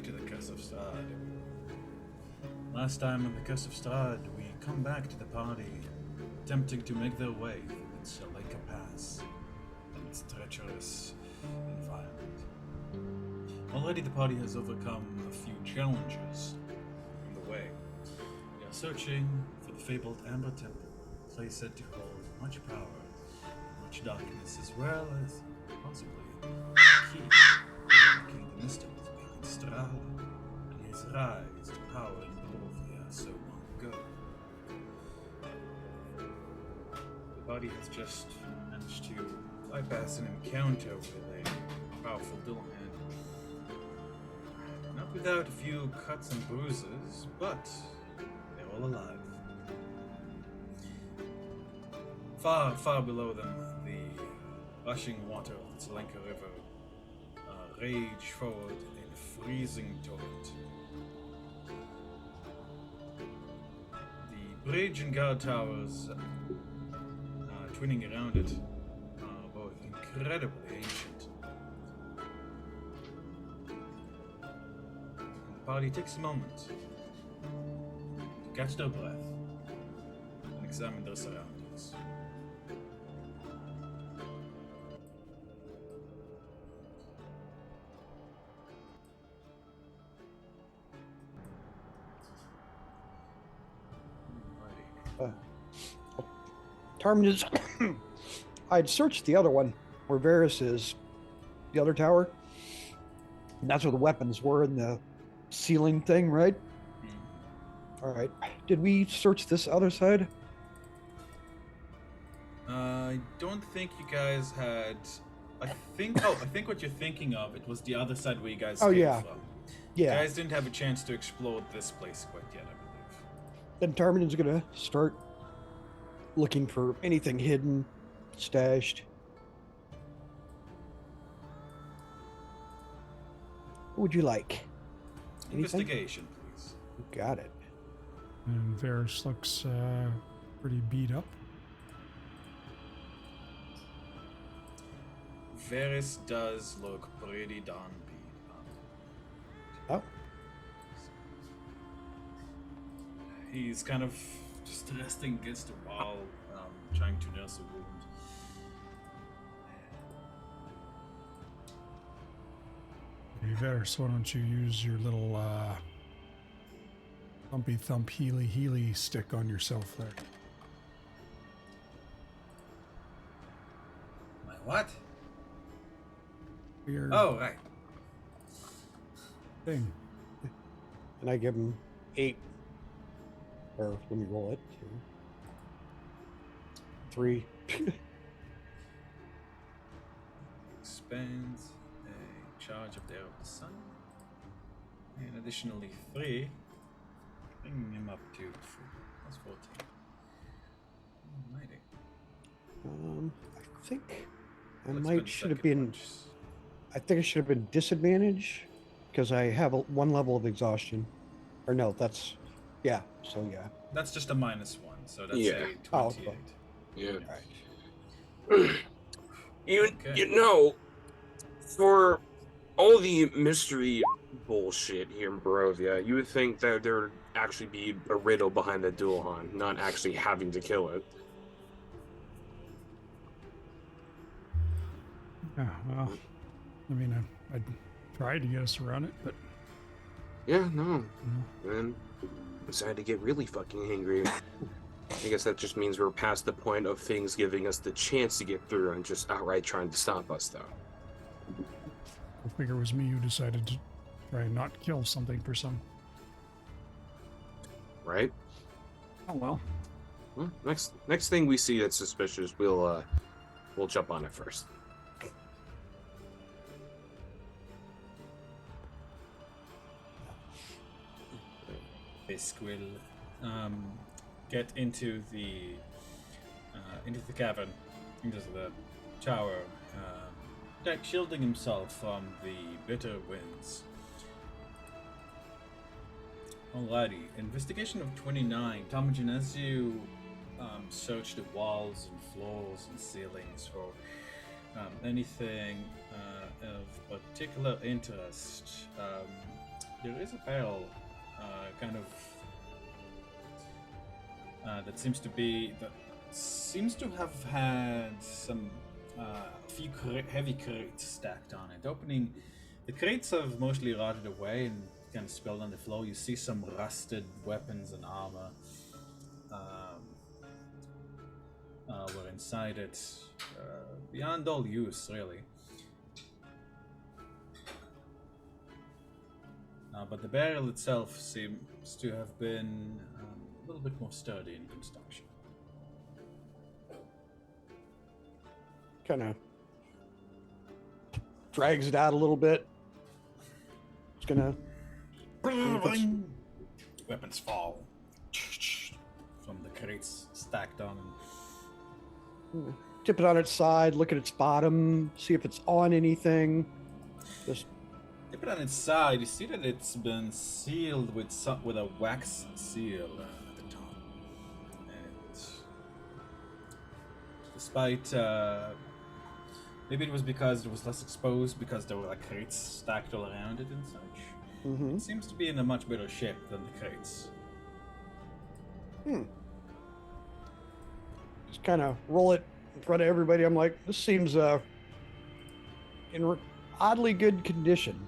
to the Curse of Strahd. Last time on the Curse of Strahd, we come back to the party, attempting to make their way through its Lake Pass and its treacherous environment. Already the party has overcome a few challenges on the way. We are searching for the fabled Amber Temple, a place said to hold much power, much darkness, as well as possibly a key to unlocking the mysteries behind Strahd and his rise to power in Barovia so long ago. The party has just managed to bypass an encounter with a powerful Dullhand. Not without a few cuts and bruises, but they're all alive. Far, far below them, the rushing water of the Tselenka River rage forward in a freezing torrent. The bridge and guard towers twinning around it are both incredibly ancient. The party takes a moment to catch their breath and examine their surroundings. Terminus. I'd searched the other one where Varys is, the other tower. And that's where the weapons were in the ceiling thing, right? All right. Did we search this other side? I don't think you guys had. I think what you're thinking of, it was the other side where you guys came from. Yeah. You guys didn't have a chance to explore this place quite yet, I believe. Then Tarmin's gonna start looking for anything hidden, stashed. What would you like? Anything? Investigation, please. Got it. And Varys looks pretty beat up. Varys does look pretty darn beat up. Oh. He's kind of just resting against the wall, trying to nurse a wound. Hey, Varys, why don't you use your little thumpy thump healy stick on yourself there? My what? Your Oh, right. thing. And I give him 8. Or let me roll it. 2, 3. Expands a charge of the air of the sun. And additionally 3, bringing him up to 4. That's 14. Alrighty. I think I Let's might spend should have second been. punch. I think it should have been disadvantage because I have 1 level of exhaustion. Or no, that's yeah. So yeah. That's just a -1, so that's Yeah. a 28. Oh, okay. Yeah. All right. You know, for all the mystery bullshit here in Barovia, you would think that there would actually be a riddle behind the Dullhand, not actually having to kill it. Yeah, well, I mean, I'd tried to get us around it, but Yeah, no. Then decided to get really fucking angry. I guess that just means we're past the point of things giving us the chance to get through and just outright trying to stop us, though. I figure it was me who decided to try and not kill something for some. Right? Oh well. Well, next thing we see that's suspicious, we'll jump on it first. Fisk will get into the cavern, into the tower, like shielding himself from the bitter winds. Alrighty, investigation of 29. Tomogen, as you search the walls and floors and ceilings for anything of particular interest, there is a barrel, kind of that seems to have had some few heavy crates stacked on it. Opening the crates have mostly rotted away and kind of spilled on the floor. You see some rusted weapons and armor were inside it, beyond all use, really. But the barrel itself seems to have been a little bit more sturdy in construction. Kind of drags it out a little bit. It's gonna. Weapons fall from the crates stacked on. Tip it on its side, look at its bottom, see if it's on anything. Just Tip it on its side. You see that it's been sealed with a wax seal at the top. And despite maybe it was because it was less exposed because there were like crates stacked all around it and such. It seems to be in a much better shape than the crates. Just kind of roll it in front of everybody. I'm like, this seems in oddly good condition.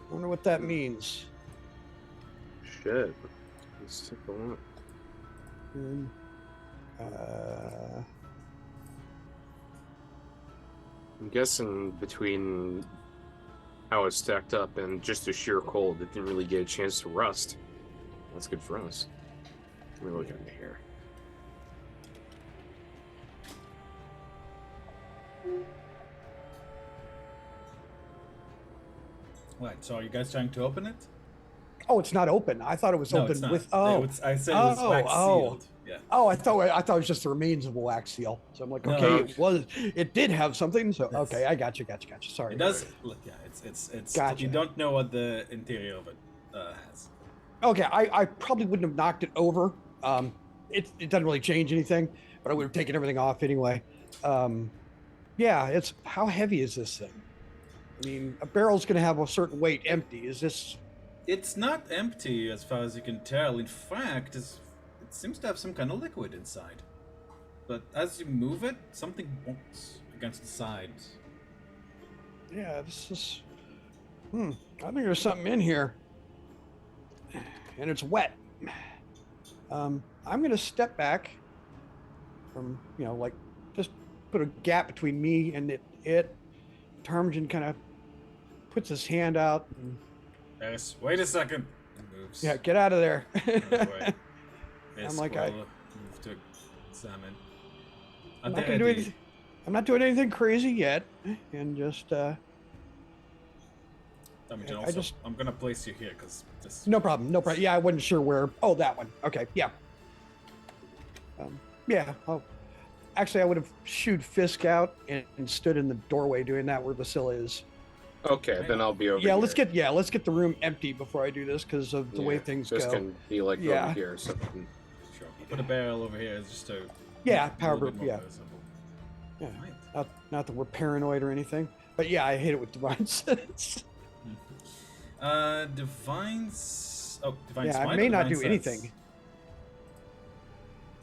I wonder what that means. Shit. Let's take a look. I'm guessing between how it's stacked up and just the sheer cold, it didn't really get a chance to rust. That's good for us. Let me look into here. Right, so are you guys trying to open it? Oh, it's not open. I thought it was No, open it's not. with. Oh, I said it was wax sealed. Yeah. Oh, I thought it was just the remains of a wax seal. So I'm like, No. okay, it did have something. So Yes. okay, I got you. Sorry. It does look. Yeah, it's. Gotcha. You don't know what the interior of it has. Okay, I probably wouldn't have knocked it over. It doesn't really change anything, but I would have taken everything off anyway. Yeah, it's how heavy is this thing? I mean, a barrel's going to have a certain weight empty. Is this? It's not empty as far as you can tell. In fact, it seems to have some kind of liquid inside. But as you move it, something bonks against the sides. Yeah, this is. I think there's something in here, and it's wet. I'm going to step back from, like, just put a gap between me and it. Tarmjan kind of puts his hand out. And, Yes, wait a second. It moves. yeah, get out of there. I'm like, move to examine. I'm not gonna do anything. I'm not doing anything crazy yet, and just. I'm gonna place you here because this. No problem. Yeah, I wasn't sure where. Oh, that one. Okay. Yeah. Yeah. Actually, I would have shooed Fisk out and stood in the doorway doing that where Vasilla is. Okay, then I'll be over Yeah, here. let's get the room empty before I do this because of the way things This go. can be like over here or something. Sure. Put a barrel over here just to. Yeah, make it a power little bit group, more yeah. visible. Yeah. Right. Not that we're paranoid or anything, but yeah, I hate it with divine sense. Divine Yeah, Smite I may or not Divine do Sense? anything.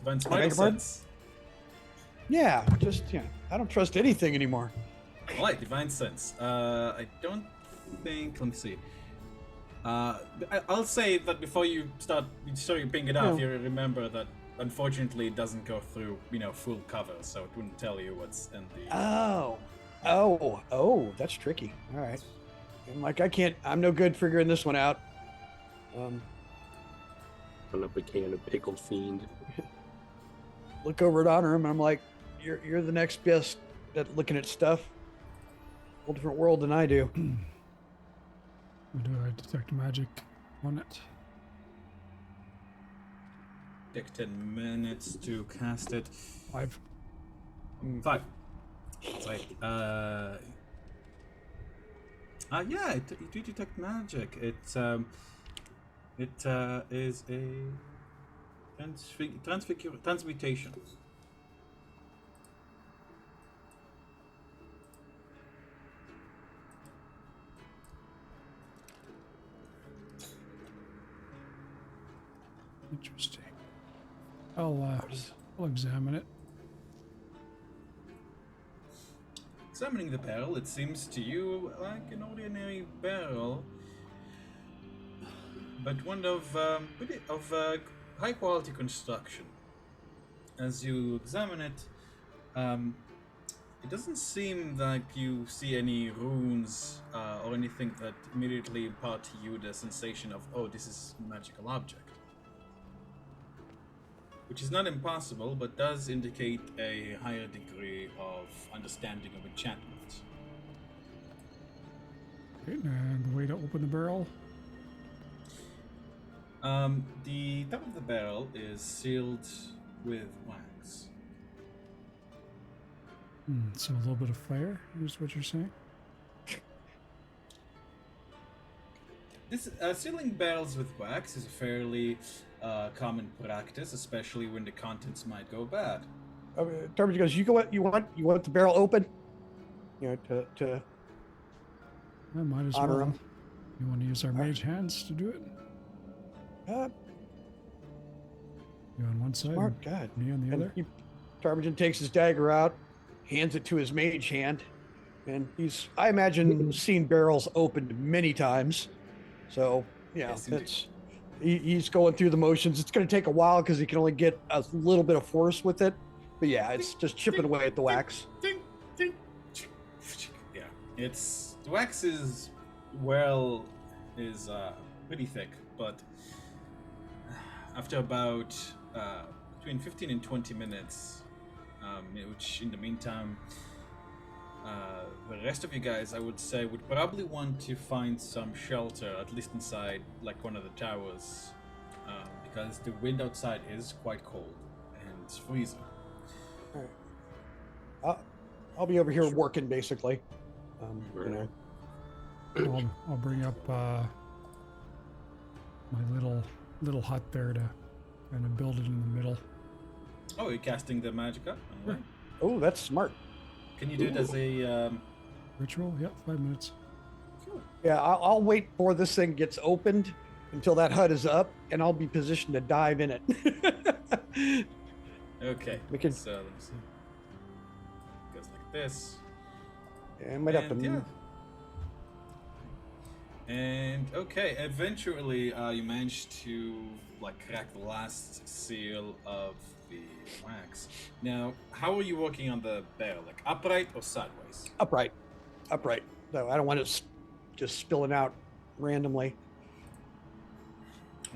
Divine I Smite beg or your pardon? Sense? Yeah, just I don't trust anything anymore. Right, Divine Sense. I don't think. Let me see. I'll say that before you start ping it off, Yeah. you remember that unfortunately it doesn't go through, full cover, so it wouldn't tell you what's in the. Oh, that's tricky. All right. I'm like, I'm no good figuring this one out. Open up a can of pickled fiend. Look over at Honor him, and I'm like, you're the next best at looking at stuff. Whole different world than I do. Do I detect magic on it? Take 10 minutes to cast it. 5. 5. Right. Yeah, you do detect magic. It is a transmutation. Interesting. I'll examine it. Examining the barrel, it seems to you like an ordinary barrel, but one of high quality construction. As you examine it, it doesn't seem like you see any runes or anything that immediately impart to you the sensation of, oh, this is a magical object. Which is not impossible, but does indicate a higher degree of understanding of enchantment. Okay, and the way to open the barrel. The top of the barrel is sealed with wax. So a little bit of fire is what you're saying? This sealing barrels with wax is a fairly common practice, especially when the contents might go bad. Terms goes, you want the barrel open? You know, to I might as honor well. him. You want to use our mage hands to do it? You on one side, Smart God. me on the other? Tarmigan takes his dagger out, hands it to his mage hand, and I imagine, seen barrels opened many times. So, yeah, Yes, he's going through the motions. It's going to take a while because he can only get a little bit of force with it. But yeah, it's just chipping away at the wax. Yeah, the wax is pretty thick, but after about between 15 and 20 minutes, which in the meantime, the rest of you guys, I would say, would probably want to find some shelter, at least inside, like one of the towers, because the wind outside is quite cold and it's freezing. I'll be over here working, basically. You know. I'll bring up my little hut there to kind of build it in the middle. Oh, you're casting the magicka? Alright. Oh, that's smart. Can you do it as a Ritual? Yep, 5 minutes. Cool. Yeah, I'll wait before this thing gets opened until that hut is up, and I'll be positioned to dive in it. Okay. We can- So let me see. Goes like this. Yeah, I might have to And, move. And okay, eventually you managed to crack the last seal of the wax. Now, how are you working on the barrel? Like upright or sideways? Upright. So I don't want it just spilling out randomly.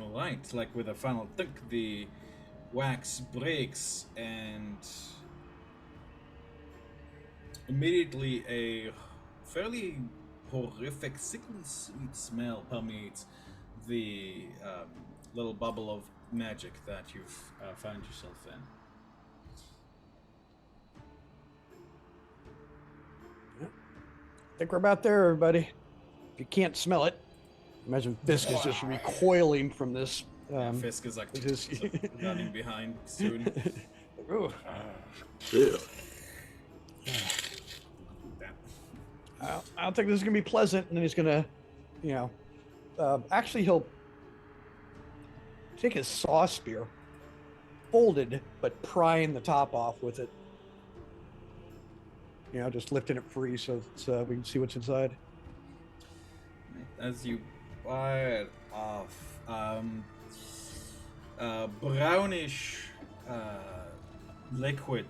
All right. Like with a final thunk, the wax breaks, and immediately a fairly horrific, sickly sweet smell permeates the little bubble of magic that you've found yourself in. I think we're about there, everybody. If you can't smell it, imagine Fisk is just recoiling from this. Fisk is like just- running behind soon. Ooh. Yeah. I don't think this is gonna be pleasant. And then he's gonna, actually he'll take his saw spear, folded but prying the top off with it. Just lifting it free so we can see what's inside. As you pry it off, brownish liquid,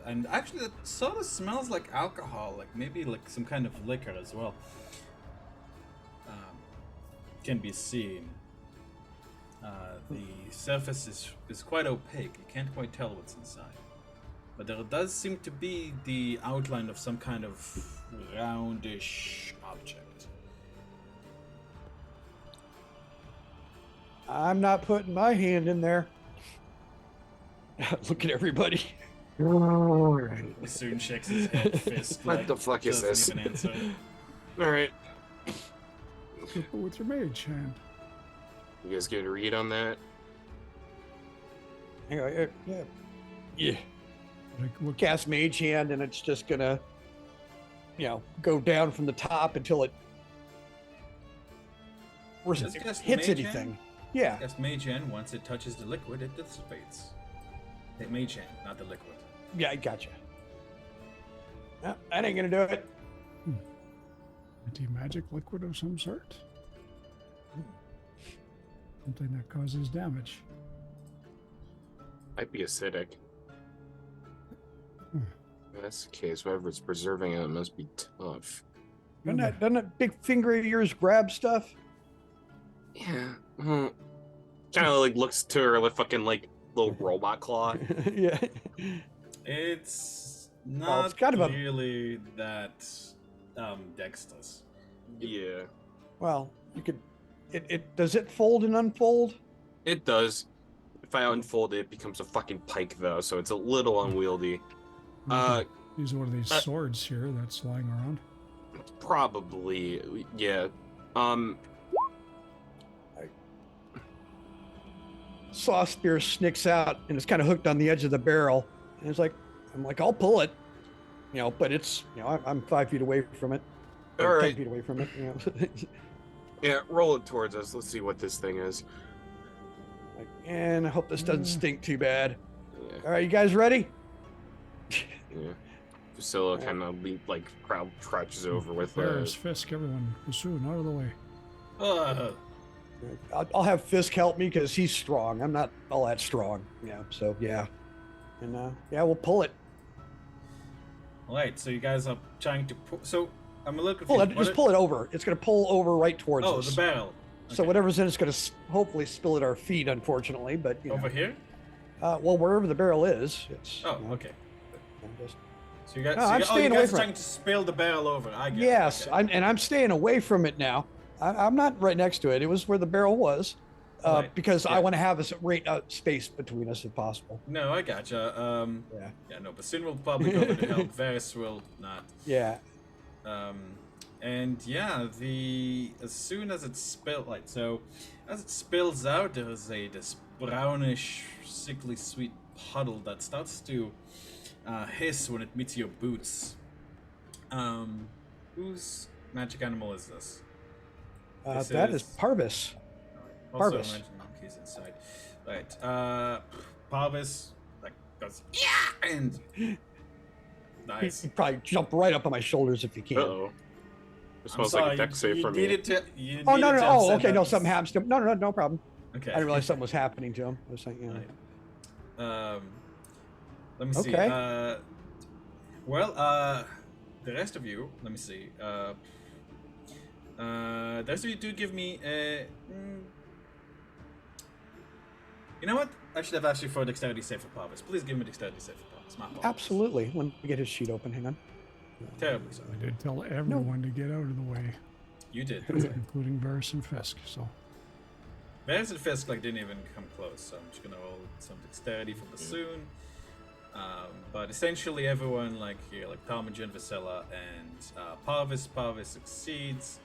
and actually it sort of smells like alcohol, like maybe like some kind of liquor as well, can be seen. The surface is quite opaque. You can't quite tell what's inside. But there does seem to be the outline of some kind of roundish object. I'm not putting my hand in there. Look at everybody. Soon shakes his head. Fisk, What the fuck is this? doesn't even answer. All right. With your mage hand. You guys get a read on that? Yeah. Like, what, Cast mage hand, and it's just gonna, go down from the top until it Just cast hits mage anything. hand? Yeah. Cast Mage Hand. Once it touches the liquid, it dissipates. Hit Mage Hand, not the liquid. Yeah, I gotcha. No, that ain't gonna do it. Anti-magic liquid of some sort. Something that causes damage. Might be acidic. Hmm. If that's the case, whoever's preserving it must be tough. Doesn't that big finger of yours grab stuff? Yeah. Kind of like looks to her like fucking like little robot claw. Yeah. It's Well, not it's kind of a- really that dexterous. Yeah. Well, you could. It does it fold and unfold? It does. If I unfold it, it becomes a fucking pike though, so it's a little unwieldy. Use one of these swords here that's lying around. Probably, yeah. Saw spear snicks out and it's kind of hooked on the edge of the barrel, and it's like, I'm like, I'll pull it, but it's, I'm 5 feet away from it, All or 10 right. feet away from it. Yeah, roll it towards us. Let's see what this thing is. Like, and I hope this doesn't stink too bad. Yeah, All right, you guys ready? yeah. Priscilla kind of like crouches over with There's Fisk, everyone. Bassoon, out of the way. I'll have Fisk help me because he's strong. I'm not all that strong. So yeah, and we'll pull it. All right, so you guys are trying to pull. So I'm a little Pull confused. it. Just pull it over. It's gonna pull over right towards Oh, us. the barrel. So Okay. whatever's in it's gonna hopefully spill at our feet, unfortunately. But Over here? well, wherever the barrel is, it's. Oh, okay. Just, So you guys, No, so I'm you, staying you away guys are from trying to spill the barrel over. I get yes, it. Okay. I'm staying away from it now. I'm not right next to it. It was where the barrel was, Right. because I Yeah. want to have a space between us if possible. No, I gotcha. Yeah. No, Bassoon will probably go over to help. Varys will not. Yeah. And yeah, as soon as it as it spills out, there is this brownish, sickly sweet puddle that starts to hiss when it meets your boots. Whose magic animal is this? This That is is- Parvis. Also, Parvis. imagine monkeys inside. Right. Parvis goes yeah, and nice. You probably jump right up on my shoulders if you can. Uh-oh. It I'm smells like sorry, a deck save you for me. needed to. You Oh needed no to no! have Oh said okay, that. no, something happens to him. No problem. Okay. I didn't realize something was happening to him. I was like, Right. Let me see. Okay. The rest of you. Let me see. The rest of you do give me a. You know what? I should have asked you for a dexterity save for Parvis. Please give me a dexterity save for Parvis. My apologies. absolutely. Let me get his sheet open. Hang on. Terribly sorry. I did tell everyone to get out of the way, You did. including Varys and Fisk. So Varys and Fisk didn't even come close, so I'm just gonna roll some dexterity for Bassoon. But essentially everyone here, Talmadge, Vasella, and Parvis. Parvis succeeds.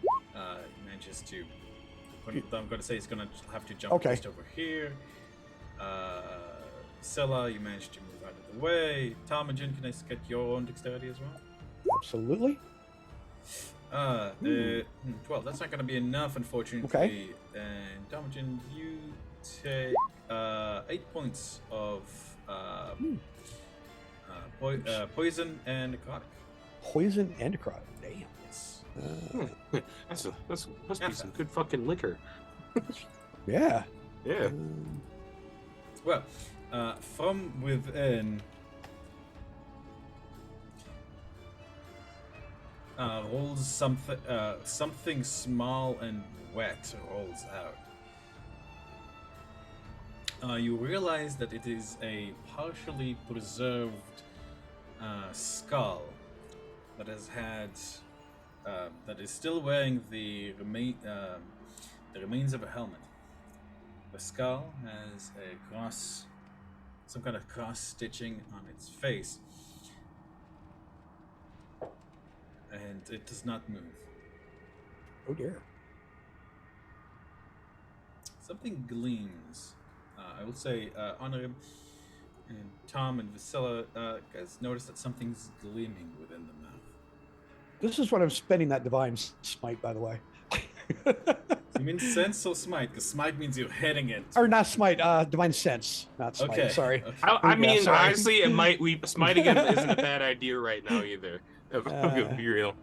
He manages to. I'm gonna say he's gonna have to jump Okay. just over here. Vasella, you managed to move out of the way. Talmadge, can I get your own dexterity as well? Absolutely. 12. That's not going to be enough, unfortunately. Okay. And Damajin, you take 8 points of poison and necrotic. Poison and necrotic. Damn. Yes. That's must be some good fucking liquor. Yeah. Yeah. Well, from within, rolls something small and wet rolls out. You realize that it is a partially preserved skull that has had that is still wearing the remains of a helmet. The skull has some kind of cross stitching on its face, and it does not move. Oh dear. Something gleams. I will say, Honorim and Tom and Vasilla, guys notice that something's gleaming within the mouth. This is what I'm spending that divine smite, by the way. You mean sense or smite? Because smite means you're hitting it. Or not smite, divine sense. Not smite, Okay. sorry. Okay. I mean, sorry. honestly, it might we smiting him isn't a bad idea right now either. I'm gonna be real.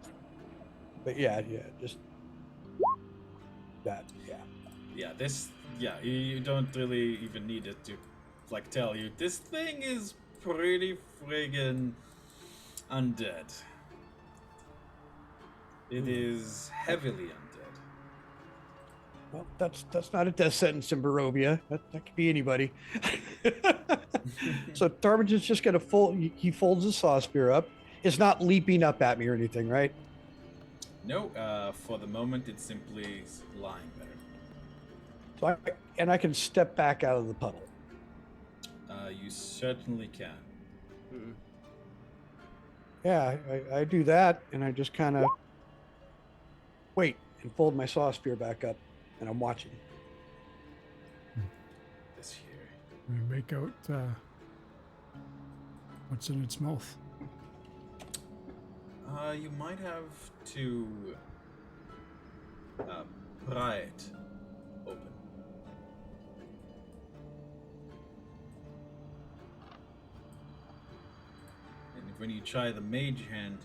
But yeah, just that, yeah. Yeah, this. Yeah, you don't really even need it to, like, tell you. This thing is pretty friggin' undead. It is heavily undead. Well, that's not a death sentence in Barovia. That could be anybody. So Tarmin's is just gonna he folds his saw spear up. It's not leaping up at me or anything, right? No, for the moment, it's simply lying there. So I can step back out of the puddle. You certainly can. Mm. Yeah, I do that, and I just kind of wait and fold my saw spear back up, and I'm watching. This here. We make out what's in its mouth. You might have to pry it open. And when you try the mage hand,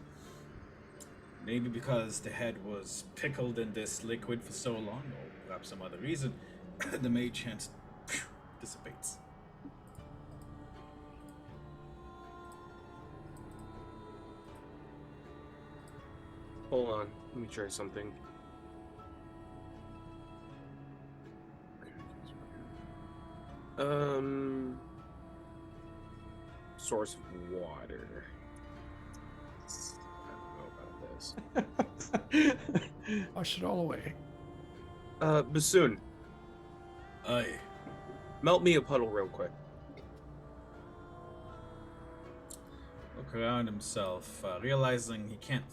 maybe because the head was pickled in this liquid for so long, or perhaps some other reason, the mage hand dissipates. Hold on, let me try something. Source of water. I don't know about this. Wash it all away. Bassoon, Aye. melt me a puddle real quick. Look around himself, realizing he can't.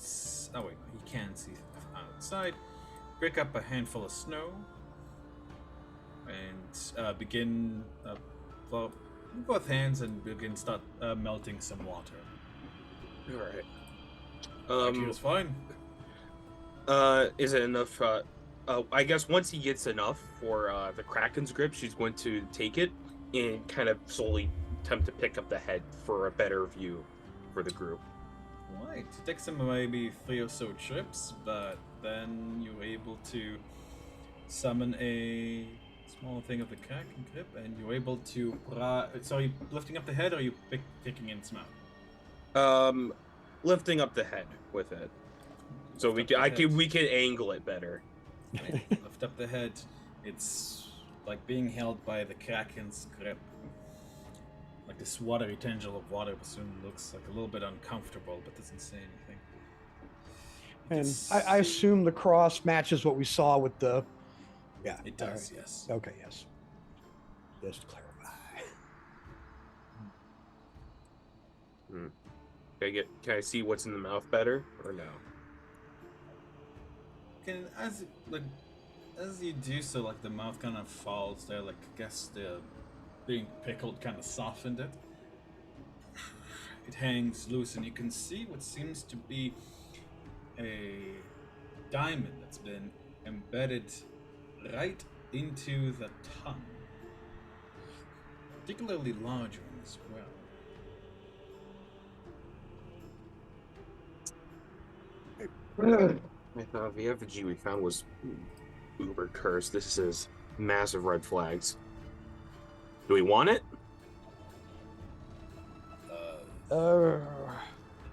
Oh wait, he can see outside. Pick up a handful of snow and begin. Well, both hands and start melting some water. All right. It's fine. Is it enough? I guess once he gets enough for the Kraken's grip, she's going to take it and kind of slowly attempt to pick up the head for a better view for the group. Right. It takes him maybe 3 or so trips, but then you're able to summon a small thing of the Kraken grip, and you're able to. So are you lifting up the head, or are you picking in its mouth? Lifting up the head with it, so we can angle it better. Right. Lift up the head. It's like being held by the Kraken's grip. Like this watery tendril of water soon looks like a little bit uncomfortable, but doesn't say anything. And I assume the cross matches what we saw with the. Yeah. It does, yes. Okay, yes. Just to clarify. Can I see what's in the mouth better or no? As you do so, like the mouth kind of falls there, like I guess the being pickled kind of softened it. It hangs loose, and you can see what seems to be a diamond that's been embedded right into the tongue. Particularly large one as well. I thought the effigy we found was uber cursed. This is massive red flags. Do we want it?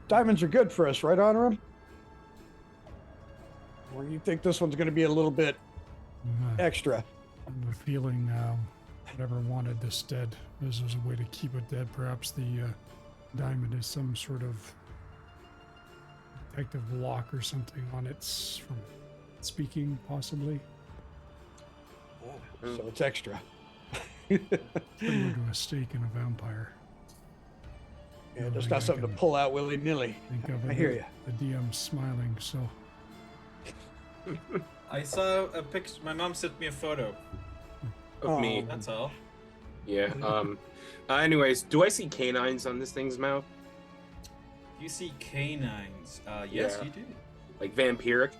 Diamonds are good for us, right, Honorum? Or you think this one's going to be a little bit extra? I have a feeling whatever wanted this dead, this was a way to keep it dead. Perhaps the diamond is some sort of protective lock or something on its from speaking, possibly. So it's extra. Similar to a stake in a vampire. Yeah, just not something to pull out willy-nilly. I hear you. The DM's smiling, so. I saw a picture. My mom sent me a photo. Of me. That's all. Yeah. Anyways, do I see canines on this thing's mouth? You see canines. Yes, Yeah. you do. Like vampiric?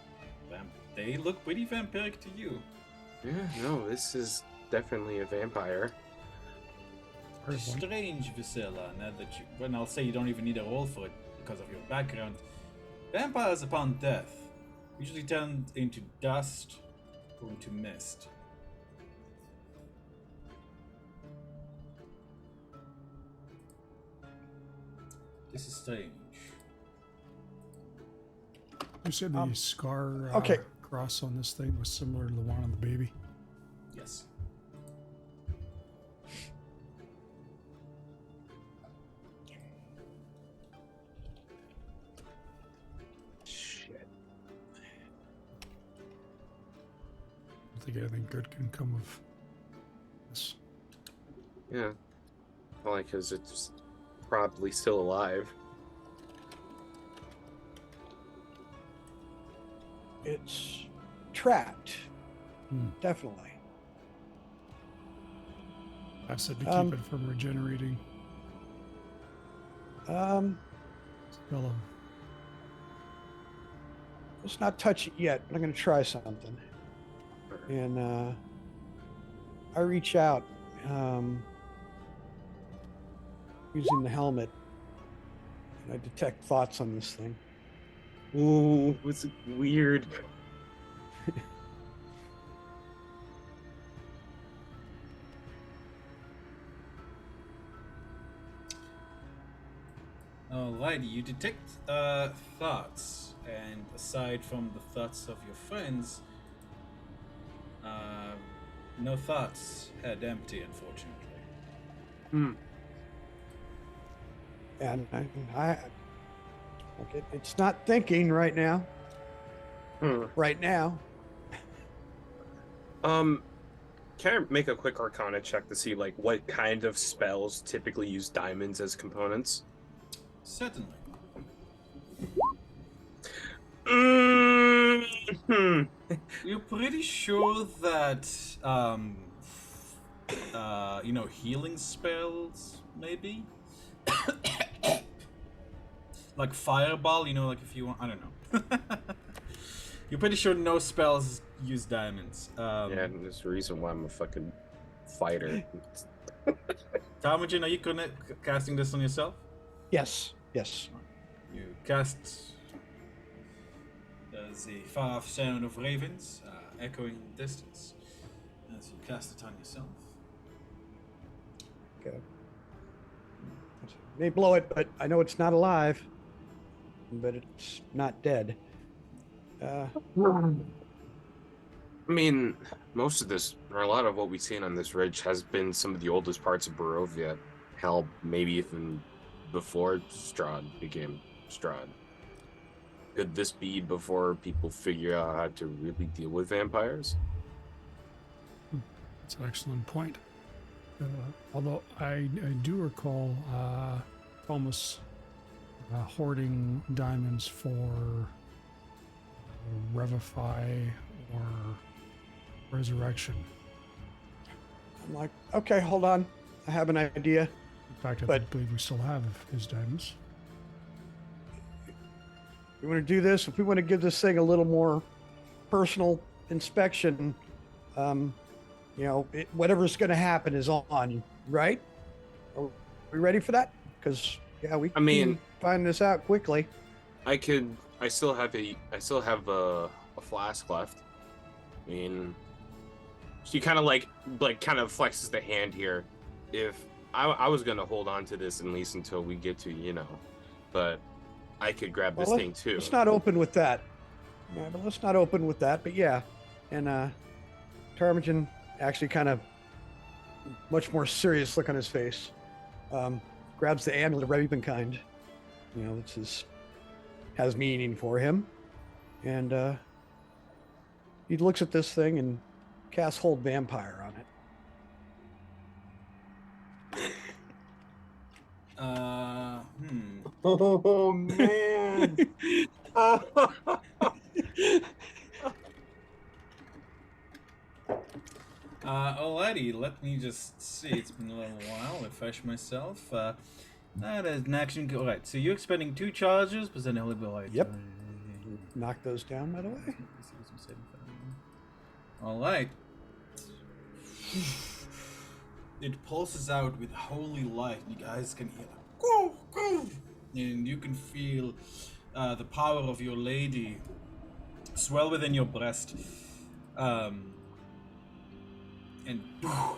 They look pretty vampiric to you. Yeah, no, this is definitely a vampire. Hard one. Strange, Visela, now that you... Well, I'll say you don't even need a roll for it because of your background. Vampires upon death usually turn into dust or into mist. This is strange. You said the scar okay. cross on this thing was similar to the one on the baby. Yes. Shit. I don't think anything good can come of this. Yeah. Probably because it's probably still alive. It's trapped. Hmm. Definitely. I said to keep it from regenerating. Spell him. Let's not touch it yet. I'm going to try something. And I reach out using the helmet. And I detect thoughts on this thing. Ooh, it's weird. Alrighty, you detect thoughts, and aside from the thoughts of your friends, no thoughts head empty, unfortunately. Hmm. And I okay, it's not thinking right now. Right now. Can I make a quick Arcana check to see like what kind of spells typically use diamonds as components? Certainly. Mm-hmm. You're pretty sure that, healing spells, maybe? Like fireball, like if you want, I don't know. You're pretty sure no spells use diamonds. Yeah, and there's a reason why I'm a fucking fighter. Tarmogen, are you casting this on yourself? Yes. Yes. You cast the far-off sound of ravens echoing in the distance as you cast it on yourself. Okay. May blow it, but I know it's not alive. But it's not dead. I mean, most of this, or a lot of what we've seen on this ridge has been some of the oldest parts of Barovia. Hell, maybe even before Strahd became Strahd. Could this be before people figure out how to really deal with vampires? That's an excellent point. Although I do recall Thomas hoarding diamonds for Revify or Resurrection. I'm like, okay, hold on. I have an idea. In fact, I But- believe we still have his diamonds. We want to do this. If we want to give this thing a little more personal inspection, whatever's going to happen is on, right? Are we ready for that? Because we can find this out quickly. I still have a flask left. I mean, she kind of like flexes the hand here. If I was gonna hold on to this at least until we get to but I could grab this thing too. Let's not open with that. Yeah, but let's not open with that. But yeah, and Tarmogen actually kind of much more serious look on his face. Grabs the amulet of Ravenkind. This has meaning for him, and he looks at this thing and casts Hold Vampire on it. Oh man. Alrighty, let me just see. It's been a little while. Refresh myself. That is an action. Alright, so you're expending 2 charges, but then only be like. Yep. Knock those down, by the way. Alright. it pulses out with holy light. You guys can hear like, "Go, go," and you can feel the power of your lady swell within your breast, and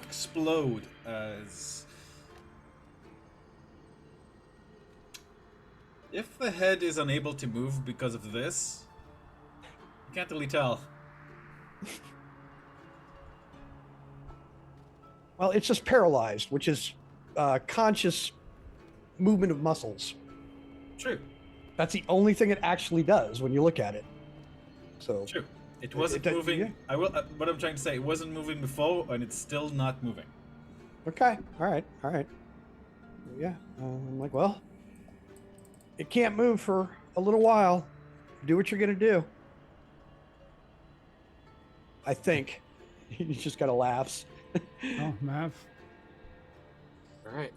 explode as if the head is unable to move because of this. You can't really tell. Well, it's just paralyzed, which is conscious movement of muscles. True. That's the only thing it actually does when you look at it. So True. It wasn't moving. yeah. I will. What I'm trying to say, it wasn't moving before, and it's still not moving. Okay. All right. Yeah. I'm like, well, it can't move for a little while. Do what you're gonna do. I think. He just kind of laughs. Oh, Mav. All right.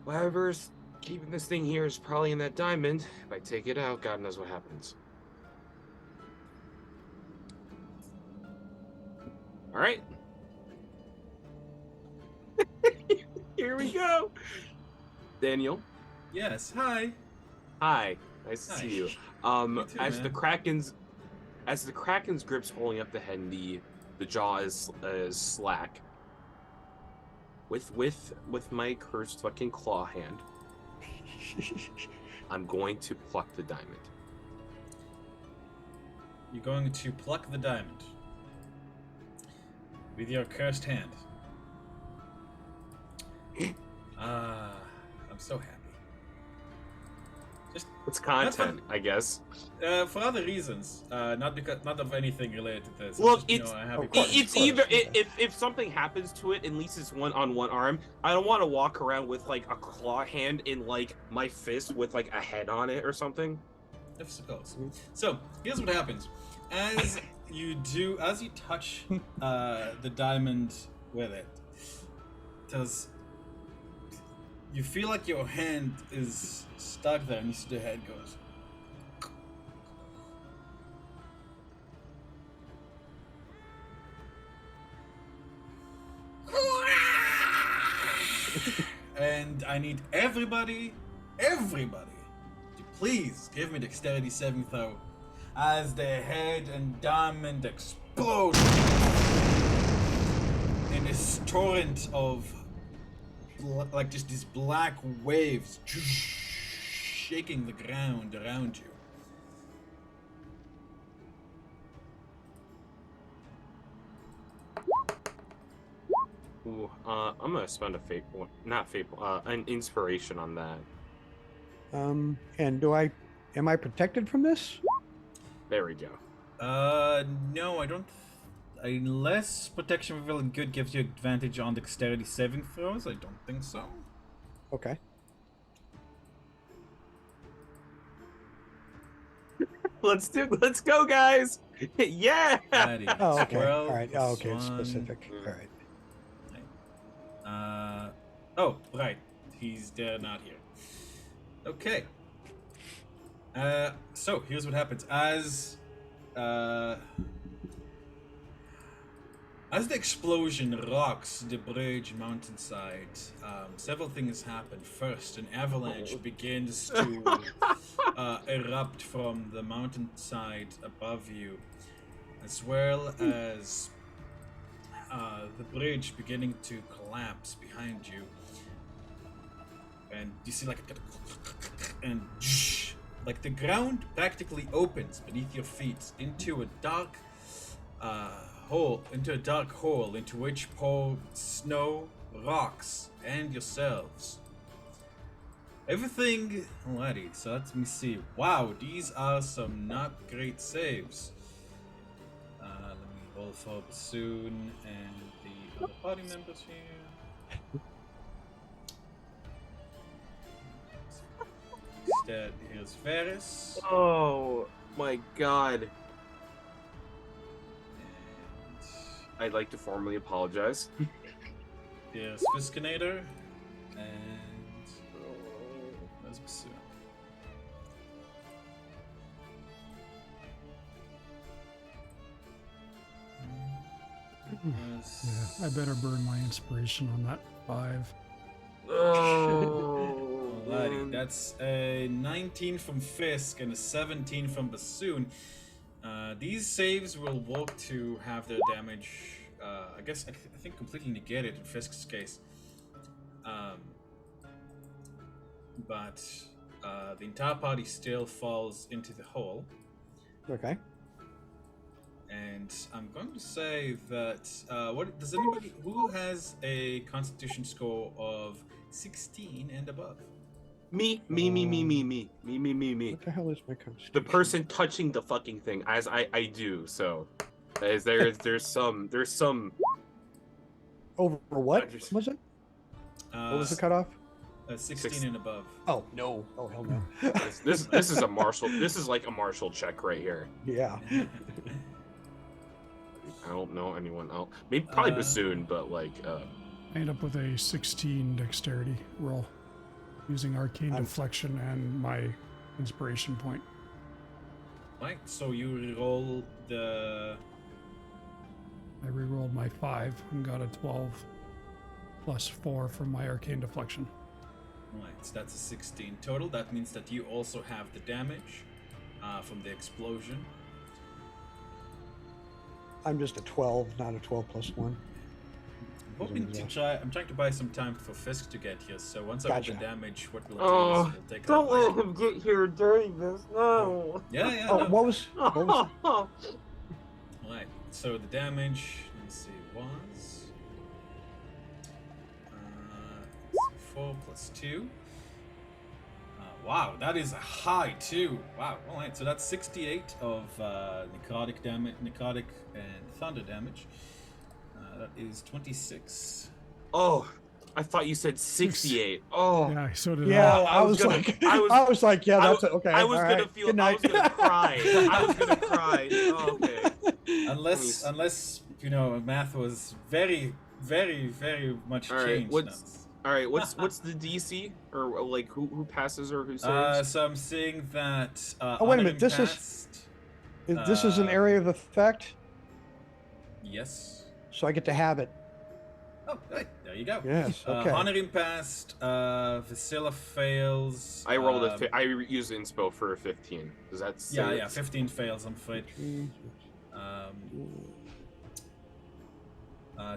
Whatever's keeping this thing here is probably in that diamond. If I take it out, God knows what happens. All right. Here we go. Daniel. Yes. Hi. Hi. Nice to Hi. see you. You too, As man. the Kraken's grip's holding up the head, and the jaw is slack. With my cursed fucking claw hand, I'm going to pluck the diamond. You're going to pluck the diamond with your cursed hand. I'm so happy. Just It's content, I guess. for other reasons, not of anything related to this. Look, just, it's a happy of course. party. it's either if something happens to it, at least it's one arm. I don't want to walk around with like a claw hand in like my fist with like a head on it or something. I suppose. So here's what happens: as you touch the diamond with it, does you feel like your hand is stuck there, and you see the head goes. And I need everybody, to please give me dexterity saving throw as the head and diamond explode in this torrent of like just these black waves shaking the ground around you. Ooh, I'm gonna spend an inspiration on that. And am I protected from this? There we go. No, I don't. Unless protection from villain good gives you advantage on dexterity saving throws, I don't think so. Okay. Let's go, guys. Yeah. That is Oh, okay. 12 All right. Oh, plus okay. It's 1. specific. All right. Oh, right. They're not here. Okay. So here's what happens. As the explosion rocks the bridge mountainside, several things happen. First, an avalanche begins to erupt from the mountainside above you, as well as the bridge beginning to collapse behind you. And you see like like the ground practically opens beneath your feet into a dark hole into which pour snow, rocks, and yourselves. Everything. Alrighty, so let me see. Wow, these are some not great saves. Let me roll for Bassoon and the other party members here. Instead, here's Varys. Oh my God. And I'd like to formally apologize. here's Fiskinator. And where's Bassoon? Yeah, I better burn my inspiration on that 5. Oh, Alrighty, man. that's a 19 from Fisk and a 17 from Bassoon. These saves will work to have their damage, I think completely negated in Fisk's case. But the entire party still falls into the hole. Okay. And I'm going to say that what does anybody who has a Constitution score of 16 and above? Me. What the hell is my constitution? The person touching the fucking thing, as I do. So, there's some. Over what Just- was it? What was the cutoff? 16 and above. Oh no! Oh hell no! This is a martial. This is like a martial check right here. Yeah. I don't know anyone else. Maybe probably Bassoon, but like. I end up with a 16 dexterity roll using arcane deflection and my inspiration point. Right. So you roll the. I rerolled my 5 and got a 12 plus 4 from my arcane deflection. Right. So that's a 16 total. That means that you also have the damage from the explosion. I'm just a 12, not a 12 plus 1. I'm trying to buy some time for Fisk to get here. So once I Gotcha. roll the damage, what we'll do Oh, is we'll take don't it away. let him get here during this. No. Yeah. Oh, No. what was? Right. So the damage. Let's see. Was 4 plus 2. Wow, that is a high too. Wow. All right. So that's 68 of necrotic damage, necrotic and thunder damage. That is 26. Oh, I thought you said 68. Oh. Yeah, so did Yeah, I. I was like, yeah, I that's it. Okay. I was all gonna right. feel. Good I night. was gonna cry. I was gonna cry. Oh, okay. Unless math was very, very, very much All right. changed. What's the DC or like who passes or who saves? So I'm seeing that. Oh, wait a minute, this is- This is an area of effect, Yes. so I get to have it. Oh, right. There you go. Yes. Okay. Honoring passed. Vasilla fails. I rolled I used inspo for a 15. Does that say? Yeah. 15 fails. I'm afraid.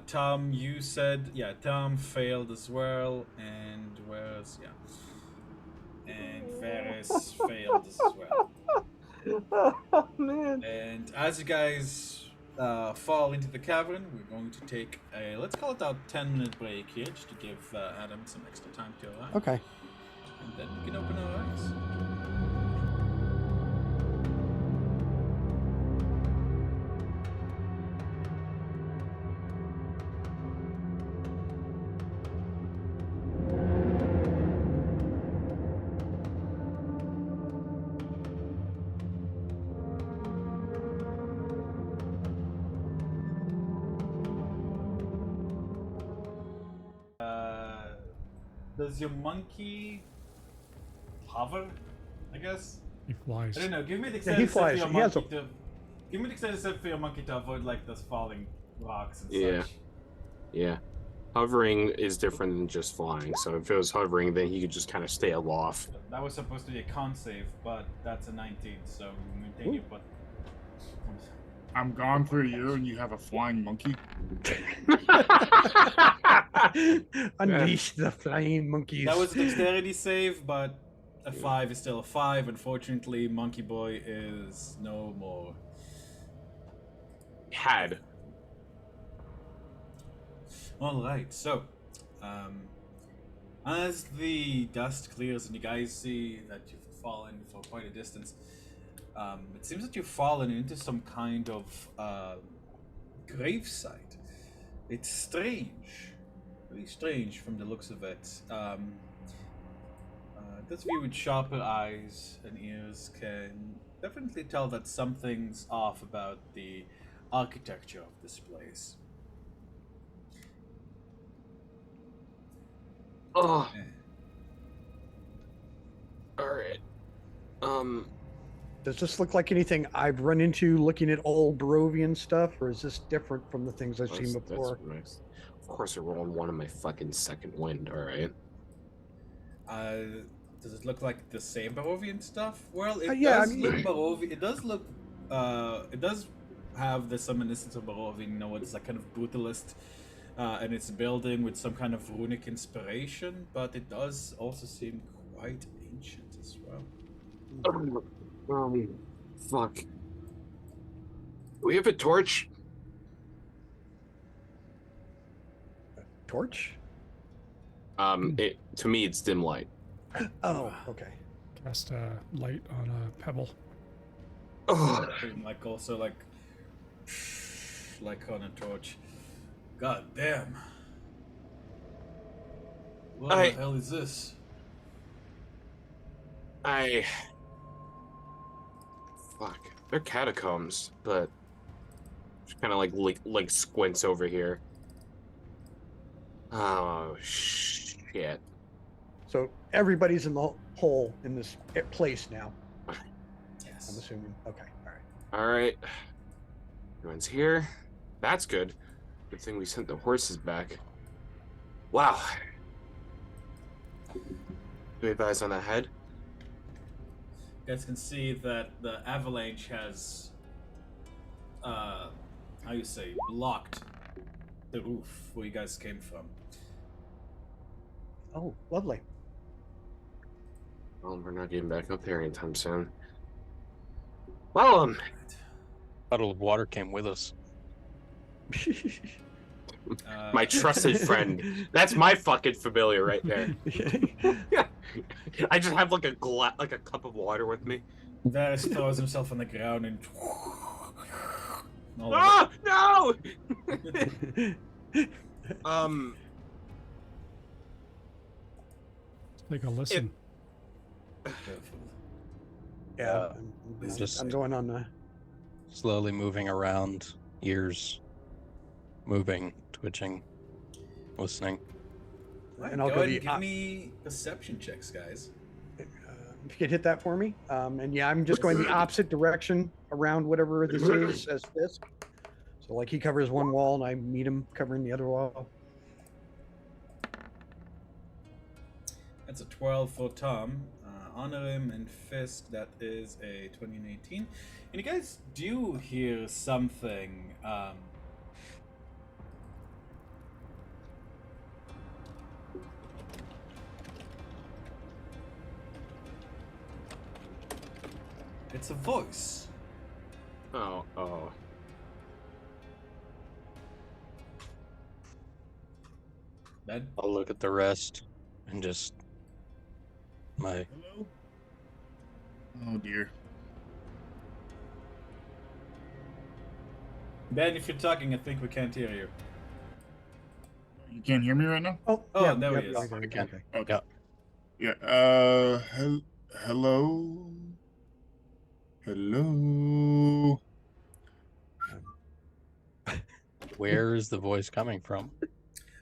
Tom, you said Tom failed as well, and and Varys failed as well. Oh man. And as you guys fall into the cavern, we're going to take a, let's call it a 10-minute break here, just to give Adam some extra time to arrive. Okay. And then we can open our eyes. Does your monkey hover? I guess. He flies. I don't know. Give me the Yeah, he extended set for flies. your He has monkey to. Give me the extended set for your monkey to avoid like those falling rocks and Yeah. such. Yeah. Hovering is different than just flying. So if it was hovering, then he could just kind of stay aloft. That was supposed to be a con save, but that's a 19, so we maintain your butt. I'm gone for a year and you have a flying monkey. Unleash the flying monkeys. That was a dexterity save, but a 5 is still a 5. Unfortunately, Monkey Boy is no more. Had. Alright, so, as the dust clears and you guys see that you've fallen for quite a distance, it seems that you've fallen into some kind of gravesite. It's strange. Really strange from the looks of it. Those of you with sharper eyes and ears can definitely tell that something's off about the architecture of this place. Oh. Eh. All right. Does this look like anything I've run into looking at old Barovian stuff, or is this different from the things I've seen before? That's nice. Of course, we're rolling one of my fucking second wind. All right. Does it look like the same Barovian stuff? Well, it Yeah, does I mean- look Barovian. It does look. It does have the reminiscence of Barovian. You know, it's like kind of brutalist, and it's building with some kind of runic inspiration, but it does also seem quite ancient as well. Fuck. We have a torch. Torch? To me, it's dim light. Oh, okay. Cast a light on a pebble. Oh, Like also like on a torch. God damn. What the hell is this? Fuck. They're catacombs, but just kind of like squints over here. Oh shit. So everybody's in the hole in this place now. Yes. I'm assuming. Okay, all right. All right. Everyone's here. That's good. Good thing we sent the horses back. Wow. Do we have eyes on that head? You guys can see that the avalanche has, how you say, blocked the roof where you guys came from. Oh, lovely. Well, we're not getting back up there anytime soon. Well, Puddle of water came with us. my trusted friend. That's my fucking familiar right there. I just have like a cup of water with me. Varys throws himself on the ground and. all of Ah, no! Take a listen. it. Yeah, just- I'm going on the. Slowly moving around, ears moving, twitching, listening. And I'll Go go ahead the and give me perception checks, guys. if you could hit that for me. And yeah, I'm just going the opposite direction around whatever this is as Fisk. So like he covers one wall and I meet him covering the other wall. That's a 12 for Tom. Honor him and Fisk, that is a 20 and 18. And you guys do hear something. It's a voice. Oh. Ben? I'll look at the rest and just my Hello? Oh dear. Ben, if you're talking, I think we can't hear you. You can't hear me right now? Oh, Oh, yeah, there yeah, he is. okay, Again. okay. Okay. Yeah. Yeah. Hello. Hello. where is the voice coming from?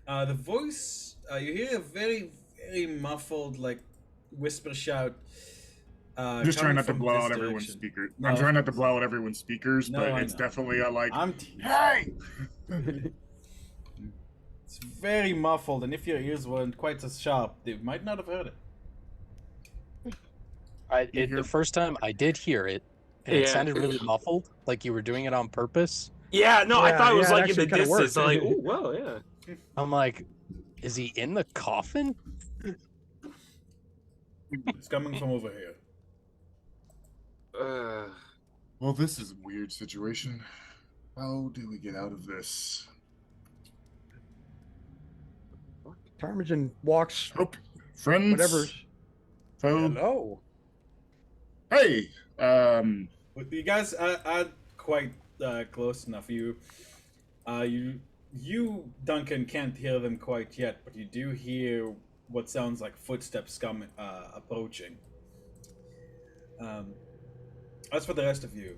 The voice, you hear a very, very muffled, like, whisper shout. Just trying coming not to from blow this out everyone's direction. speakers. No, I'm trying not to blow out everyone's speakers, No, but I it's know. definitely a like. I'm teasing. Hey! It's very muffled, and if your ears weren't quite as sharp, they might not have heard it. The first time I did hear it, and it Yeah. sounded really muffled, like you were doing it on purpose. Yeah, no, I Yeah, thought it was yeah, it like in the actually kinda distance. I'm worked. like, oh, well, yeah. I'm like, is he in the coffin? It's coming from over here. Well, this is a weird situation. How do we get out of this? Tarmagen walks Oh, friends. whatever. Foe. Hello. Hey. You guys are quite close enough. You, Duncan, can't hear them quite yet, but you do hear what sounds like footsteps coming, approaching. As for the rest of you,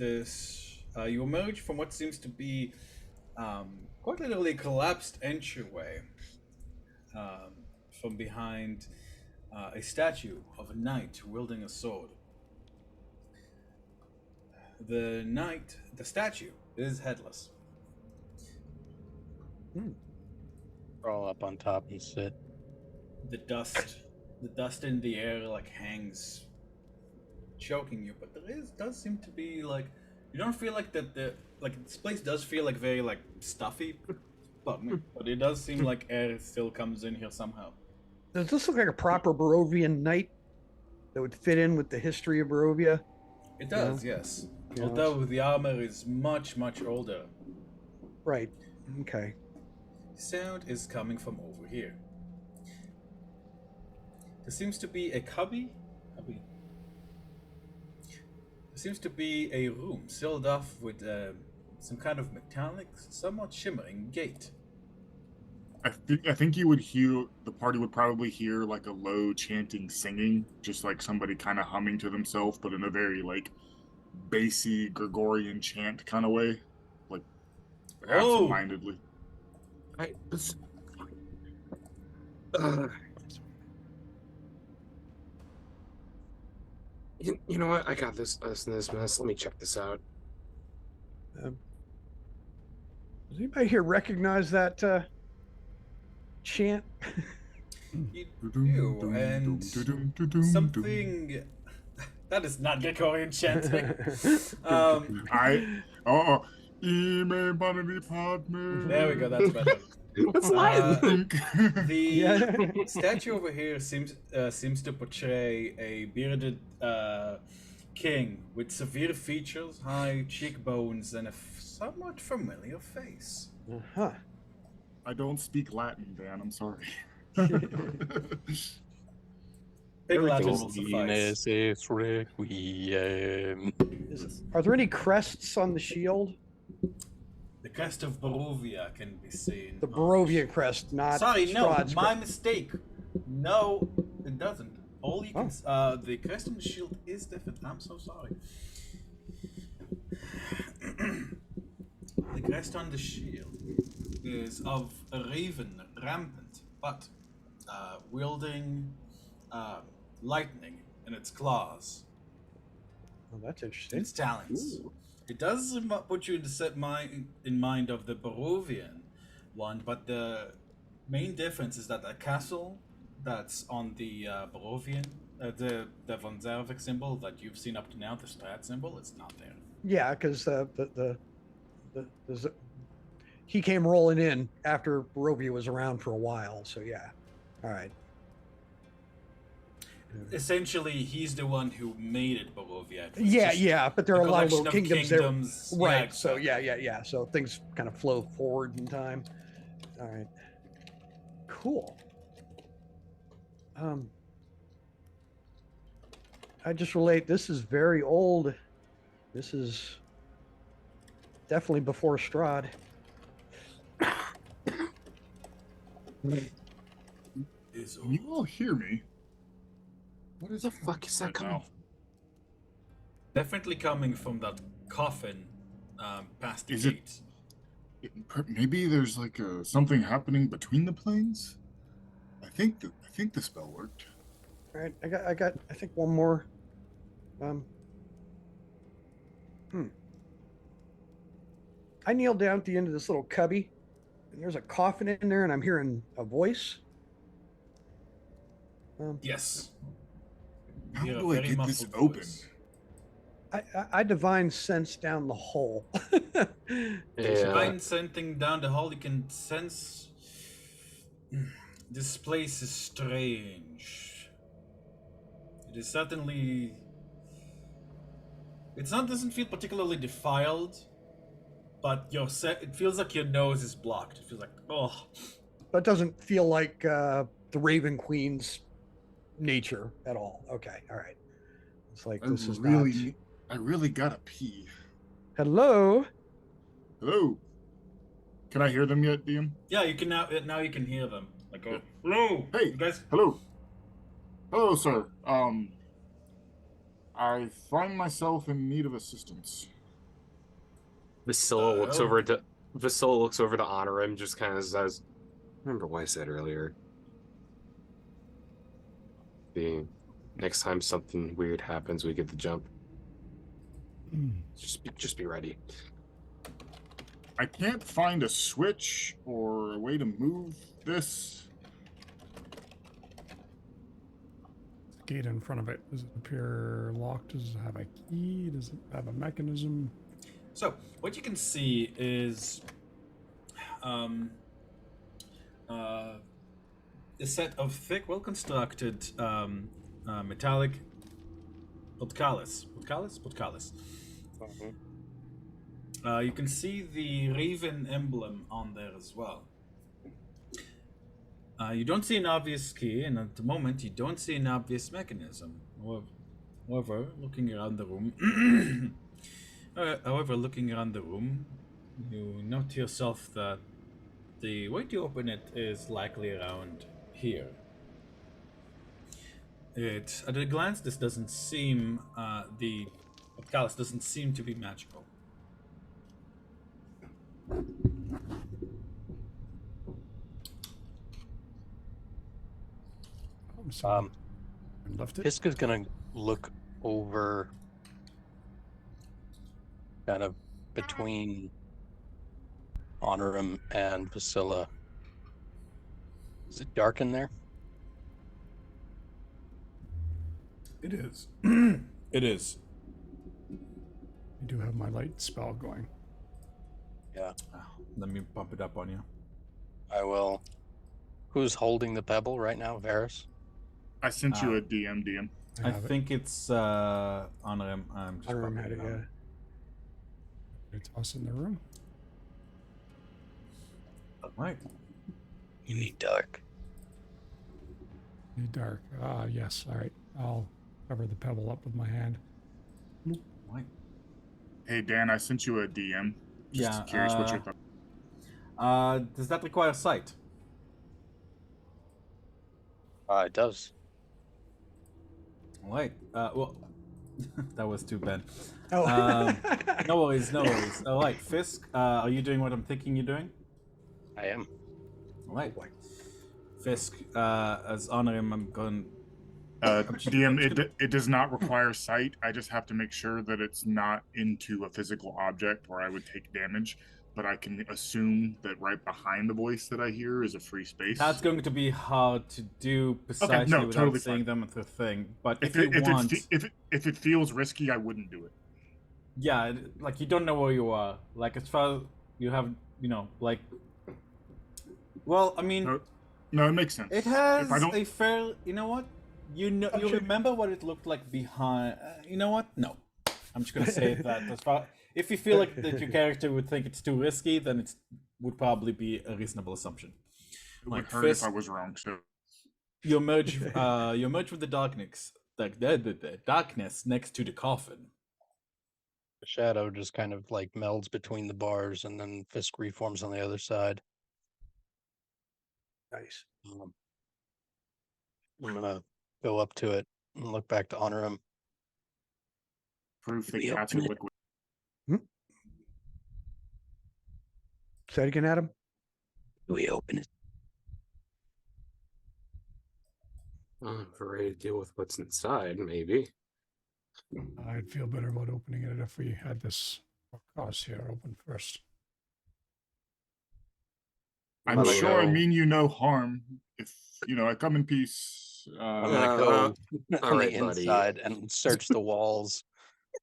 you emerge from what seems to be quite literally a collapsed entryway from behind a statue of a knight wielding a sword. the statue is headless. Crawl up on top and sit. The dust in the air like hangs, choking you. But does seem to be like you don't feel like that. This place does feel like very like stuffy, but it does seem like air still comes in here somehow. Does this look like a proper Barovian knight that would fit in with the history of Barovia? It does, yes. Yeah, Although the armor is much, much older. Right. Okay. Sound is coming from over here. There seems to be a cubby. There seems to be a room sealed off with some kind of metallic, somewhat shimmering gate. I think you would hear, the party would probably hear like a low chanting singing, just like somebody kind of humming to themselves, but in a very like bassy Gregorian chant kind of way, like absent-mindedly. You know what? I got this mess. Let me check this out. Does anybody here recognize that chant? You do, and something that is not Gregorian chanting. There we go. That's better. What's Latin? The statue over here seems to portray a bearded king with severe features, high cheekbones, and a somewhat familiar face. Uh-huh. I don't speak Latin, Dan. I'm sorry. Big Latin will suffice. Are there any crests on the shield? The crest of Barovia can be seen. The Barovia crest, not Sorry, no, Strahd's my crest. mistake. No, it doesn't. All you can, the crest on the shield is different. I'm so sorry. The crest on the shield is of a raven, rampant, but wielding lightning in its claws. Oh, that's interesting. Its talons. Ooh. It does put you in mind of the Barovian one, but the main difference is that a castle that's on the Barovian, the von Zervik symbol that you've seen up to now, the Strahd symbol, it's not there. Yeah, because he came rolling in after Barovia was around for a while. So yeah, all right. Essentially, he's the one who made it Barovia. Yeah, but there are a lot of little kingdoms there. Right, yeah, so yeah. So things kind of flow forward in time. All right. Cool. I just relate, this is very old. This is definitely before Strahd. Can you all hear me? What is the fuck is that coming from? Definitely coming from that coffin past the gate. Maybe there's like something happening between the planes? I think the spell worked. All right, I got I think one more. I kneel down at the end of this little cubby, and there's a coffin in there, and I'm hearing a voice. Yes. How do I get this open? I divine sense down the hole. Divine sensing down the hole, you can sense this place is strange. It is certainly. Doesn't feel particularly defiled, but it feels like your nose is blocked. It feels like, oh. But it doesn't feel like the Raven Queen's nature at all. Okay, all right. It's like this is not. I really gotta pee. Hello. Hello. Can I hear them yet, DM? Yeah, you can now. Now you can hear them. Like, oh, hello. Hey, you guys. Hello. Hello, sir. I find myself in need of assistance. Vasilla looks over to honor him, just kind of says, "Remember what I said earlier? The next time something weird happens, we get the jump." Just be ready. I can't find a switch or a way to move this. Gate in front of it. Does it appear locked? Does it have a key? Does it have a mechanism? So, what you can see is a set of thick, well-constructed metallic portcullis. You can see the raven emblem on there as well. You don't see an obvious key, and at the moment you don't see an obvious mechanism. However, looking around the room, you note to yourself that the way to open it is likely around here. At a glance, this doesn't seem the portcullis doesn't seem to be magical. So left it. Fisk is gonna look over, kind of between Honorum and Priscilla. Is it dark in there? It is. It is. I do have my light spell going. Yeah. Let me bump it up on you. I will. Who's holding the pebble right now? Varys? I sent you a DM. I think it's on him. I'm just I don't remember bumping how to it up. I toss in the room. Right. You need dark. Need dark. Yes. All right. I'll cover the pebble up with my hand. Right. Hey Dan, I sent you a DM. Just curious what your thoughts. Does that require sight? It does. Right. Well, that was too bad. Oh. No worries. All right, Fisk, are you doing what I'm thinking you're doing? I am. All right. Fisk, as honor him, I'm going. DM, it does not require sight. I just have to make sure that it's not into a physical object where I would take damage. But I can assume that right behind the voice that I hear is a free space. That's going to be hard to do precisely without totally seeing fine. them through the thing. But If it feels risky, I wouldn't do it. Yeah, like you don't know where you are. Like as far as you have, like. Well, I mean. No, it makes sense. It has If I don't... a fair. You know what? You remember what it looked like behind. You know what? No, I'm just gonna say that as far. If you feel like that your character would think it's too risky, then it would probably be a reasonable assumption. It would hurt if I was wrong. So you merge with the darkness, like the darkness next to the coffin. The shadow just kind of like melds between the bars, and then Fisk reforms on the other side. Nice. I'm gonna go up to it and look back to honor him. proof that cats are liquid. Say it again, Adam. Do we open it? I'm ready to deal with what's inside, maybe. I'd feel better about opening it if we had this cross here open first. I'm sure I mean you no harm. If I come in peace. I'm gonna go on right, the inside and search the walls,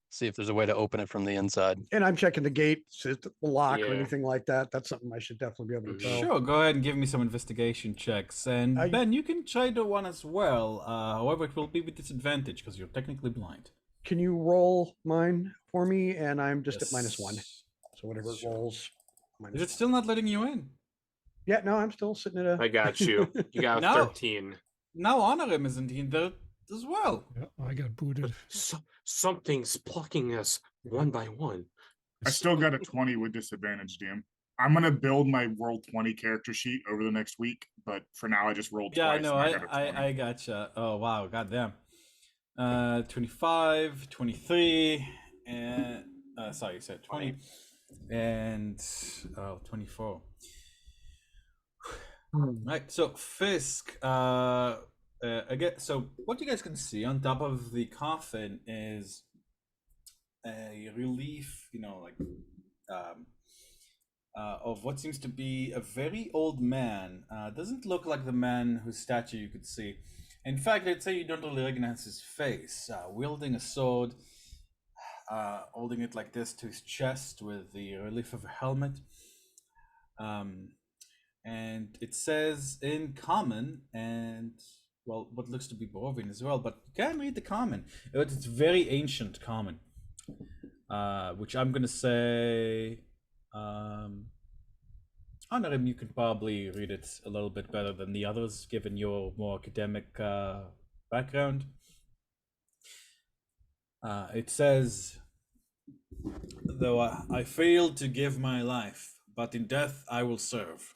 see if there's a way to open it from the inside. And I'm checking the gate, see if the lock or Yeah. anything like that. That's something I should definitely be able to tell. Sure, go ahead and give me some investigation checks, and Ben, you can try the one as well. However, it will be with disadvantage because you're technically blind. Can you roll mine for me? And I'm just at Yes. -1. So whatever it rolls. Is it still not letting you in? Yeah, no, I'm still sitting at a. I got you. You got No. 13. Now honor him isn't in there as well. Yeah, I got booted. Something's plucking us one by one. I still got a 20 with disadvantage, DM. I'm gonna build my roll 20 character sheet over the next week, but for now I just rolled Yeah, I twice. know. and got a 20. I gotcha. Oh wow, goddamn. 25, 23, and sorry, you said 20, and 24. Right, so Fisk, again, so what you guys can see on top of the coffin is a relief, of what seems to be a very old man. Doesn't look like the man whose statue you could see. In fact, I'd say you don't really recognize his face. Wielding a sword, holding it like this to his chest with the relief of a helmet. And it says in common and, well, what looks to be Barovian as well, but you can't read the common. It's very ancient common, which I'm gonna say, Honorim, you can probably read it a little bit better than the others, given your more academic background. It says, though I failed to give my life, but in death I will serve.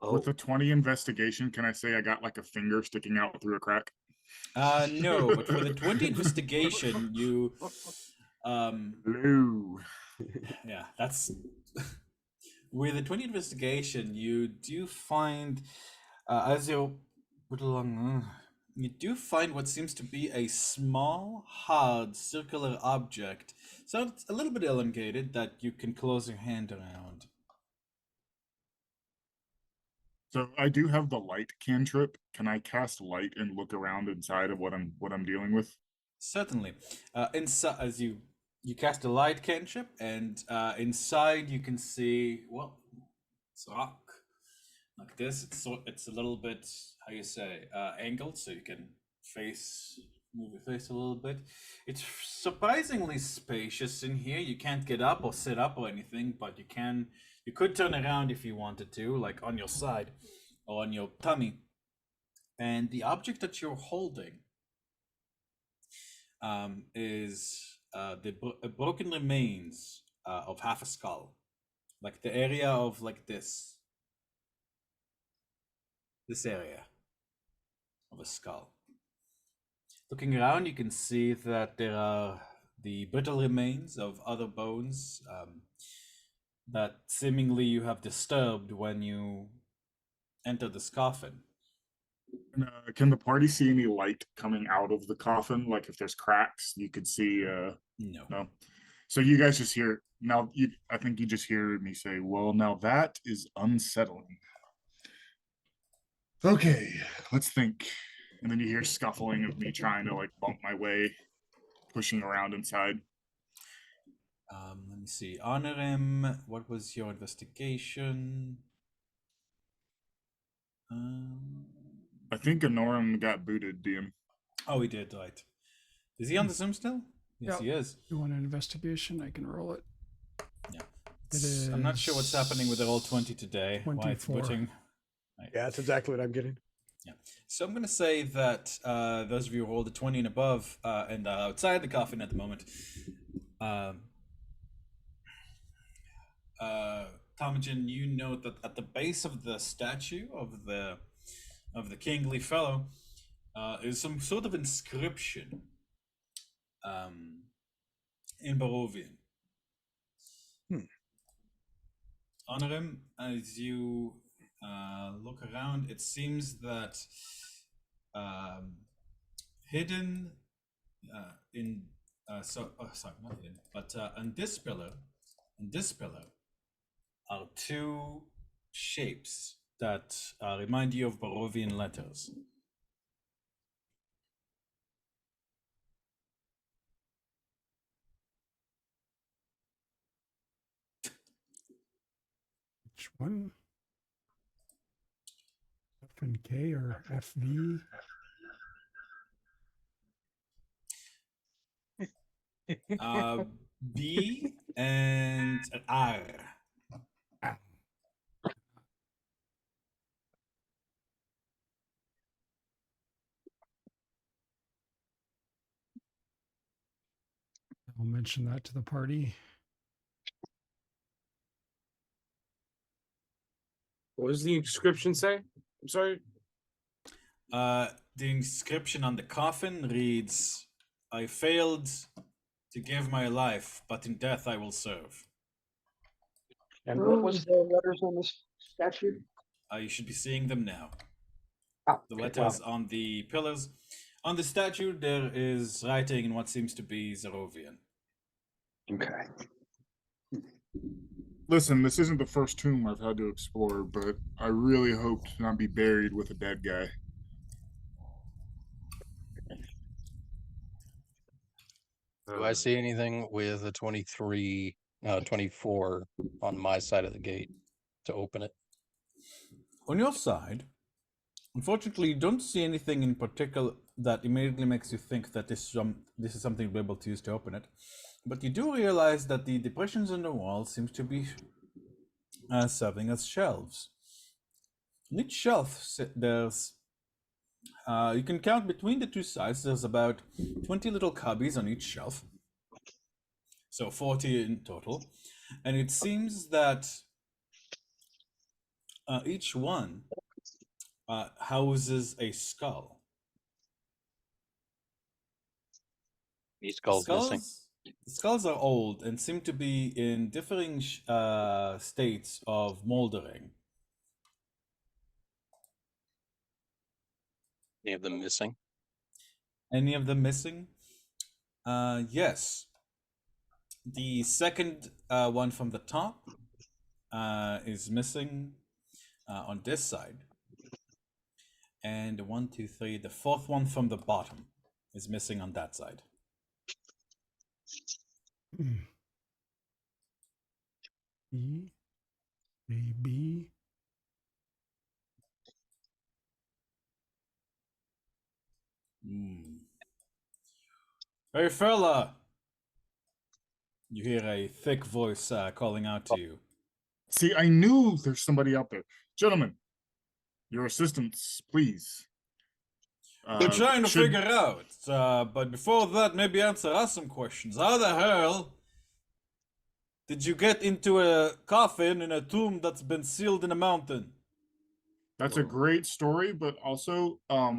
With a 20 investigation, can I say I got like a finger sticking out through a crack? No, but with a 20 investigation, you, Hello. yeah, that's with a 20 investigation, you do find, as you put along, you do find what seems to be a small, hard, circular object. So it's a little bit elongated that you can close your hand around. So I do have the light cantrip. Can I cast light and look around inside of what I'm dealing with? Certainly. Inside, as you cast a light cantrip, and inside you can see, well, it's rock like this. It's a little bit, how you say, angled, so you can move your face a little bit. It's surprisingly spacious in here. You can't get up or sit up or anything, but you could turn around if you wanted to, like on your side or on your tummy. And the object that you're holding is the broken remains of half a skull, like the area of like this area of a skull. Looking around, you can see that there are the brittle remains of other bones that seemingly you have disturbed when you enter this coffin. Can the party see any light coming out of the coffin? Like if there's cracks, you could see. No. No. So you guys just hear now. I think you just hear me say, "Well, now that is unsettling." Okay, let's think. And then you hear scuffling of me trying to like bump my way, pushing around inside. Let me see. Honorim, what was your investigation? I think Anorum got booted, DM. Oh, he did, right. Is he on the Zoom still? Yes, Yep. he is. You want an investigation? I can roll it. Yeah. I'm not sure what's happening with the roll 20 today. Why it's 24. booting. Yeah, that's exactly what I'm getting. Yeah. So I'm going to say that those of you who rolled a 20 and above and are outside the coffin at the moment, Tomagen, you note that at the base of the statue of the kingly fellow is some sort of inscription in Barovian. Honorim, as you look around, it seems that hidden in sorry, not hidden, but on this pillar are two shapes that remind you of Barovian letters. Which one? F and K or FV? B and R. I'll mention that to the party. What does the inscription say? I'm sorry. The inscription on the coffin reads, "I failed to give my life, but in death I will serve." And what was the letters on this statue? You should be seeing them now. Ah, The okay, letters on the pillars On the statue, there is writing in what seems to be Zerovian. Okay. Listen, this isn't the first tomb I've had to explore, but I really hope to not be buried with a dead guy. Do I see anything with a 24 on my side of the gate to open it? On your side, unfortunately, you don't see anything in particular that immediately makes you think that this is something you'll be able to use to open it. But you do realize that the depressions in the wall seems to be serving as shelves. On each shelf, there's you can count between the two sides. There's about 20 little cubbies on each shelf, so 40 in total. And it seems that each one houses a skull. These skulls missing. The skulls are old and seem to be in differing states of moldering. Any of them missing? Any of them missing? Yes. The second one from the top is missing on this side. And 1, 2, 3, the fourth one from the bottom is missing on that side. E, A, B. Hey fella! You hear a thick voice calling out to you. See, I knew there's somebody out there. Gentlemen, your assistance, please. We're trying to figure out, but before that, maybe answer us some questions. How the hell did you get into a coffin in a tomb that's been sealed in a mountain? That's a great story, but also, I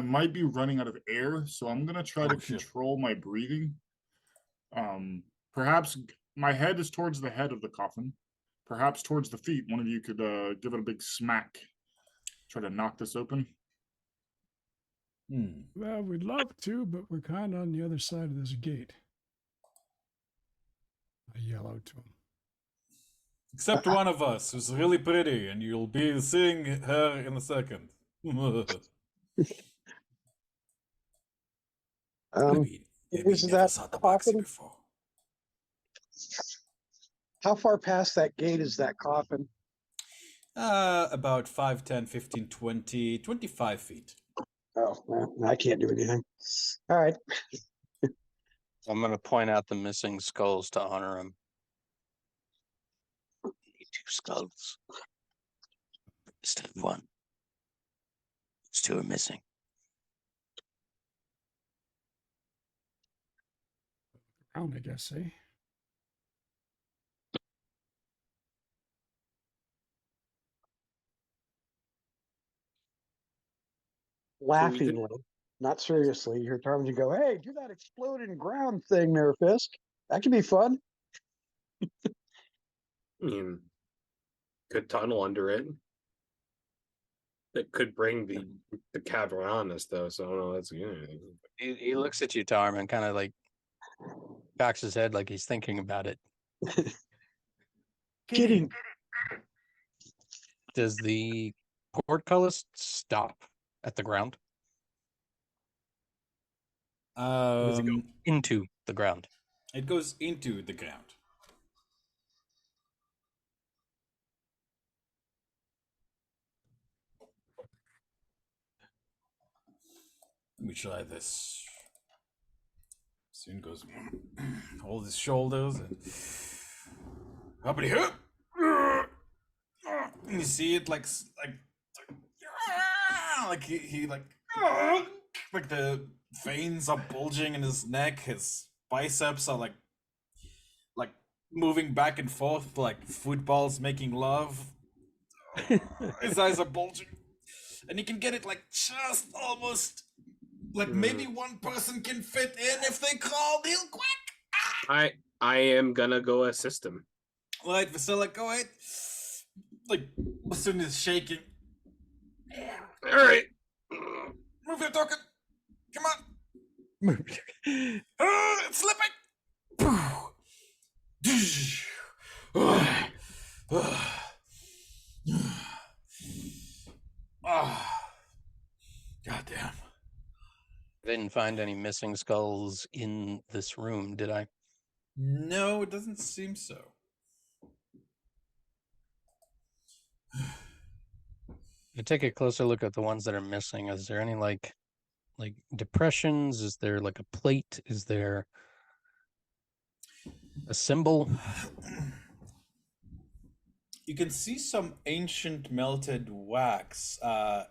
might be running out of air, so I'm gonna try to control my breathing. Perhaps my head is towards the head of the coffin, perhaps towards the feet. One of you could give it a big smack. Try to knock this open. Well, we'd love to, but we're kind of on the other side of this gate. I yell out to him. Except one of us who's really pretty, and you'll be seeing her in a second. Maybe Is never that saw the boxy coffin? before. How far past that gate is that coffin? About 5, 10, 15, 20, 25 feet. Oh, well, I can't do anything. All right. I'm going to point out the missing skulls to honor him. Need 2 skulls instead of 1. Those 2 are missing. Around, I guess, eh? Laughingly, not seriously. You hear Tarman go, "Hey, do that exploding ground thing there, Fisk. That could be fun." I mean, could tunnel under it. It could bring the cavern on us, though. So I don't know. That's good. He looks at you, Tarman, kind of like cocks his head like he's thinking about it. Kidding. Does the portcullis stop at the ground? Or does it go into the ground? It goes into the ground. Let me try this. Soon goes hold his shoulders and up and here. And you see it like he like the veins are bulging in his neck. His biceps are like moving back and forth like footballs making love. His eyes are bulging, and you can get it like just almost like maybe one person can fit in if they crawl real quick. I am gonna go assist him. Right, Vasilla, go ahead. Like, as soon as shaking. All right. Move your token. Come on. It's slipping. Goddamn. I didn't find any missing skulls in this room, did I? No, it doesn't seem so. To take a closer look at the ones that are missing, is there any like depressions? Is there like a plate? Is there a symbol? You can see some ancient melted wax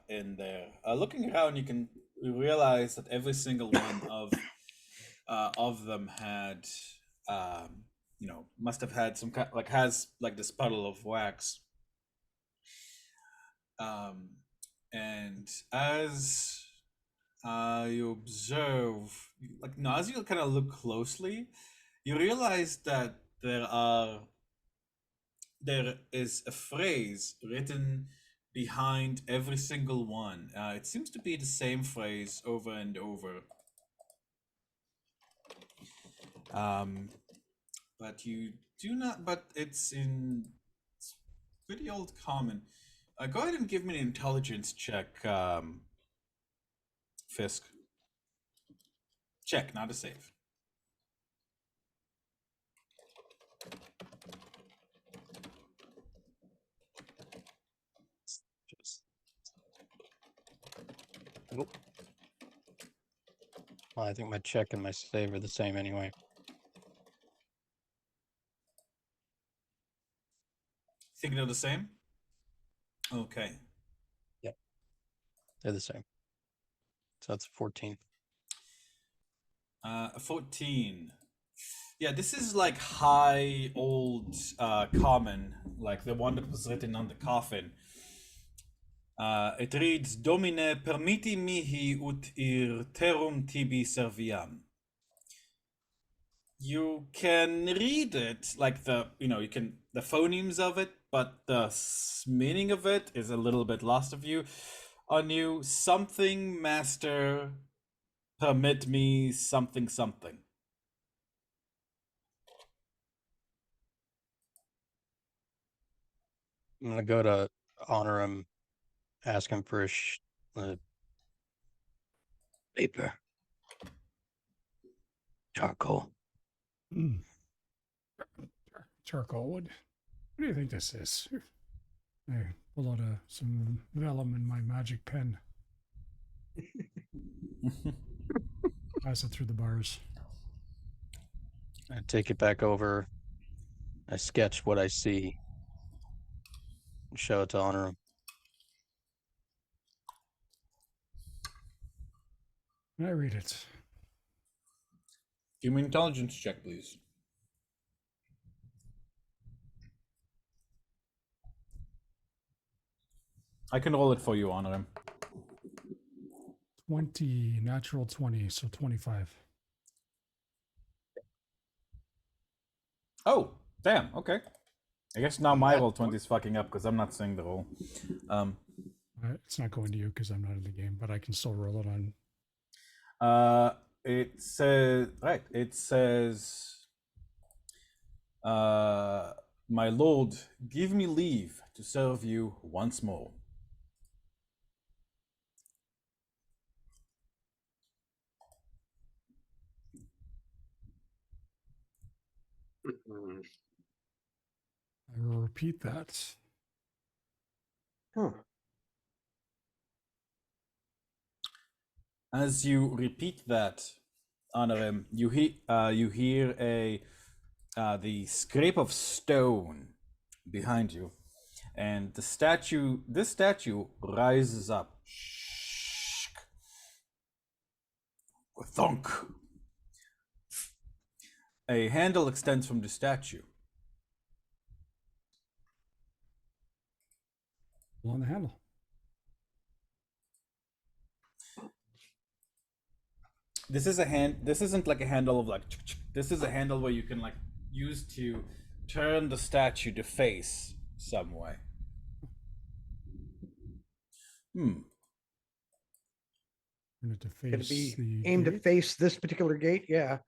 in there. Looking around, you can realize that every single one of them had, must have had some kind, like has like this puddle of wax. And as you observe, like now, as you kind of look closely, you realize that there is a phrase written behind every single one. It seems to be the same phrase over and over. But you do not. But it's pretty old common. Go ahead and give me an intelligence check, Fisk. Check, not a save. Well, I think my check and my save are the same anyway. Think they're the same? Okay. Yep. They're the same. So that's 14. 14. Yeah, this is like high old common, like the one that was written on the coffin. It reads, Domine permiti mihi ut irterum tibi serviam. You can read it like you can the phonemes of it, but the meaning of it is a little bit lost on you. Something, master, permit me something something. I'm gonna go to honor him, ask him for a Paper. Charcoal. Charcoal. What do you think this is? I pull out some vellum in my magic pen. Pass it through the bars. I take it back over. I sketch what I see and show it to honor him. I read it. Give me an intelligence check, please. I can roll it for you, honor him. 20, natural 20, so 25. Oh, damn, okay. I guess now my roll 20 is fucking up because I'm not seeing the roll. It's not going to you because I'm not in the game, but I can still roll it on. It says, my lord, give me leave to serve you once more. I will repeat that. Huh. As you repeat that, honor him, you hear the scrape of stone behind you, and this statue rises up. Thunk. A handle extends from the statue. Pull on the handle. This isn't like a handle of like, this is a handle where you can like use to turn the statue to face some way. Want it to Could it face be the aimed to gate? face this particular gate? Yeah.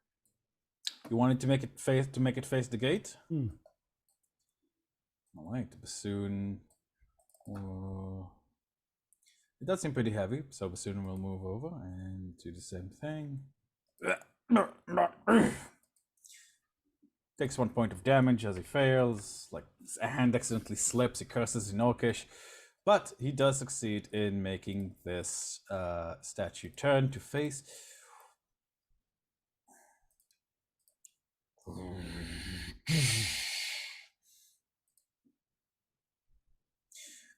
You wanted to make it face the gate? Hmm. All right, the bassoon. It does seem pretty heavy, so bassoon will move over and do the same thing. Takes 1 point of damage as he fails. Like his hand accidentally slips, he curses in Orcish, but he does succeed in making this statue turn to face.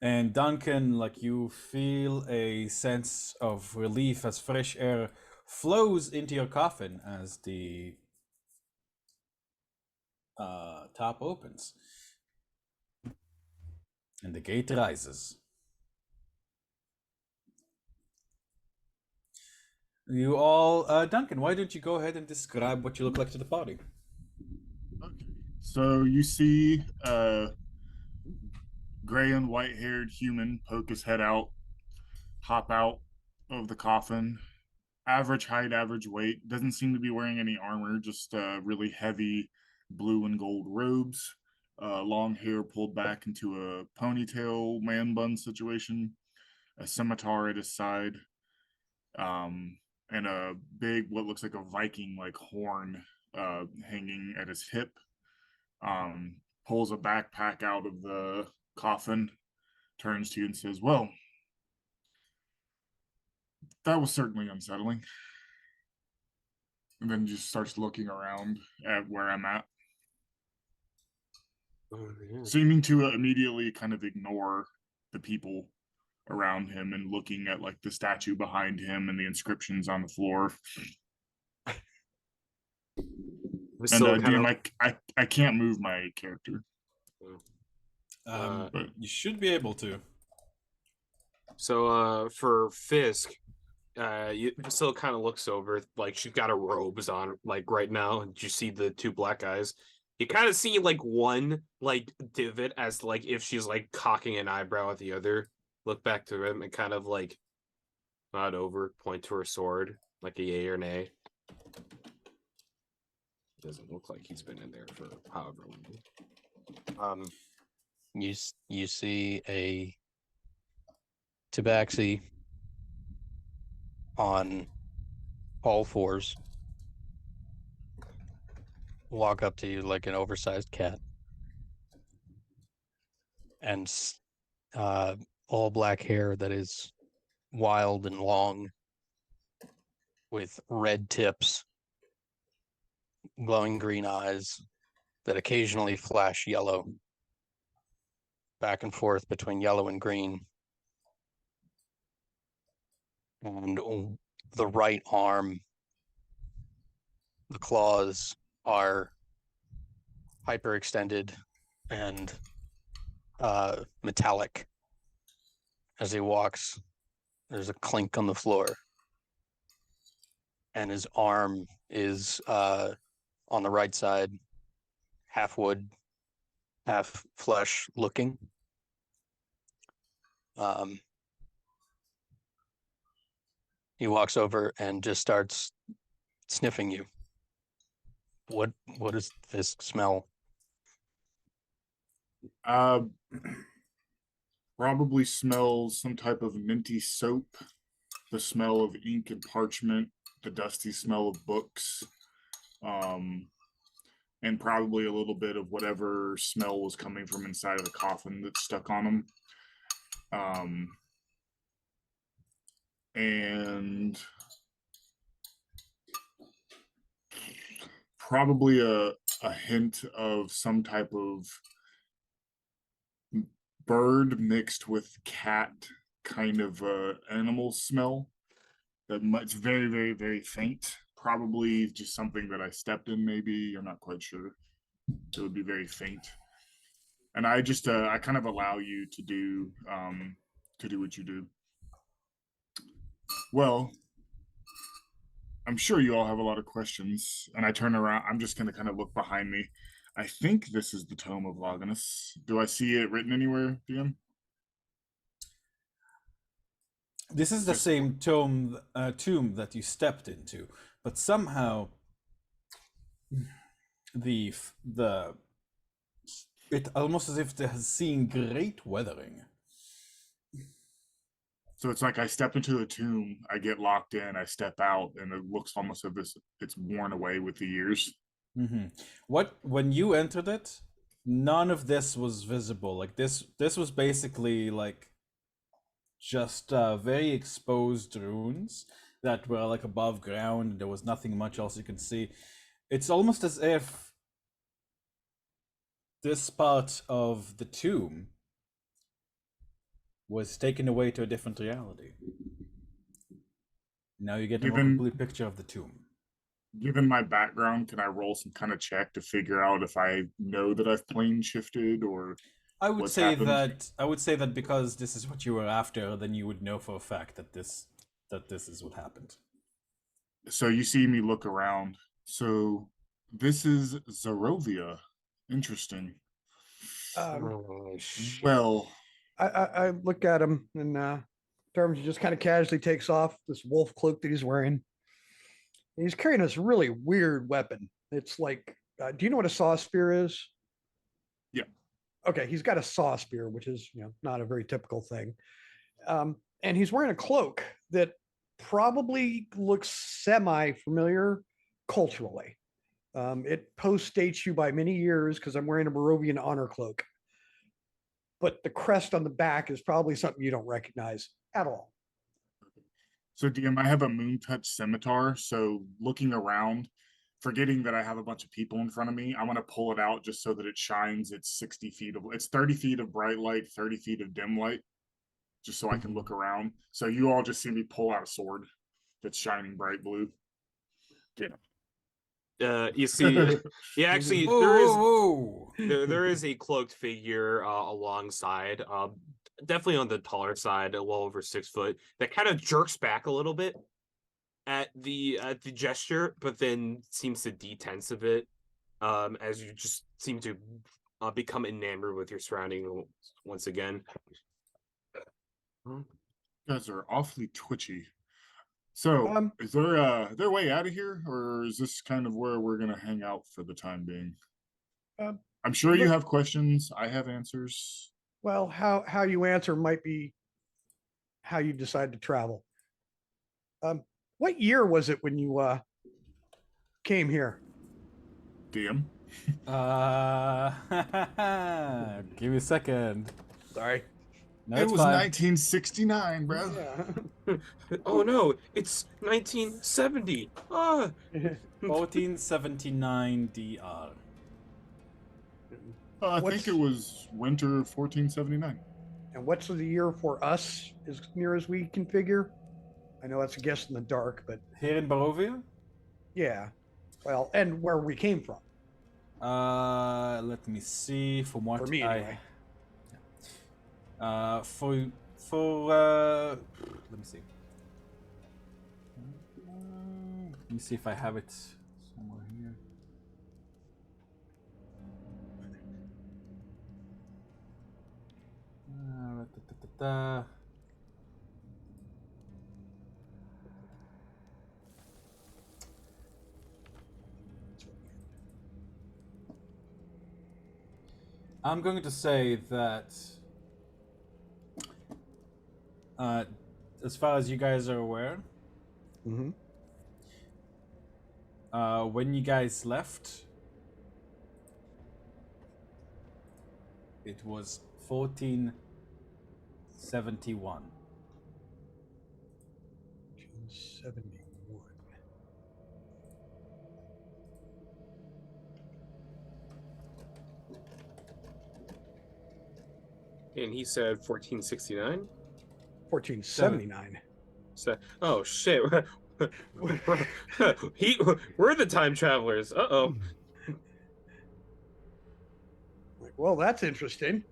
And Duncan, like you feel a sense of relief as fresh air flows into your coffin as the top opens. And the gate rises. You all, Duncan, why don't you go ahead and describe what you look like to the party? Okay. So you see gray and white haired human poke his head out, hop out of the coffin. Average height, average weight. Doesn't seem to be wearing any armor, just really heavy blue and gold robes. Long hair pulled back into a ponytail man bun situation. A scimitar at his side. And a big, what looks like a Viking like horn hanging at his hip. Pulls a backpack out of the coffin, turns to you and says, "Well, that was certainly unsettling." And then just starts looking around at where I'm at, seeming to immediately kind of ignore the people around him and looking at like the statue behind him and the inscriptions on the floor. And DM, I can't move my character. But you should be able to. So for Fisk, still kind of looks over like she's got her robes on like right now. And you see the two black eyes. You kind of see like one like divot as like if she's like cocking an eyebrow at the other. Look back to him and kind of like nod over, point to her sword, like a yay or nay. Doesn't look like he's been in there for however long. You see a tabaxi on all fours walk up to you like an oversized cat, and all black hair that is wild and long with red tips, glowing green eyes that occasionally flash yellow, back and forth between yellow and green. And the right arm, the claws are hyperextended and metallic. As he walks, there's a clink on the floor, and his arm is on the right side, half wood, half flesh looking. He walks over and just starts sniffing you. What does this smell? Probably smells some type of minty soap, the smell of ink and parchment, the dusty smell of books, and probably a little bit of whatever smell was coming from inside of the coffin that's stuck on him. And probably a hint of some type of bird mixed with cat kind of animal smell that it's very, very, very faint. Probably just something that I stepped in, maybe. I'm not quite sure. It would be very faint. And I just I kind of allow you to do what you do. Well, I'm sure you all have a lot of questions, and I turn around. I'm just going to kind of look behind me. I think this is the Tome of Loganus. Do I see it written anywhere, DM? This is the same tomb that you stepped into, but somehow the it almost as if it has seen great weathering. So it's like I step into the tomb, I get locked in, I step out, and it looks almost as if it's worn away with the years. Mm-hmm. When you entered it, none of this was visible. Like this was basically like just very exposed ruins that were like above ground. There was nothing much else you could see. It's almost as if this part of the tomb was taken away to a different reality. Now you get a more complete picture of the tomb. Given my background, can I roll some kind of check to figure out if I know that I've plane shifted or I would what's say happened? that because this is what you were after, then you would know for a fact that this is what happened. So you see me look around. So this is Zarovia. Interesting. Oh, shit. Well, I look at him and Terms just kind of casually takes off this wolf cloak that he's wearing. He's carrying this really weird weapon. It's like, do you know what a saw spear is? yeah. Okay, he's got a saw spear, which is not a very typical thing. And he's wearing a cloak that probably looks semi-familiar culturally. It post-dates you by many years because I'm wearing a Barovian honor cloak. But the crest on the back is probably something you don't recognize at all. So DM, I have a moon touch scimitar. So looking around, forgetting that I have a bunch of people in front of me, I want to pull it out just so that it shines. It's 60 feet of, it's 30 feet of bright light, 30 feet of dim light, just so I can look around. So you all just see me pull out a sword that's shining bright blue. You see, yeah, actually, there is a cloaked figure alongside, definitely on the taller side, well over 6 foot, that kind of jerks back a little bit at the gesture, but then seems to detense a bit, as you just seem to become enamored with your surrounding once again. You guys are awfully twitchy. So, is there a way out of here, or is this kind of where we're gonna hang out for the time being? I'm sure you have questions. I have answers. Well, how you answer might be how you decide to travel. What year was it when you came here? DM. Give me a second. Sorry. No, it it's was fine. 1969, bro. Yeah. Oh no, it's 1970. 1479 DR. I think it was winter 1479. And what's the year for us, as near as we can figure? I know that's a guess in the dark, but Here in Barovia? yeah. Well, and where we came from. Let me see. From what For me, anyway. let me see. Let me see if I have it somewhere here. I'm going to say that as far as you guys are aware, when you guys left, it was 1471. 71. And he said 1469? 1479. So, oh shit. We're the time travelers. Uh-oh. Well, that's interesting.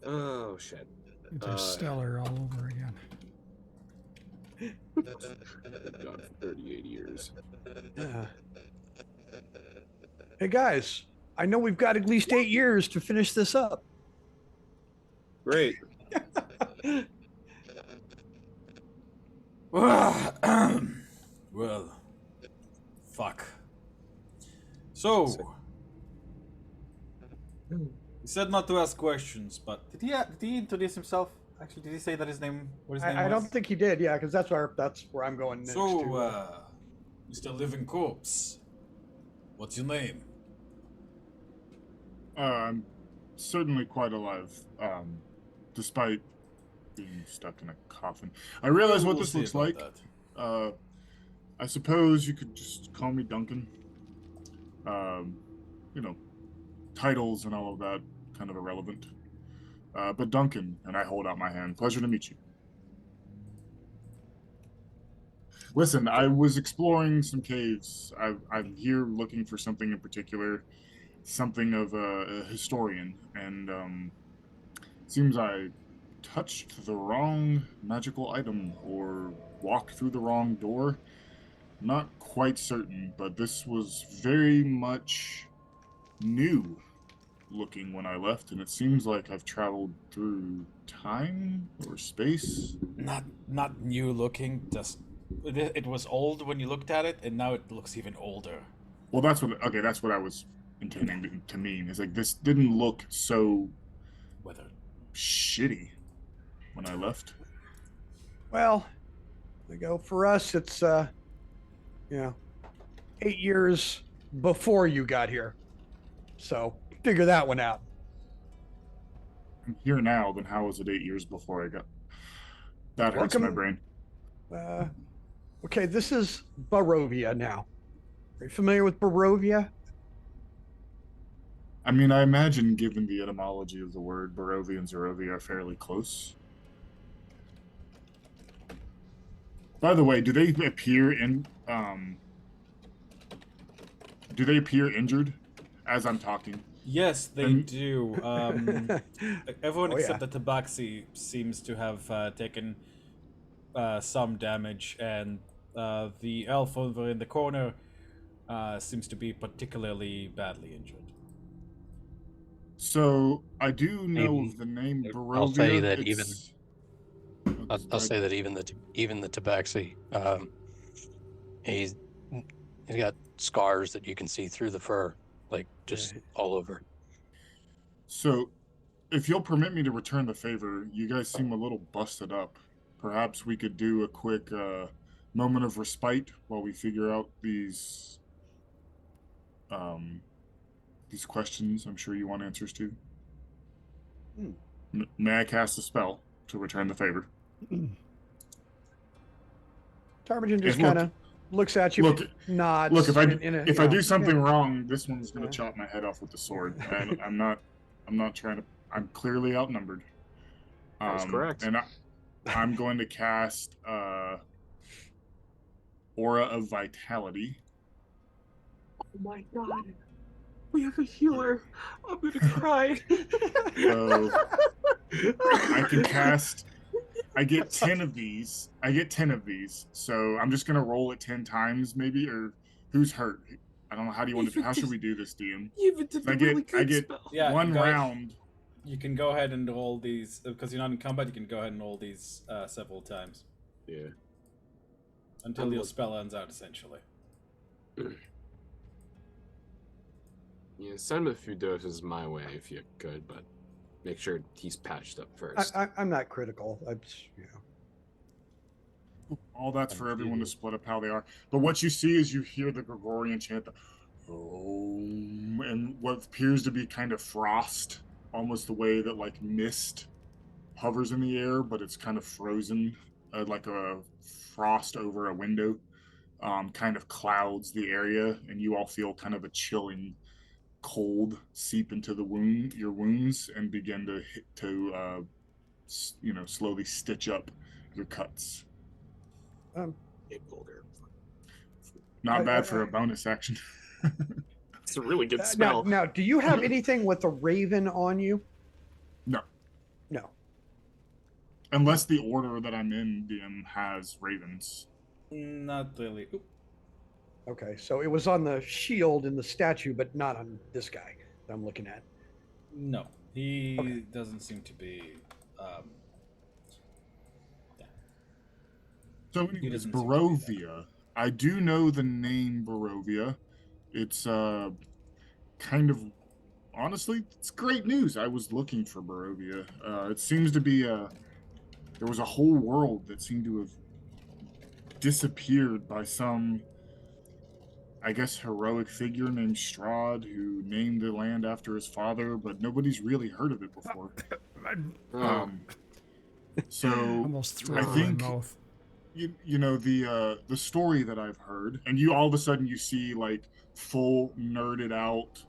Oh shit. Interstellar all over again. God, 38 years. Hey guys, I know we've got at least 8 years to finish this up. Great. Well, fuck. So, he said not to ask questions, but did he introduce himself? Actually, did he say that his name? What his name I was? don't think he did. Yeah, because that's where I'm going next. So, to, Mr. Living Corpse, what's your name? I'm certainly quite alive, despite being stuck in a coffin. I realize Well, what we'll this see looks about like. that. I suppose you could just call me Duncan. Um, you know, titles and all of that kind of irrelevant. But Duncan, and I hold out my hand. Pleasure to meet you. Listen, I was exploring some caves. I'm here looking for something in particular, something of a historian, and seems I touched the wrong magical item or walked through the wrong door. Not quite certain, but this was very much new looking when I left, and it seems like I've traveled through time or space. Not new looking. Just it was old when you looked at it, and now it looks even older. Well, that's what I was intending to mean. Is like this didn't look so Whether shitty when I left. well, we go for us. It's 8 years before you got here, so figure that one out. I'm here now, then how was it 8 years before I got? That hurts my Welcome. brain. Okay, this is Barovia now. Are you familiar with Barovia? I mean, I imagine, given the etymology of the word, Barovia and Zerovia are fairly close. By the way, do they appear injured as I'm talking? yes, they And do. Everyone Oh, except yeah. the Tabaxi seems to have taken some damage, and the elf over in the corner seems to be particularly badly injured. so I do know Maybe of the name I'll say Barovia. that It's I'll say that even the Tabaxi, he's he's got scars that you can see through the fur, like just all over. so if you'll permit me to return the favor, you guys seem a little busted up. Perhaps we could do a quick moment of respite while we figure out um, these questions. I'm sure you want answers to. Hmm. May I cast a spell to return the favor? Tarmogen If just kind of looks at you, look, look, nods if I do something yeah. wrong, this one's gonna Yeah. chop my head off with the sword, and I'm not trying to. I'm clearly outnumbered. That's correct. And I'm going to cast Aura of Vitality. Oh my god. We have a healer. I'm gonna cry. So I can cast. I get 10 of these. I get 10 of these. So I'm just gonna roll it 10 times, maybe. Or who's hurt? I don't know. How do you want to? How should we do this, DM? You even did the I really I good get spell. Yeah, one round. You can go ahead and roll these because you're not in combat. You can go ahead and roll these several times. Yeah. Until your spell runs out, essentially. Yeah, send him a few doses my way if you could, but make sure he's patched up first. I'm not critical. All that's for everyone to split up how they are. But what you see is you hear the Gregorian chant, and what appears to be kind of frost, almost the way that like mist hovers in the air, but it's kind of frozen, like a frost over a window, kind of clouds the area, and you all feel kind of a chilling cold seep into your wounds, and begin to slowly stitch up your cuts. Not bad for a bonus action. It's a really good spell. Now, do you have anything with the raven on you? No. No. Unless the order that I'm in, DM, has ravens. Not really. Oop. Okay, so it was on the shield in the statue, but not on this guy that I'm looking at. No, he doesn't seem to be. So, He anyways, doesn't seem to be that. Barovia. I do know the name Barovia. It's kind of honestly, it's great news. I was looking for Barovia. It seems to be there was a whole world that seemed to have disappeared by some, I guess, heroic figure named Strahd who named the land after his father, but nobody's really heard of it before. I Um, so almost threw I it in my think mouth. you know the story that I've heard, and you all of a sudden you see like full nerded out,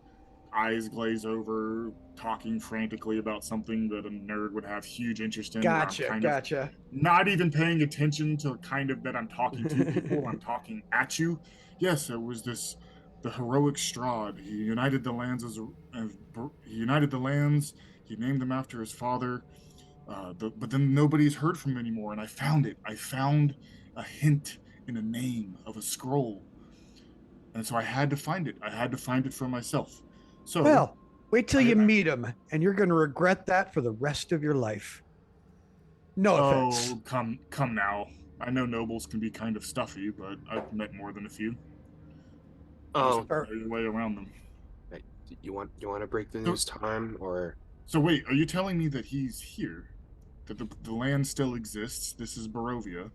eyes glaze over, talking frantically about something that a nerd would have huge interest in, where I'm Gotcha, kind of gotcha. not even paying attention to kind of that I'm talking to people, I'm talking at you. Yes, it was this the heroic Strahd. He united the lands he united the lands. He named them after his father. But then nobody's heard from him anymore, and I found it. I found a hint in a name of a scroll, and so I had to find it. I had to find it for myself. So Well, wait till I you meet him, and you're going to regret that for the rest of your life. No offense. oh come now. I know nobles can be kind of stuffy, but I've met more than a few. You just Oh, have to know your way around them. hey, you want to break the So, news time or? so wait, are you telling me that he's here? That the land still exists? This is Barovia. He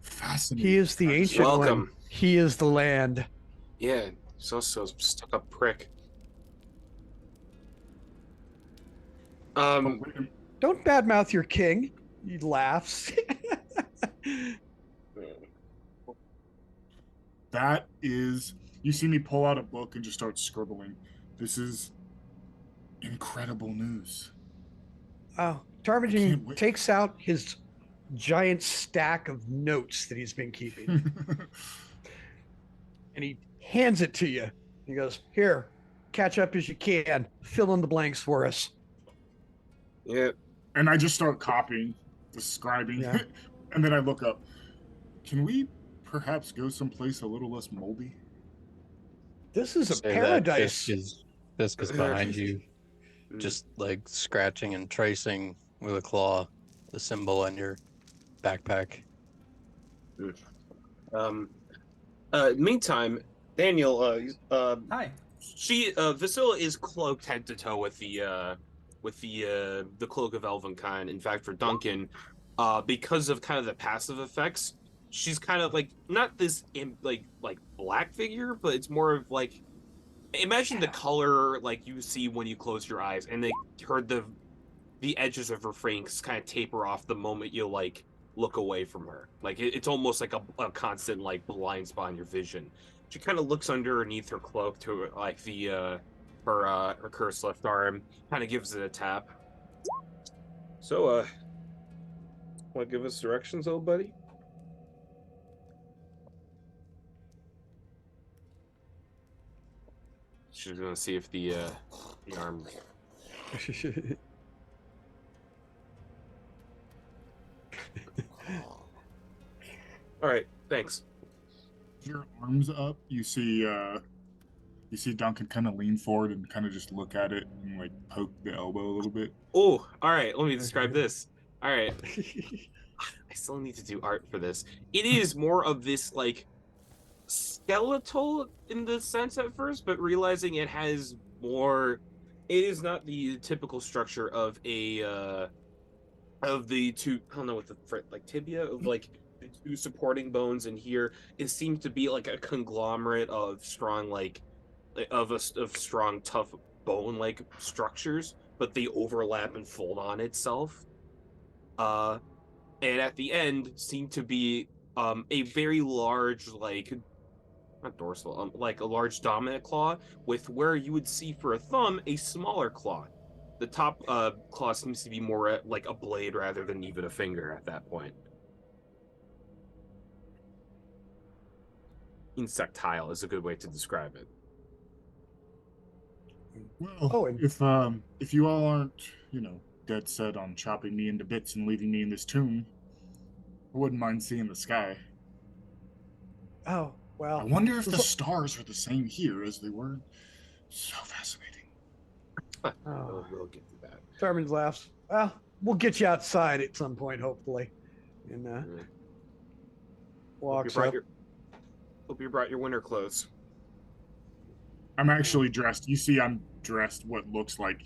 Fascinating. is the I just ancient one. Welcome. He is the land. Yeah, so stuck up prick. oh, Um, wait, Don't badmouth your king. He laughs. that is, you see me pull out a book and just start scribbling. This is incredible news. Oh, I Tarvagin can't wait. takes out his giant stack of notes that he's been keeping and he hands it to you. He goes, "Here, catch up as you can. Fill in the blanks for us." yeah. and I just start copying, describing, Yeah. and then I look up. Can we perhaps go someplace a little less moldy? This is a Say that paradise. Fisk is behind you, just like scratching and tracing with a claw the symbol on your backpack. Um. Meantime, Daniel. Hi. Vasila is cloaked head to toe with the cloak of Elvenkind. In fact, for Duncan, because of kind of the passive effects, she's kind of like not this like black figure, but it's more of like imagine the color like you see when you close your eyes, and they heard the edges of her face kind of taper off the moment you like look away from her. Like it's almost like a constant like blind spot in your vision. She kind of looks underneath her cloak to like the her cursed left arm, kind of gives it a tap. So want to give us directions, old buddy? She's gonna see if the arm. All right, thanks. Your arms up. You see Duncan kind of lean forward and kind of just look at it and like poke the elbow a little bit. Oh, all right. Let me describe this. All right, I still need to do art for this. It is more of this like skeletal in the sense at first, but realizing it has more. It is not the typical structure of a of the two. I don't know what the like tibia of like the two supporting bones, and here it seems to be like a conglomerate of strong of strong tough bone like structures, but they overlap and fold on itself. Uh, and at the end seem to be a very large like not dorsal, like a large dominant claw with where you would see for a thumb a smaller claw. The top claw seems to be more like a blade rather than even a finger at that point. Insectile is a good way to describe it. Well, Oh, and if you all aren't, you know, dead set on chopping me into bits and leaving me in this tomb, I wouldn't mind seeing the sky. oh, I well. wonder if the stars are the same here as they were. So fascinating. Oh, We'll get to that. Tarvin laughs. Well, we'll get you outside at some point, hopefully. And Walks up. Hope you brought your winter clothes. I'm actually dressed. You see, I'm dressed what looks like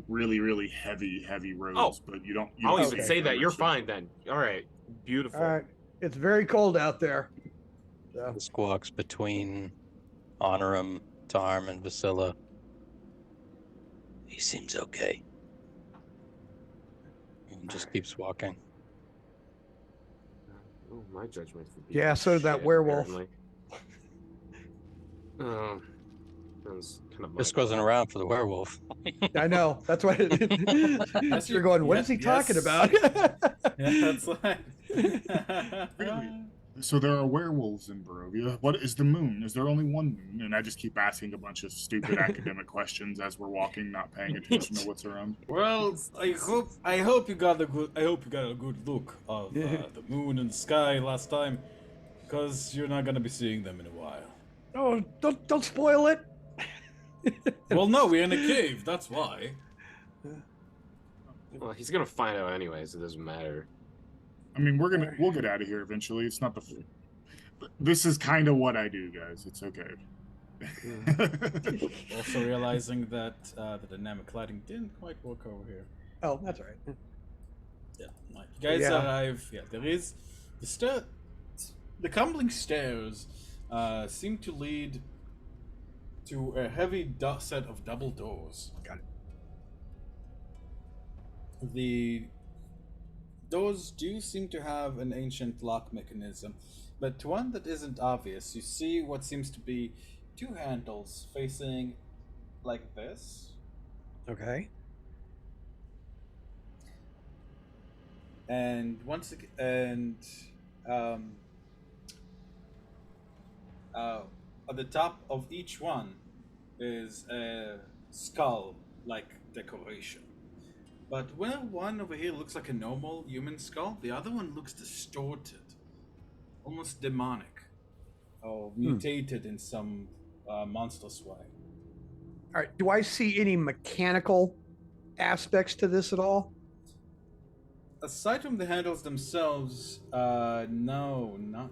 really, really heavy robes, but you don't. I'll don't even see say very that. You're much. fine then. All right. Beautiful. All right. It's very cold out there. So. This walks between Honorum, Tarm, and Vasilla. He seems okay. And just keeps walking. Oh, my judgment. Yeah, so did that werewolf. That's kind of Just wasn't around for the werewolf. I know. That's why That's you're going, what is he talking about? Yeah, that's like. Really? So there are werewolves in Barovia. What is the moon? Is there only one moon? And I just keep asking a bunch of stupid academic questions as we're walking, not paying attention to what's around. Well, I hope you got a good look of the moon and the sky last time, because you're not gonna be seeing them in a while. Oh, don't spoil it. Well, no, we're in a cave. That's why. Well, he's gonna find out anyways. It doesn't matter. I mean, we'll get out of here eventually. It's not the. This is kind of what I do, guys. It's okay. Also realizing that the dynamic lighting didn't quite work over here. Oh, that's all right. Yeah, like you guys arrive. Yeah, there is the crumbling stairs seem to lead to a heavy set of double doors. Got it. The doors do seem to have an ancient lock mechanism, but one that isn't obvious. You see what seems to be two handles facing like this. Okay. And once again, at the top of each one is a skull-like decoration. But where one over here looks like a normal human skull, the other one looks distorted, almost demonic, or mutated in some monstrous way. All right. Do I see any mechanical aspects to this at all? Aside from the handles themselves, no, not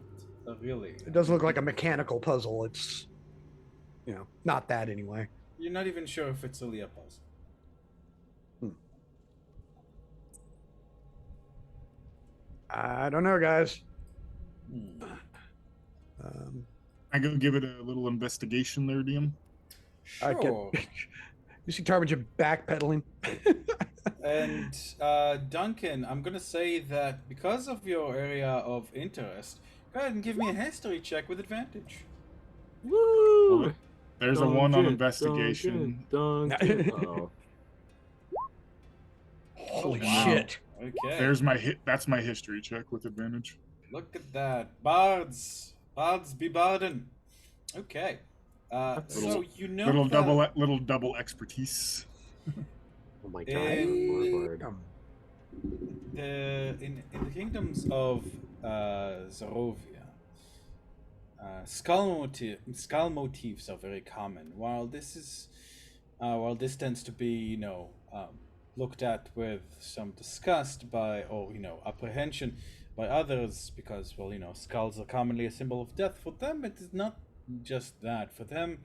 really. It doesn't look like a mechanical puzzle. It's, not that anyway. You're not even sure if it's really a puzzle. I don't know, guys. I go give it a little investigation there, DM. I can. You see Tarmage backpedaling. And Duncan, I'm gonna say that because of your area of interest, go ahead and give me a history check with advantage. Woo! There's a 1 on investigation. Duncan. Oh. Holy Wow. shit. Okay. There's that's my history check with advantage. Look at that. Bards be bardin'. Okay. So you know Little double expertise. Oh my god. in the kingdoms of Zarovia, skull motifs are very common. While this tends to be, looked at with some disgust or apprehension by others, because, skulls are commonly a symbol of death. For them, it is not just that. For them,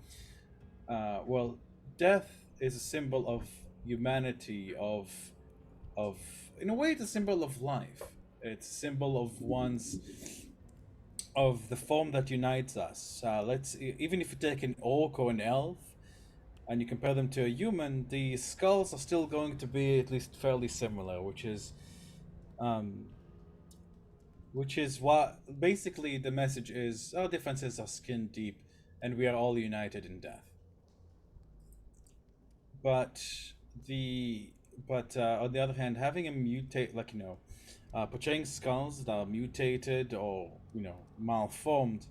death is a symbol of humanity, of in a way, it's a symbol of life. It's a symbol of the form that unites us. Even if you take an orc or an elf and you compare them to a human, the skulls are still going to be at least fairly similar, which is what basically the message is: our differences are skin deep, and we are all united in death. But on the other hand, having a mutate, portraying skulls that are mutated or malformed,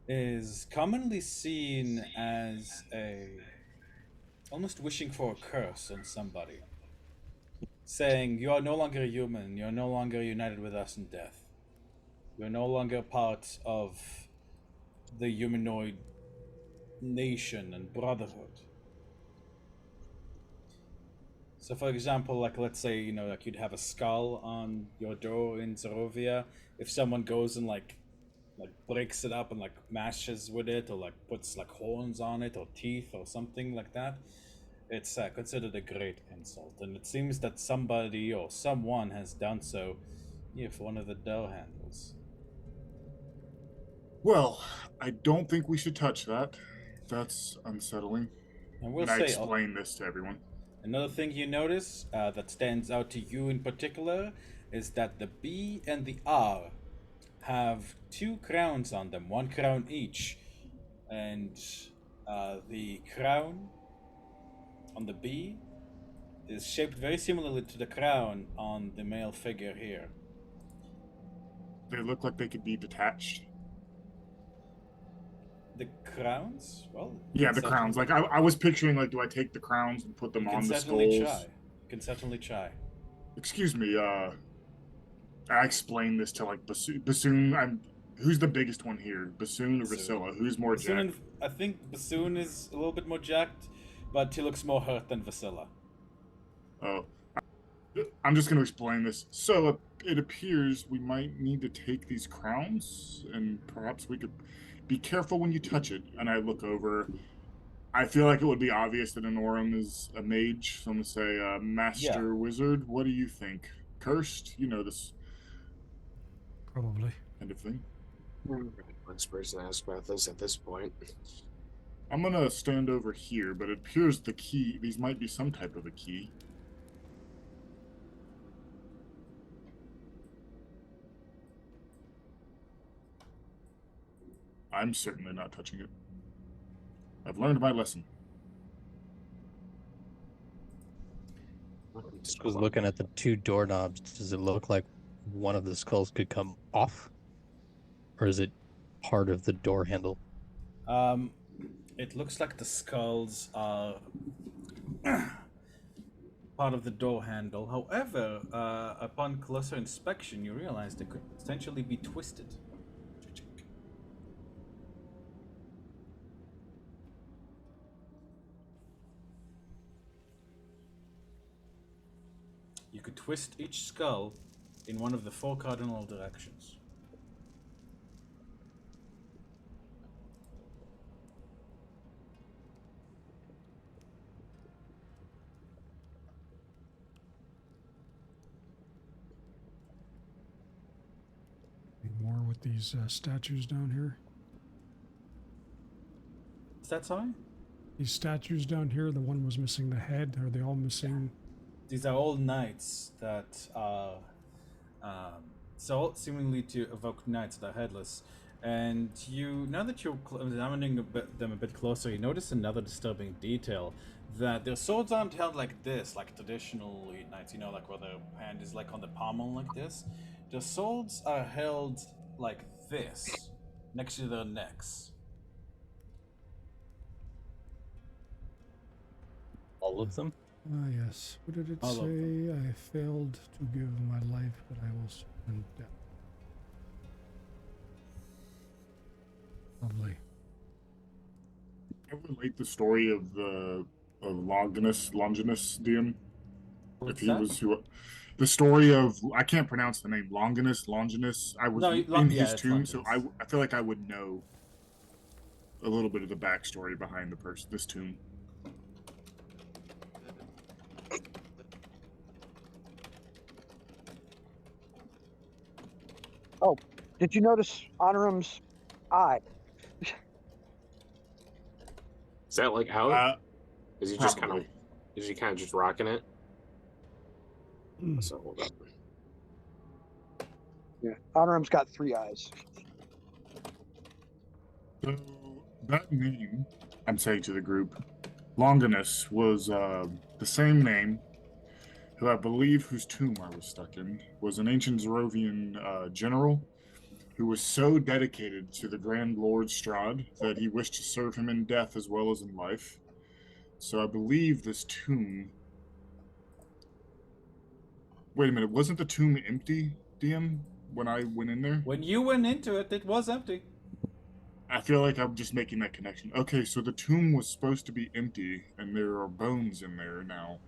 is commonly seen as almost wishing for a curse on somebody, saying you are no longer human, you're no longer united with us in death, you're no longer part of the humanoid nation and brotherhood. So, for example, like let's say like you'd have a skull on your door in Zerovia. If someone goes and like breaks it up and like mashes with it, or like puts like horns on it or teeth or something like that, it's considered a great insult. And it seems that somebody or someone has done so here for one of the door handles. Well, I don't think we should touch that. That's unsettling. And we'll And I say explain this to everyone. another thing you notice that stands out to you in particular is that the B and the R have two crowns on them, one crown each. And the crown on the B is shaped very similarly to the crown on the male figure here. They look like they could be detached. The crowns? Well, Yeah, the crowns. Like I was picturing, like, do I take the crowns and put them you can on the certainly skulls? try. You can certainly try. Excuse me. I explained this to like Bassoon. Who's the biggest one here? Bassoon or Vasilla? Who's more jacked? I think Bassoon is a little bit more jacked, but he looks more hurt than Vasilla. Oh, I'm just going to explain this. So it appears we might need to take these crowns, and perhaps we could be careful when you touch it. And I look over. I feel like it would be obvious that Anorum is a mage, so I'm going to say master wizard. What do you think? Cursed? You know, this Probably. kind of thing. Let's person ask about this at this point. I'm going to stand over here, but it appears the key, these might be some type of a key. I'm certainly not touching it. I've learned my lesson. Just was looking at the two doorknobs. Does it look like one of the skulls could come off? Or is it part of the door handle? It looks like the skulls are part of the door handle. However, upon closer inspection, you realize they could potentially be twisted. You could twist each skull in one of the four cardinal directions. Any more with these statues down here? Is that sorry? These statues down here, the one was missing the head. Are they all missing? These are all knights that are so seemingly to evoke knights that are headless. And you, now that you're examining them a bit closer, you notice another disturbing detail, that their swords aren't held like this, like traditional knights, like where their hand is like on the pommel like this. Their swords are held like this, next to their necks. All of them? Ah, yes. What did it All of say? I failed to give my life, but I will serve death. Lovely. I relate the story of Longinus, DM. What's if he that? was who, the story of, I can't pronounce the name, Longinus. I was in his tomb, so I feel like I would know a little bit of the backstory behind this tomb. Oh, did you notice Honorum's eye? Is that like out? Is he just kind Probably. of? Is he kind of just rocking it? So hold up. Yeah, Honorum's got 3 eyes. So that name, I'm saying to the group, Longinus was the same name who I believe whose tomb I was stuck in, was an ancient Zerovian general who was so dedicated to the Grand Lord Strahd that he wished to serve him in death as well as in life. So I believe this tomb... Wait a minute, wasn't the tomb empty, DM, when I went in there? When you went into it, it was empty. I feel like I'm just making that connection. Okay, so the tomb was supposed to be empty, and there are bones in there now.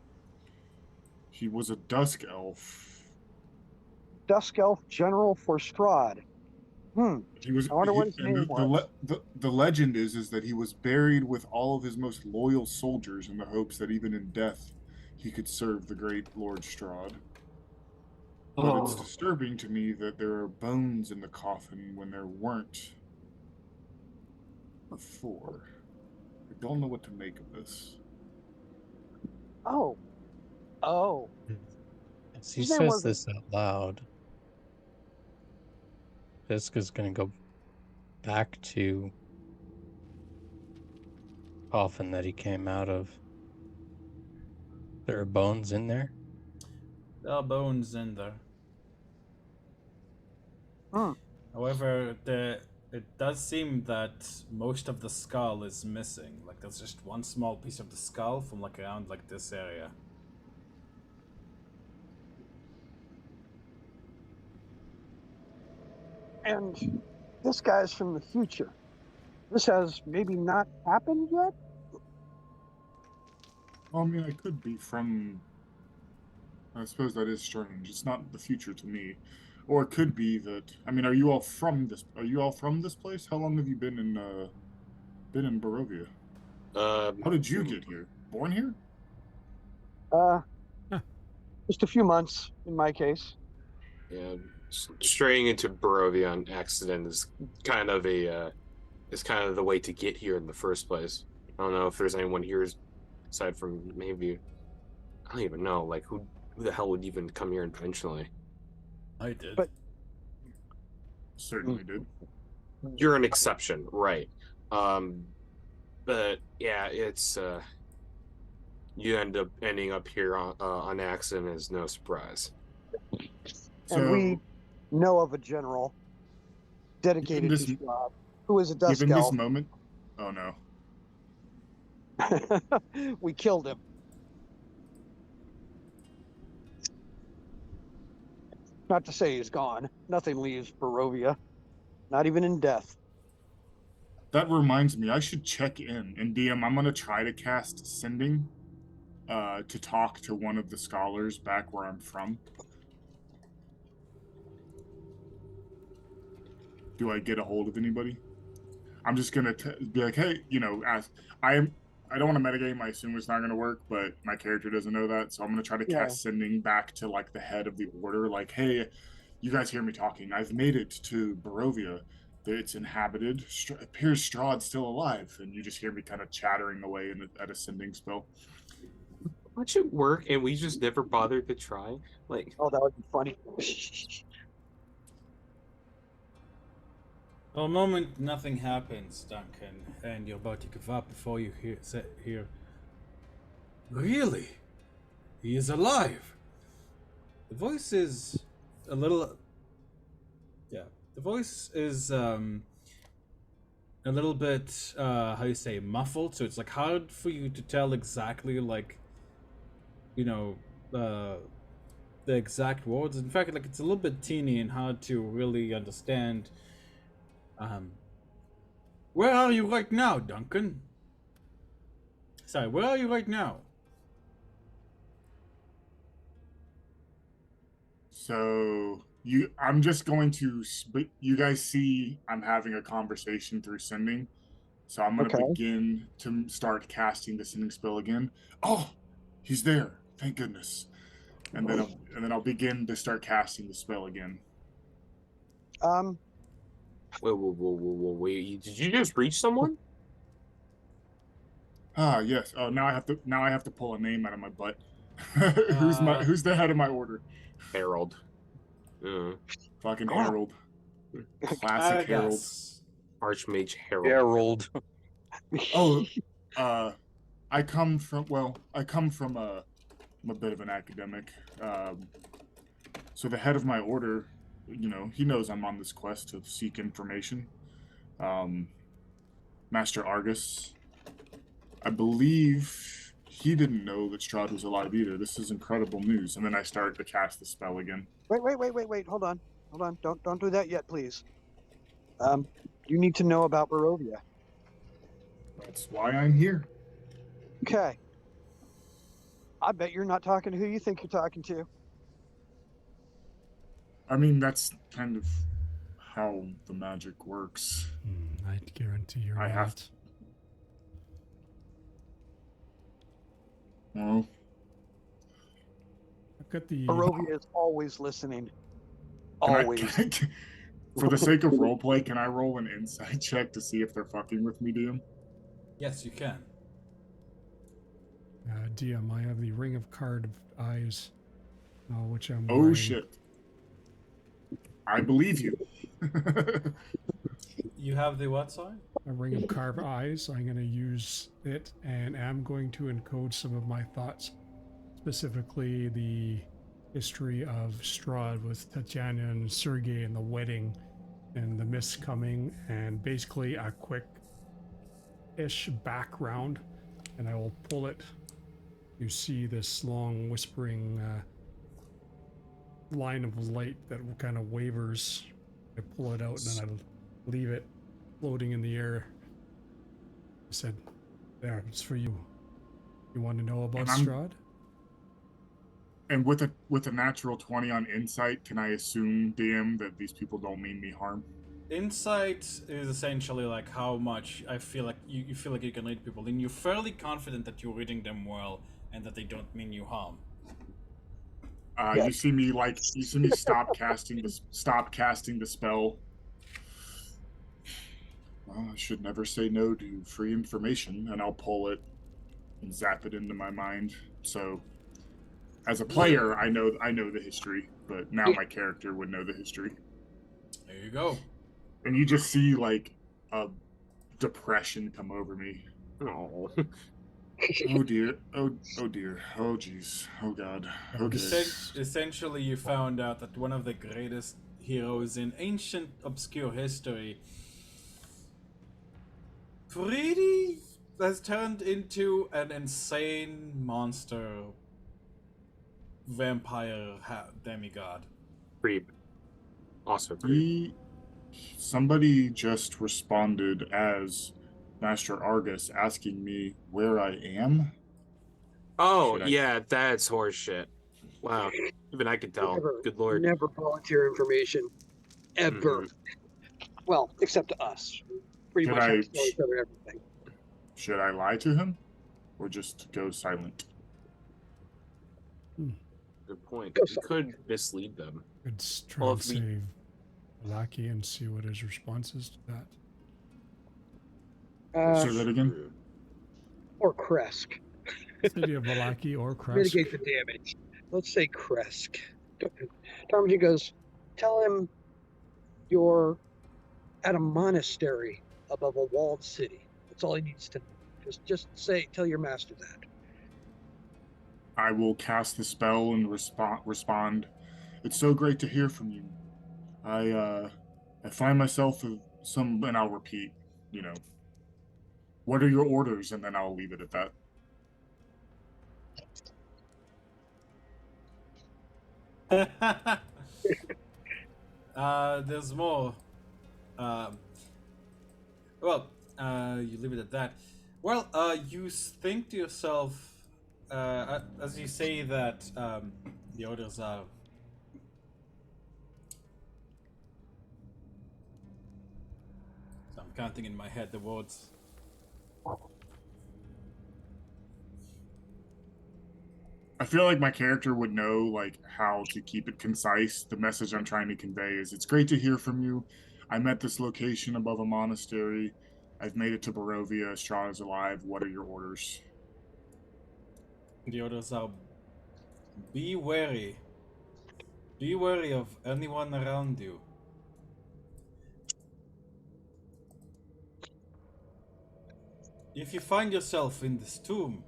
He was a dusk elf. Dusk Elf General for Strahd. He was I wonder what his and name was. the legend is that he was buried with all of his most loyal soldiers in the hopes that even in death he could serve the great Lord Strahd. But it's disturbing to me that there are bones in the coffin when there weren't before. I don't know what to make of this. Oh. As he His name says wasn't. this out loud, Fisk is going to go back to coffin that he came out of. There are bones in there. There are bones in there. Hmm. However, it does seem that most of the skull is missing. Like there's just one small piece of the skull from like around like this area. And this guy's from the future. This has maybe not happened yet? Well, I mean, I could be from. I suppose that is strange. It's not the future to me, or it could be that. I mean, are you all from this? Are you all from this place? How long have you been in Barovia? How did you get here? Born here? Uh, Huh. just a few months in my case. Yeah, straying into Barovia on accident is kind of the way to get here in the first place. I don't know if there's anyone here aside from maybe I don't even know like who the hell would even come here intentionally. I did. But- Certainly did. You're an exception, right? But yeah, it's you end up ending up here on accident is no surprise. And we So, know of a general dedicated this- to Strahd who is a Dusk given this Elf. moment, oh no. We killed him. Not to say he's gone. Nothing leaves Barovia, not even in death. That reminds me, I should check in. And DM, I'm gonna try to cast Sending, to talk to one of the scholars back where I'm from. Do I get a hold of anybody? I'm just gonna be like, hey, ask. I don't want to metagame. I assume it's not gonna work, but my character doesn't know that, so I'm gonna try to Yeah. cast Sending back to like the head of the order. Like, hey, you guys hear me talking? I've made it to Barovia. It's inhabited. Appears Strahd's still alive, and you just hear me kind of chattering away at a Sending spell. Watch it work, and we just never bothered to try. Like, Oh, that would be funny. For a moment, nothing happens, Duncan, and you're about to give up before you hear. Really? He is alive. The voice is a little. Yeah, the voice is a little bit how you say muffled, so it's like hard for you to tell exactly like, the exact words. In fact, like it's a little bit teeny and hard to really understand. Where are you right now, Duncan? Sorry, where are you right now? So I'm just going to. You guys see, I'm having a conversation through Sending. So I'm going to Okay. begin to start casting the Sending spell again. Oh, he's there! Thank goodness. And then I'll begin to start casting the spell again. wait! Did you just reach someone? Ah, yes. Oh, now I have to pull a name out of my butt. Who's the head of my order? Harold. Fucking Oh. Harold. Classic Harold. Archmage Harold. Harold. Oh, I come from I'm a bit of an academic. So the head of my order, he knows I'm on this quest to seek information. Master Argus, I believe he didn't know that Strahd was alive either. This is incredible news. And then I start to cast the spell again. Wait. Hold on. Don't do that yet, please. You need to know about Barovia. That's why I'm here. Okay. I bet you're not talking to who you think you're talking to. I mean, that's kind of how the magic works. I guarantee you're I have- not. Well, I've got the. Barovia is always listening. can I- Always. for the sake of roleplay, can I roll an insight check to see if they're fucking with me, DM? Yes, you can. DM, I have the ring of card eyes, which I'm Oh wearing. shit. I believe you. You have the what, sorry? A ring of carved eyes. I'm going to use it, and I'm going to encode some of my thoughts, specifically the history of Strahd with Tatiana and Sergei and the wedding and the mist coming, and basically a quick-ish background, and I will pull it. You see this long whispering line of light that kind of wavers. I pull it out and then I leave it floating in the air. I said, "There, it's for you. You want to know about Strahd?" And with a natural 20 on insight, can I assume, DM, that these people don't mean me harm? Insight is essentially like how much I feel like you feel like you can read people, and you're fairly confident that you're reading them well and that they don't mean you harm. Yeah. You see me stop casting the spell. Well, I should never say no to free information, and I'll pull it and zap it into my mind. So, as a player, I know the history, but now my character would know the history. There you go. And you just see like a depression come over me. Oh. Oh dear. Oh dear. Oh jeez. Oh god. Okay. Essentially, you found out that one of the greatest heroes in ancient obscure history pretty has turned into an insane monster vampire demigod. Creep. Also creep. Somebody just responded as Master Argus asking me where I am. Oh, Should I- yeah, that's horseshit. Wow. Even I can tell. Never, Good lord. never volunteer information. Ever. Well, except to us. Pretty Should much have I- to tell each other everything. Should I lie to him or just go silent? Good point. Go We could mislead them. Could try Well, and if we- save Lackey and see what his response is to that. Say that again. Or Kresk. City of Valaki or Kresk. Mitigate the damage. Let's say Kresk. Darmody goes, tell him you're at a monastery above a walled city. That's all he needs to know. Just tell your master that. I will cast the spell and respond. It's so great to hear from you. I find myself and I'll repeat, what are your orders? And then I'll leave it at that. There's more. You leave it at that. Well, you think to yourself, as you say that the orders are. So I'm counting in my head the words. I feel like my character would know like how to keep it concise. The message I'm trying to convey is it's great to hear from you. I'm at this location above a monastery. I've made it to Barovia. Strahd is alive. What are your orders? The orders are be wary. Be wary of anyone around you. If you find yourself in this tomb,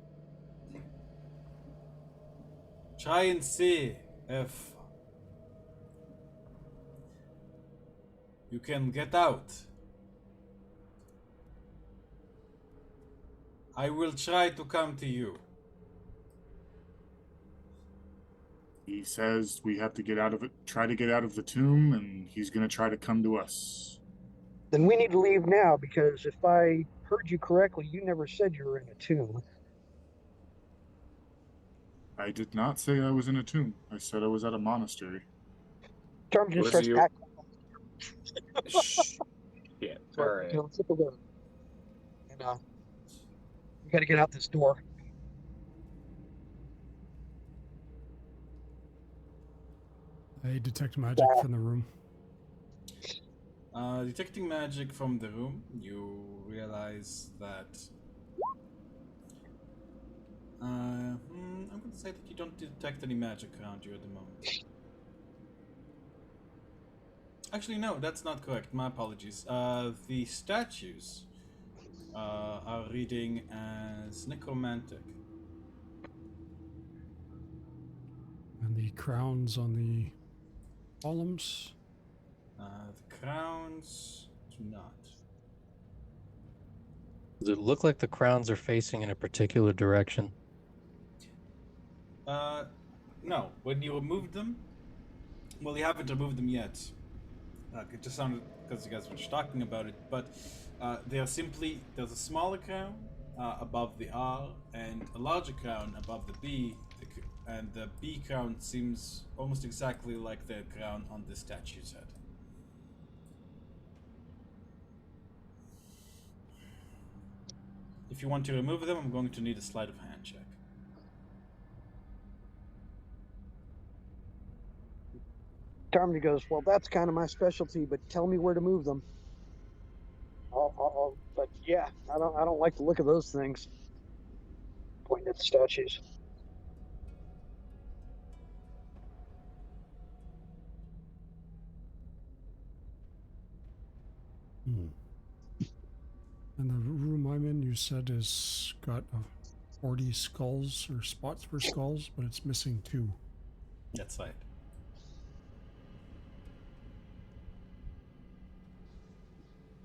try and see if you can get out. I will try to come to you. He says we have to get out of it, try to get out of the tomb, and he's going to try to come to us. Then we need to leave now, because if I heard you correctly, you never said you were in a tomb. I did not say I was in a tomb. I said I was at a monastery. Tarm just Was starts you? acting. Shh. Yeah. So, All right. let's hit the road. And we got to get out this door. I detect magic from the room. Detecting magic from the room, you realize that. I'm going to say that you don't detect any magic around you at the moment. Actually, no, that's not correct. My apologies. The statues are reading as necromantic. And the crowns on the columns. The crowns do not. Does it look like the crowns are facing in a particular direction? No. When you removed them, well, you haven't removed them yet. It just sounded because you guys were just talking about it, but they are simply there's a smaller crown above the R and a larger crown above the B, and the B crown seems almost exactly like the crown on the statue's head. If you want to remove them, I'm going to need a sleight of hand check. Tarm goes, well, that's kind of my specialty, but tell me where to move them. But yeah, I don't like the look of those things. Pointing at the statues. Hmm. And the room I'm in, you said, has got 40 skulls or spots for skulls, but it's missing 2. That's right.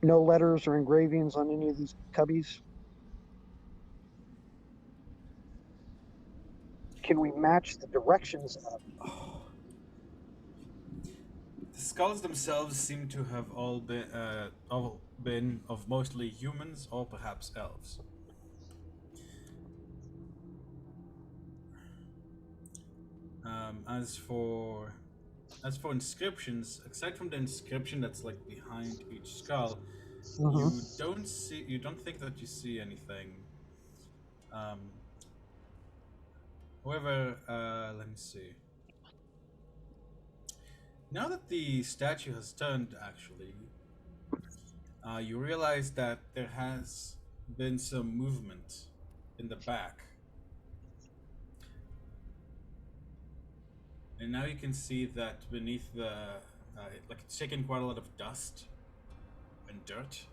No letters or engravings on any of these cubbies. Can we match the directions of? The skulls themselves seem to have all been of mostly humans or perhaps elves. As for inscriptions, aside from the inscription that's like behind each skull, you don't think that you see anything. Um, However, let me see. Now that the statue has turned, actually, you realize that there has been some movement in the back. And now you can see that beneath like it's taken quite a lot of dust and dirt.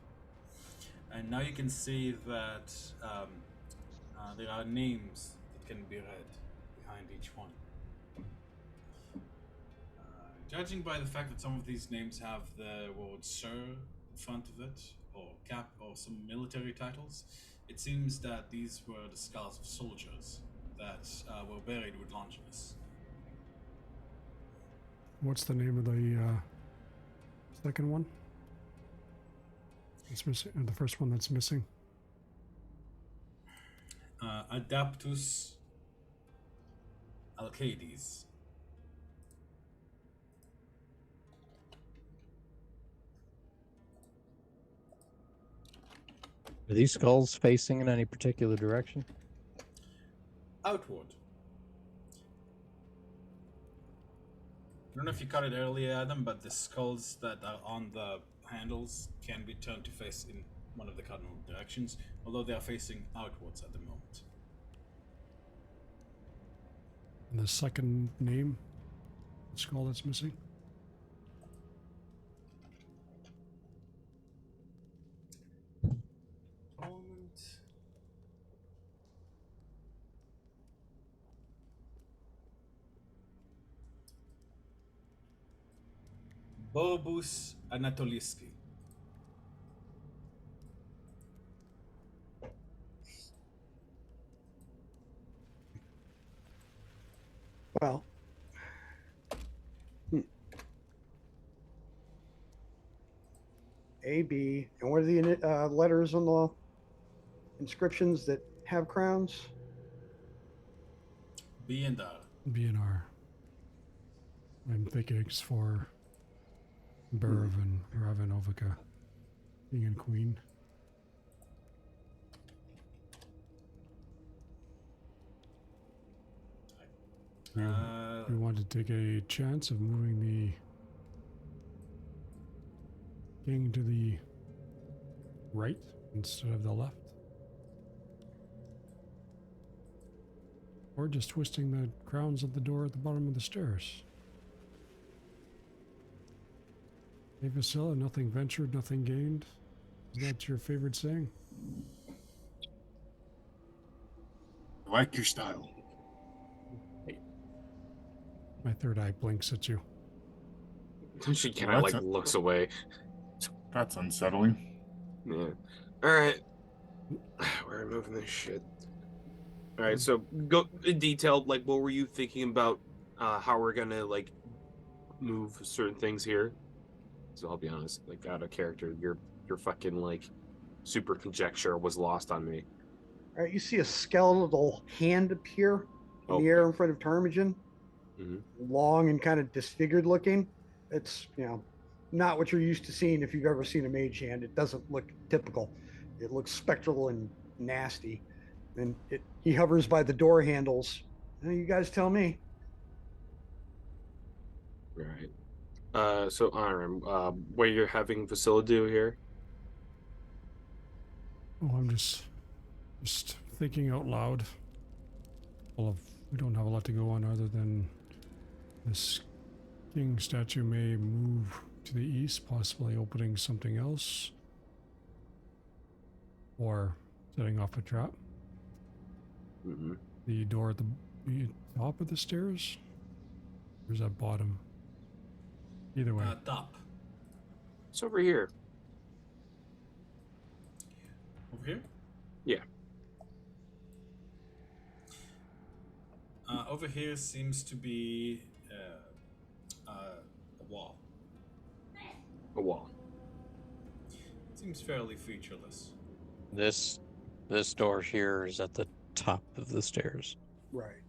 And now you can see that there are names that can be read behind each one. Judging by the fact that some of these names have the word Sir in front of it, or Cap, or some military titles, it seems that these were the skulls of soldiers that were buried with Longinus. What's the name of the second one? It's missing. The first one that's missing. Adaptus Alcades. Are these skulls facing in any particular direction? Outward. I don't know if you caught it earlier, Adam, but the skulls that are on the handles can be turned to face in one of the cardinal directions, although they are facing outwards at the moment. And the second name, the skull that's missing. Moment. Borbus Anatoliski. Well, A, B, and what are the letters on the inscriptions that have crowns? B and R. BNR. I'm thinking it's for Barav and Ravenovica, king and queen. We want to take a chance of moving the king to the right instead of the left. Or just twisting the crowns of the door at the bottom of the stairs. Hey Vasilla, nothing ventured, nothing gained. Is that your favorite saying? I like your style. My third eye blinks at you. She kind of like looks away. That's unsettling. Yeah. All right. We're moving this shit. All right. So go in detail. Like, what were you thinking about? How we're gonna like move certain things here? So I'll be honest. Like, out of character, your fucking like super conjecture was lost on me. All right, you see a skeletal hand appear in the air in front of Ptarmigan. Long and kind of disfigured looking. It's, not what you're used to seeing if you've ever seen a mage hand. It doesn't look typical. It looks spectral and nasty. And he hovers by the door handles. You guys tell me. Right. So Aram, what you're having Vasilla do here? Oh, I'm just thinking out loud. We don't have a lot to go on other than this king statue may move to the east, possibly opening something else. Or setting off a trap. The door at the top of the stairs? Or is that bottom? Either way. Top. It's over here. Over here? Yeah. Over here seems to be a wall. A wall. Seems fairly featureless. This door here is at the top of the stairs. Right.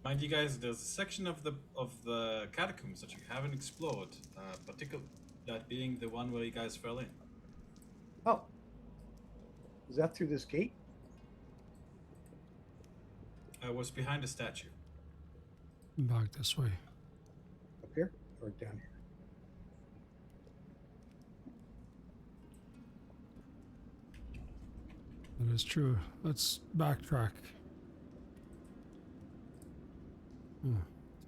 Mind you guys, there's a section of the catacombs that you haven't explored, particularly that being the one where you guys fell in. Oh. Is that through this gate? Was behind a statue. Back this way. Up here or down here? That is true. Let's backtrack.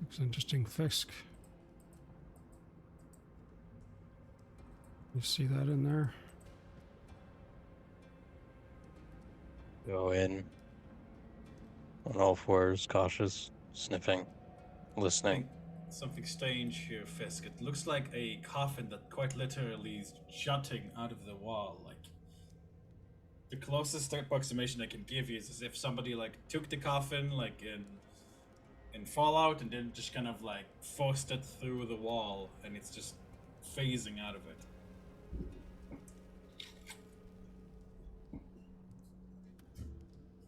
Looks interesting. Fisk. You see that in there? Go in. On all fours, cautious, sniffing, listening. Something strange here, Fisk. It looks like a coffin that quite literally is jutting out of the wall. Like, the closest approximation I can give you is as if somebody like took the coffin like in Fallout and then just kind of like forced it through the wall and it's just phasing out of it.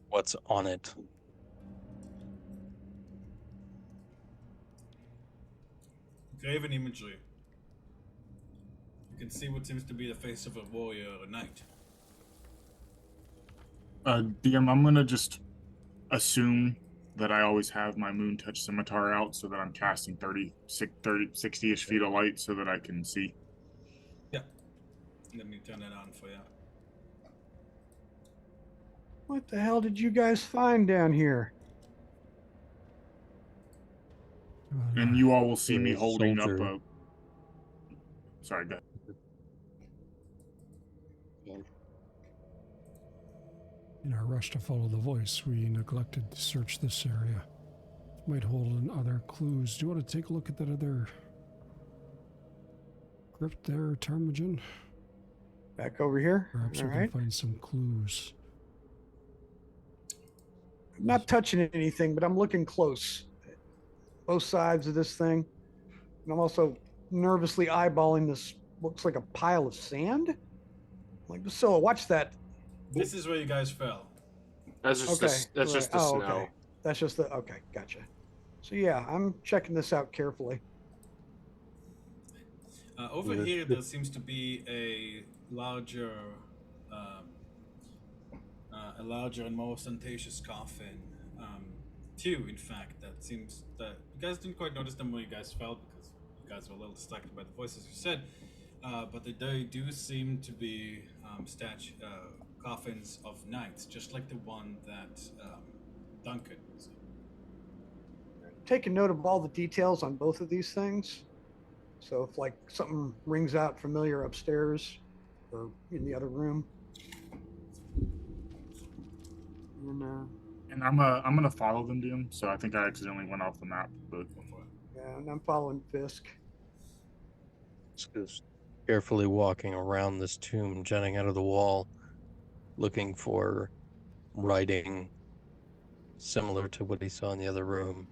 What's on it? Graven imagery. You can see what seems to be the face of a warrior or a knight. DM, I'm gonna just assume that I always have my moon touch scimitar out so that I'm casting 60-ish feet of light so that I can see. Yeah. Let me turn that on for you. What the hell did you guys find down here? And you all will see me holding soldier. up a... Sorry, go ahead. In our rush to follow the voice, we neglected to search this area. It might hold in other clues. Do you want to take a look at that other crypt there, Ptarmigan? Back over here? Perhaps All we right. can find some clues. I'm not touching anything, but I'm looking close. Both sides of this thing. And I'm also nervously eyeballing this, looks like a pile of sand. Like, so watch that. This is where you guys fell. That's just Okay, that's just the right. Oh, snow. okay. That's just the okay. Gotcha. So yeah, I'm checking this out carefully. Over The- here, the- there seems to be um, a larger and more ostentatious coffin. Two, in fact, that seems that you guys didn't quite notice them when you guys fell because you guys were a little distracted by the voices you said. But they do seem to be coffins of knights, just like the one that Duncan was in. Taking note of all the details on both of these things. So if like something rings out familiar upstairs or in the other room, and And I'm gonna follow them, DM. So I think I accidentally went off the map, but Go for it. yeah, and I'm following Fisk. Just carefully walking around this tomb, jutting out of the wall, looking for writing similar to what he saw in the other room.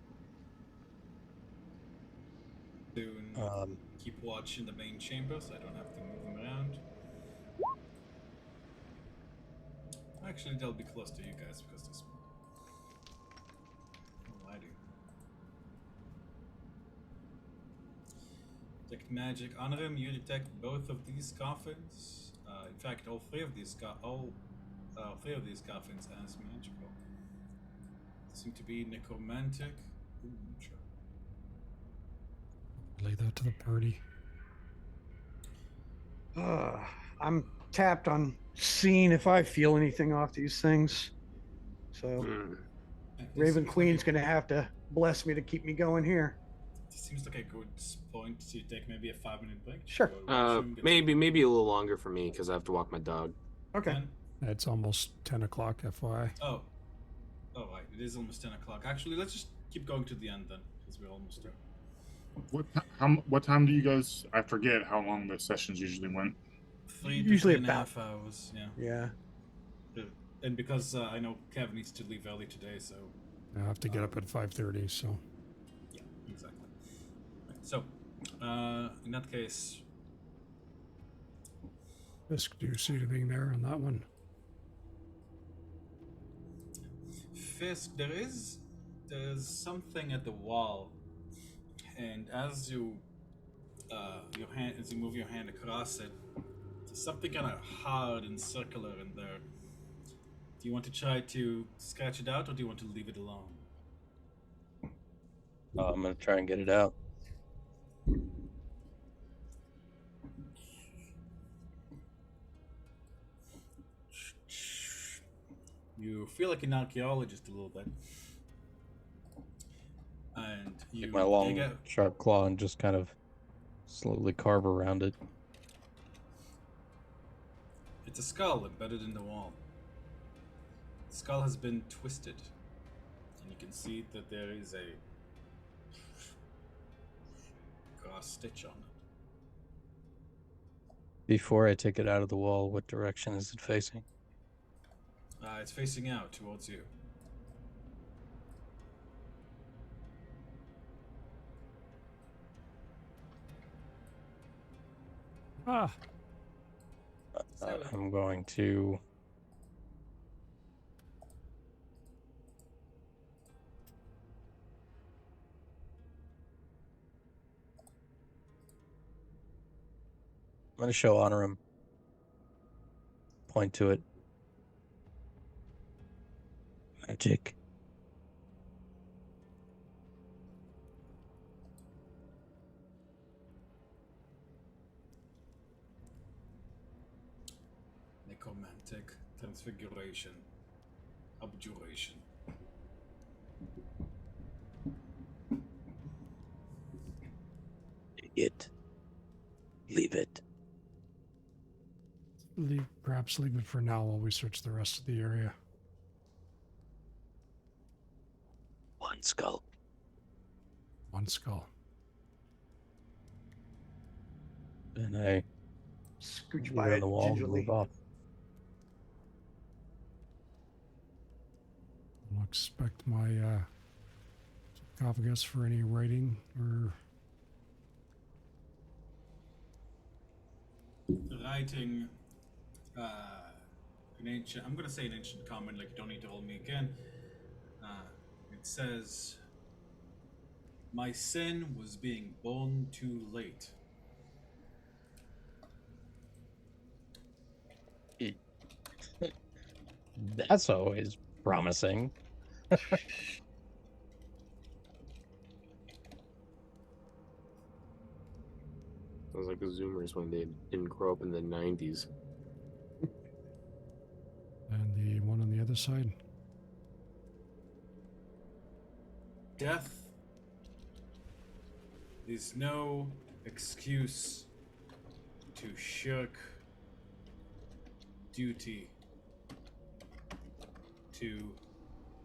Soon, keep watch in the main chamber, so I don't have to move them around. Actually, they'll be close to you guys because they're small. Alrighty. Detect magic on him. You detect both of these coffins. In fact, all three of these coffins as magical. Seem to be necromantic. Ooh, sure. Relay that to the party. I'm tapped on seeing if I feel anything off these things. So Raven Queen's gonna have to bless me to keep me going here. Seems like a good point to take maybe a 5-minute break. Sure. Maybe a little longer for me because I have to walk my dog. Okay. 10? It's almost 10 o'clock, FYI. Oh, right. It is almost 10 o'clock. Actually, let's just keep going to the end then, because we're almost there. what time do you guys? I forget how long the sessions usually went. Usually three and a about- half hours. Yeah. Yeah. And because I know Kev needs to leave early today, so I have to get up at 5:30, so yeah, exactly. Right, so, in that case, Fisk, do you see anything there on that one? Fisk, there's something at the wall, and as you move your hand across it, there's something kind of hard and circular in there. Do you want to try to scratch it out, or do you want to leave it alone? I'm gonna try and get it out. You feel like an archaeologist a little bit, and you Take my long, dig out. sharp claw and just kind of slowly carve around it. It's a skull embedded in the wall. The skull has been twisted, and you can see that there is a cross stitch on it. Before I take it out of the wall, what direction is it facing? It's facing out towards you. Ah, I'm going to show honor him. Point to it. Magic. Necromantic transfiguration, abjuration. Take it. Leave it. perhaps leave it for now while we search the rest of the area. One skull. One skull. And I Scooch get by on it the wall and gingerly. move off. I'll expect my sarcophagus for any writing or Writing an ancient, I'm gonna say an ancient common, like you don't need to roll me again. It says, "My sin was being born too late." That's always promising. Sounds like the Zoomers when they didn't grow up in the 90s. And the one on the other side. Death is no excuse to shirk duty to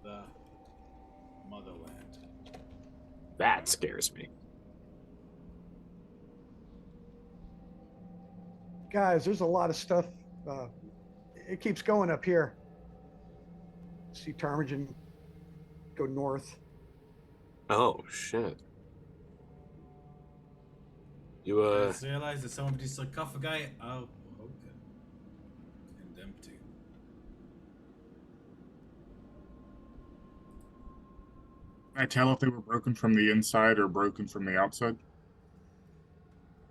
the motherland. That scares me. Guys, there's a lot of stuff. It keeps going up here. See Ptarmigan go north. Oh, shit. You, I just realized that some of these sarcophagi are broken and empty. Can I tell if they were broken from the inside or broken from the outside?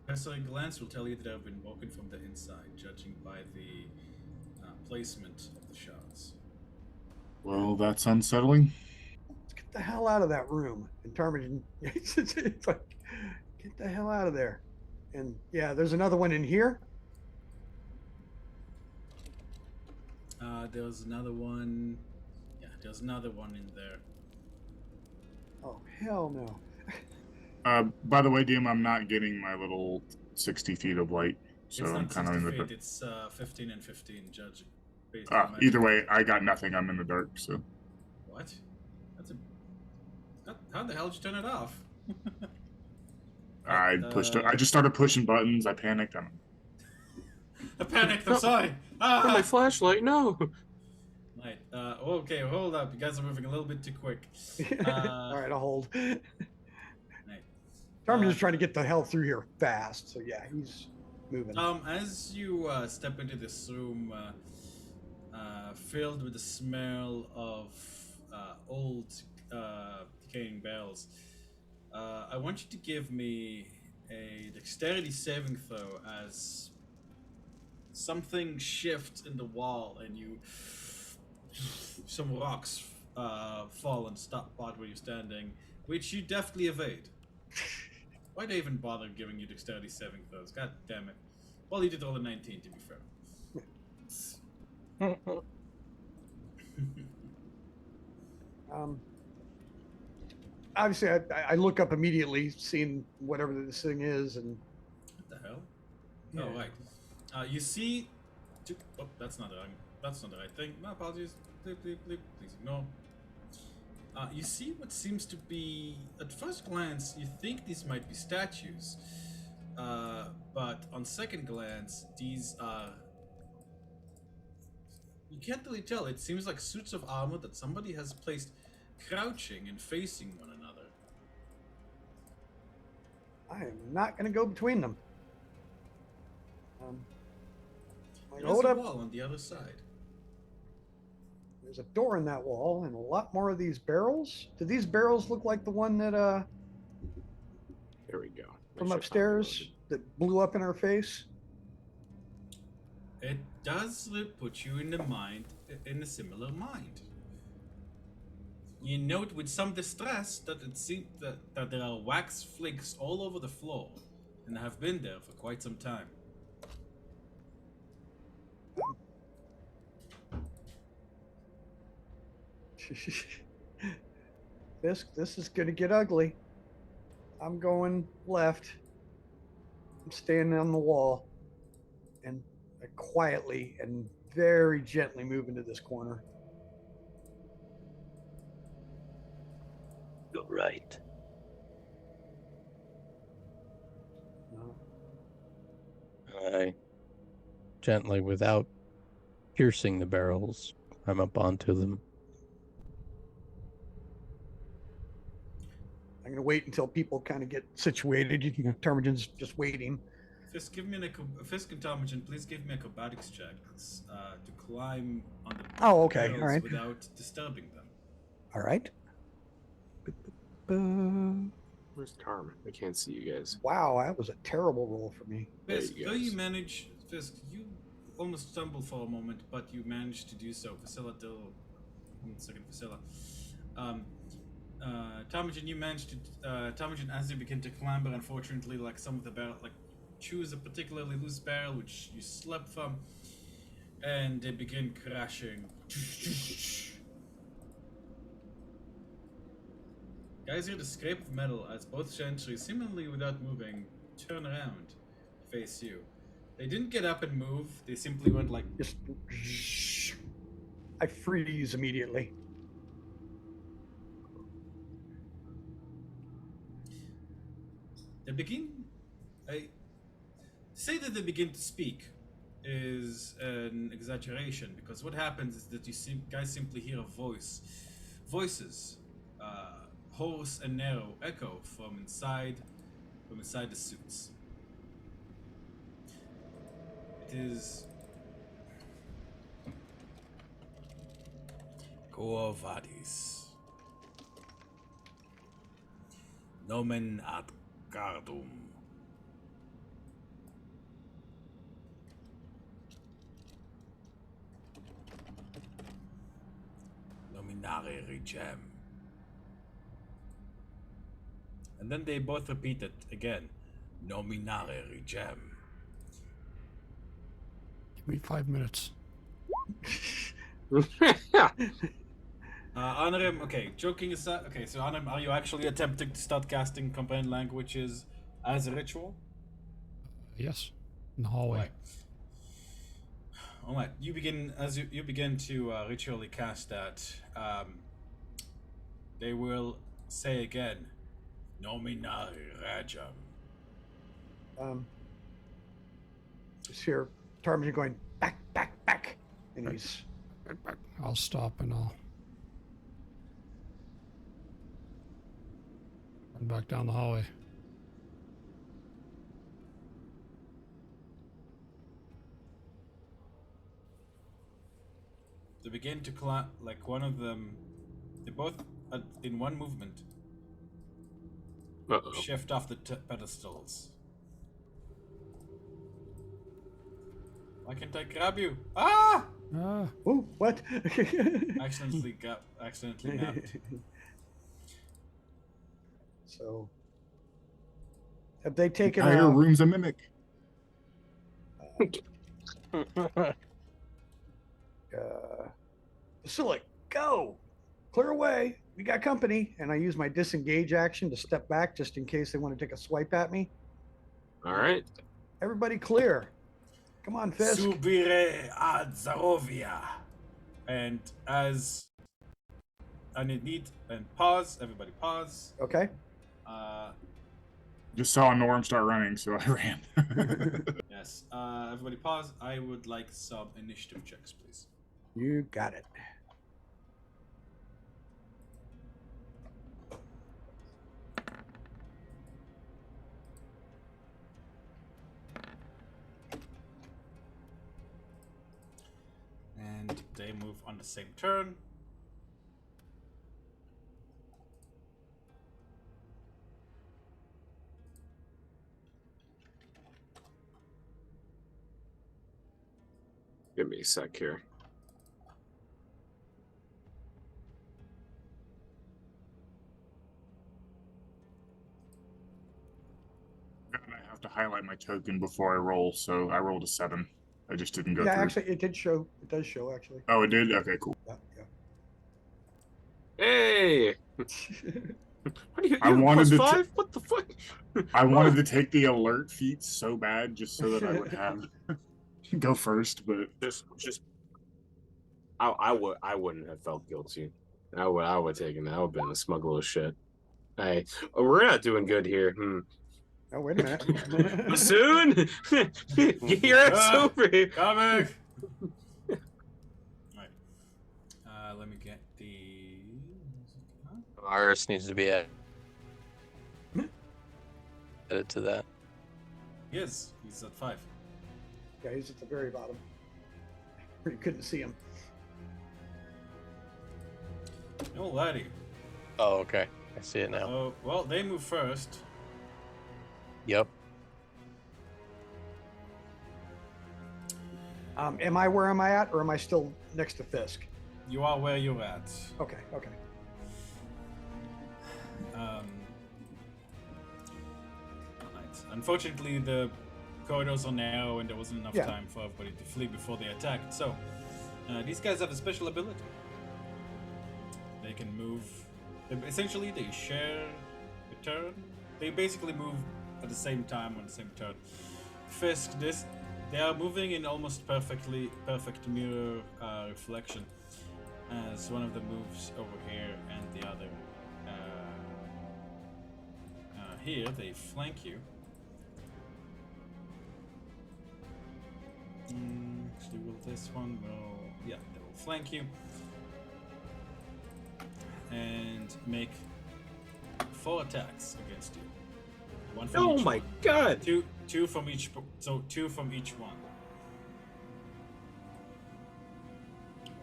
A glance will tell you that I've been broken from the inside, judging by the placement of the shards. Well, that's unsettling. Let's get the hell out of that room. And Ptarmigan, it's like, get the hell out of there. And yeah, there's another one in here. There's another one. Yeah, there's another one in there. Oh, hell no. By the way, DM, I'm not getting my little 60 feet of light, so It's I'm not kind 60 of in the feet, dark. it's 15 and 15, judging. Based on Either magic. way, I got nothing. I'm in the dark, so. What? How the hell did you turn it off? I pushed it. I just started pushing buttons. I panicked. I panicked, I'm sorry. oh, my flashlight, no! Right, okay, hold up. You guys are moving a little bit too quick. All right, I'll hold. Right. Ptarmigan's trying to get the hell through here fast. So yeah, he's moving. As you step into this room, filled with the smell of old decaying barrels, I want you to give me a dexterity saving throw as something shifts in the wall and some rocks fall and stop part where you're standing, which you deftly evade. Why'd I even bother giving you dexterity saving throws? God damn it. Well, you did roll a 19, to be fair. Obviously, I look up immediately, seeing whatever this thing is, and What the hell? Yeah. Oh, right. You see... Oh, that's not the right thing. My apologies. Please ignore. You see what seems to be... At first glance, you think these might be statues. But on second glance, these are... You can't really tell. It seems like suits of armor that somebody has placed crouching and facing one another. I am not going to go between them. There's Hold a up. wall on the other side. There's a door in that wall, and a lot more of these barrels. Do these barrels look like the one that There we go. from Make sure upstairs that blew up in our face? It does put you in a similar mind. You note with some distress that it seems that there are wax flakes all over the floor, and have been there for quite some time. This is going to get ugly. I'm going left. I'm standing on the wall, and I quietly and very gently move into this corner. Go right. No. I gently, without piercing the barrels, climb up onto them. I'm going to wait until people kind of get situated. You know, Ptarmigan's just waiting. Fisk, Fisk and Ptarmigan, please give me acrobatics checks to climb on the Oh, okay. barrels All right. without disturbing them. All right. Where's Carm? I can't see you guys. Wow, that was a terrible roll for me. There Fisk, you though go. you manage, Fisk, you almost stumble for a moment, but you managed to do so. Vasilla, one second, Vasilla. Tomogen, you managed to, Tomogen, as you begin to clamber, unfortunately, like some of the barrel, like choose a particularly loose barrel which you slip from, and they begin crashing. Guys hear the scrape of metal as both gentry, seemingly without moving, turn around to face you. They didn't get up and move, they simply went like... Just. I freeze immediately. They begin... Say that they begin to speak is an exaggeration, because what happens is that you guys simply hear a voices, hoarse and narrow, echo from inside the suits. It is Quo vadis? Nomen ad cardum. Nominare regem. And then they both repeat it again. Nominare regem. Give me 5 minutes. Honorim, okay, joking aside, okay, so Honorim, are you actually attempting to start casting comprehend languages as a ritual? Yes. In the hallway. Alright, you begin, as you begin to ritually cast that, they will say again, Nominare regem. Just hear Tarman going back, and he's I'll stop and I'll run back down the hallway. They begin to like one of them, they both, in one movement, shift off the pedestals. Why can't I grab you? Ah! Oh, what? Accidentally napped. So, have they taken Entire room's a mimic. Vasily, go! Clear away. We got company. And I use my disengage action to step back just in case they want to take a swipe at me. All right. Everybody clear. Come on, Fisk. Subire ad Zarovia. And pause. Everybody pause. Okay. Just saw Norm start running, so I ran. Yes. Everybody pause. I would like some initiative checks, please. You got it. And they move on the same turn. Give me a sec here. And I have to highlight my token before I roll, so I rolled a 7. I just didn't go Yeah, through. actually, it did show. It does show, actually. Oh, it did? Okay, cool. Yeah. Hey! What are you? I You have wanted to +5? What the fuck? I wanted to take the alert feat so bad just so that I would have go first, but Just. I wouldn't have felt guilty. I would have taken that. I would have been a smug little shit. Hey, we're not doing good here. Oh, wait a minute. Soon? Get your ass over here. Coming! Alright. Let me get the... Iris needs to be added to that. Yes, he's at 5. Yeah, he's at the very bottom. You couldn't see him. Alrighty. Oh, okay. I see it now. Oh, well, they move first. Yep. Am I where am I at, or am I still next to Fisk? You are where you're at. Okay. Right. Unfortunately, the corridors are narrow and there wasn't enough time for everybody to flee before they attacked. So, these guys have a special ability. They can move. Essentially, they share a turn. They basically move at the same time on the same turn. Fisk, they are moving in almost perfect mirror reflection, as one of them moves over here and the other here. They flank you. Actually, will this one they will flank you and make 4 attacks against you. One from Oh each my one. god! Two from each. So 2 from each one.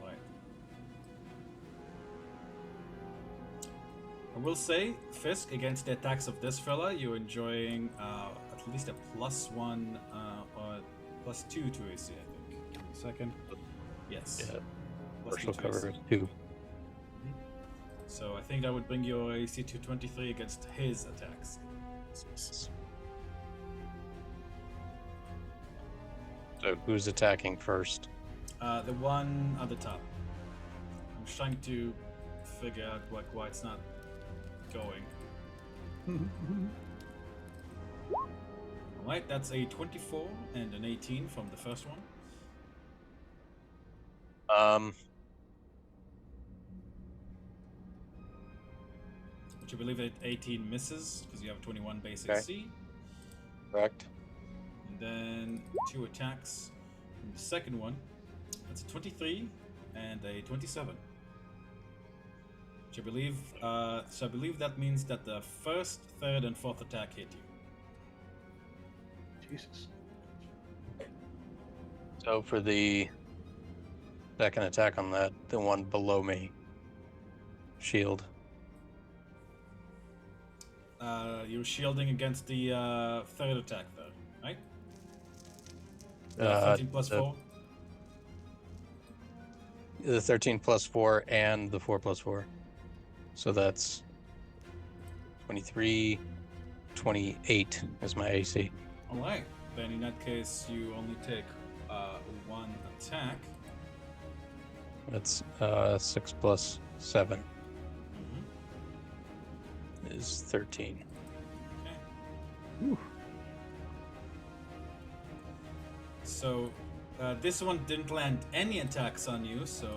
Right. I will say, Fisk, against the attacks of this fella, you're enjoying at least a +1 or +2 to AC. I think. Give me a second. Yes. Yeah. +2 Partial to cover AC. 2. So I think that would bring your AC to 23 against his attacks. So who's attacking first? The one at the top. I'm just trying to figure out why it's not going. Alright, that's a 24 and an 18 from the first one. Which I believe that 18 misses because you have 21 base AC. Correct. And then 2 attacks. And the second one, that's a 23 and a 27. Which I believe, so I believe that means that the first, third, and fourth attack hit you. Jesus. So for the second attack on that, the one below me, shield. You're shielding against the third attack, though, right? 13 plus 4. The 13 plus 4 and the 4 plus 4. So that's 23, 28 is my AC. Alright, then in that case, you only take 1 attack. That's 6 plus 7 is 13. Okay. Ooh. So, this one didn't land any attacks on you, so...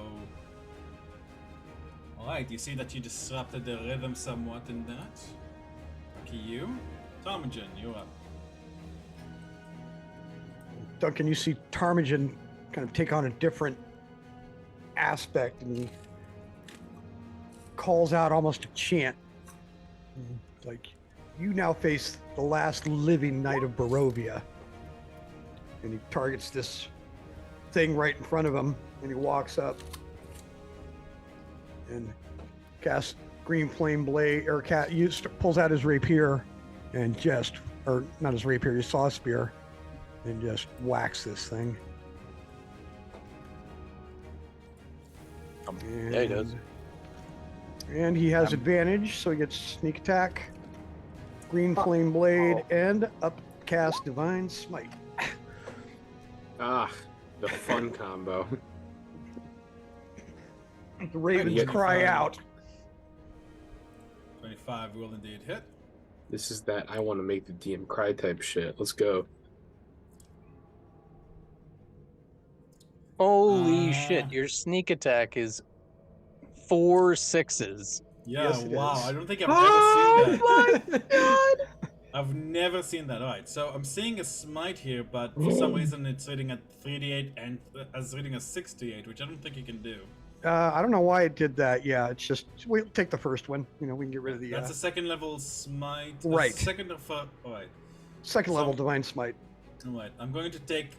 Alright, you see that you disrupted the rhythm somewhat in that. Lucky you. Ptarmigan, you're up. Duncan, you see Ptarmigan kind of take on a different aspect, and he calls out almost a chant. Like, you now face the last living knight of Barovia. And he targets this thing right in front of him, and he walks up and casts green flame blade, or pulls out his rapier and just, or not his rapier, his saw spear, and just whacks this thing. Yeah, he does. And he has advantage, so he gets sneak attack, green flame blade, and upcast divine smite. Ah, the fun combo. The ravens Yeah. cry out. 25 will indeed hit. This is that I want to make the DM cry type shit. Let's go. Holy shit, your sneak attack is 4 6s. Yeah, Yes, it wow, is. I don't think I've ever seen that. God! I've never seen that. Alright, so I'm seeing a smite here, but for some reason it's reading at 3d8 and as reading a 68, which I don't think you can do. I don't know why it did that. Yeah, it's just, we'll take the first one. You know, we can get rid of the That's a second level smite. Right. Second or first. Alright. second level divine smite. Alright, I'm going to take.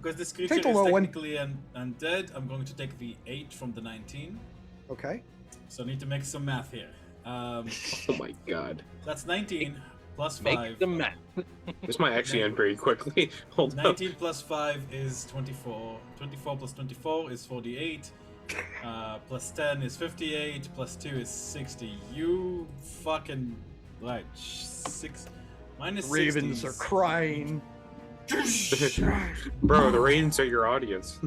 Because this creature Take is the low one. technically undead, I'm going to take the 8 from the 19. Okay. So I need to make some math here. Oh my god. That's 19 plus Make 5. the math. This might actually end very quickly. Hold up. 19 plus 5 is 24. 24 plus 24 is 48. Plus 10 is 58. Plus 2 is 60. You fucking... Right. 6... Minus Ravens 60s. are crying. Bro, the ratings are your audience.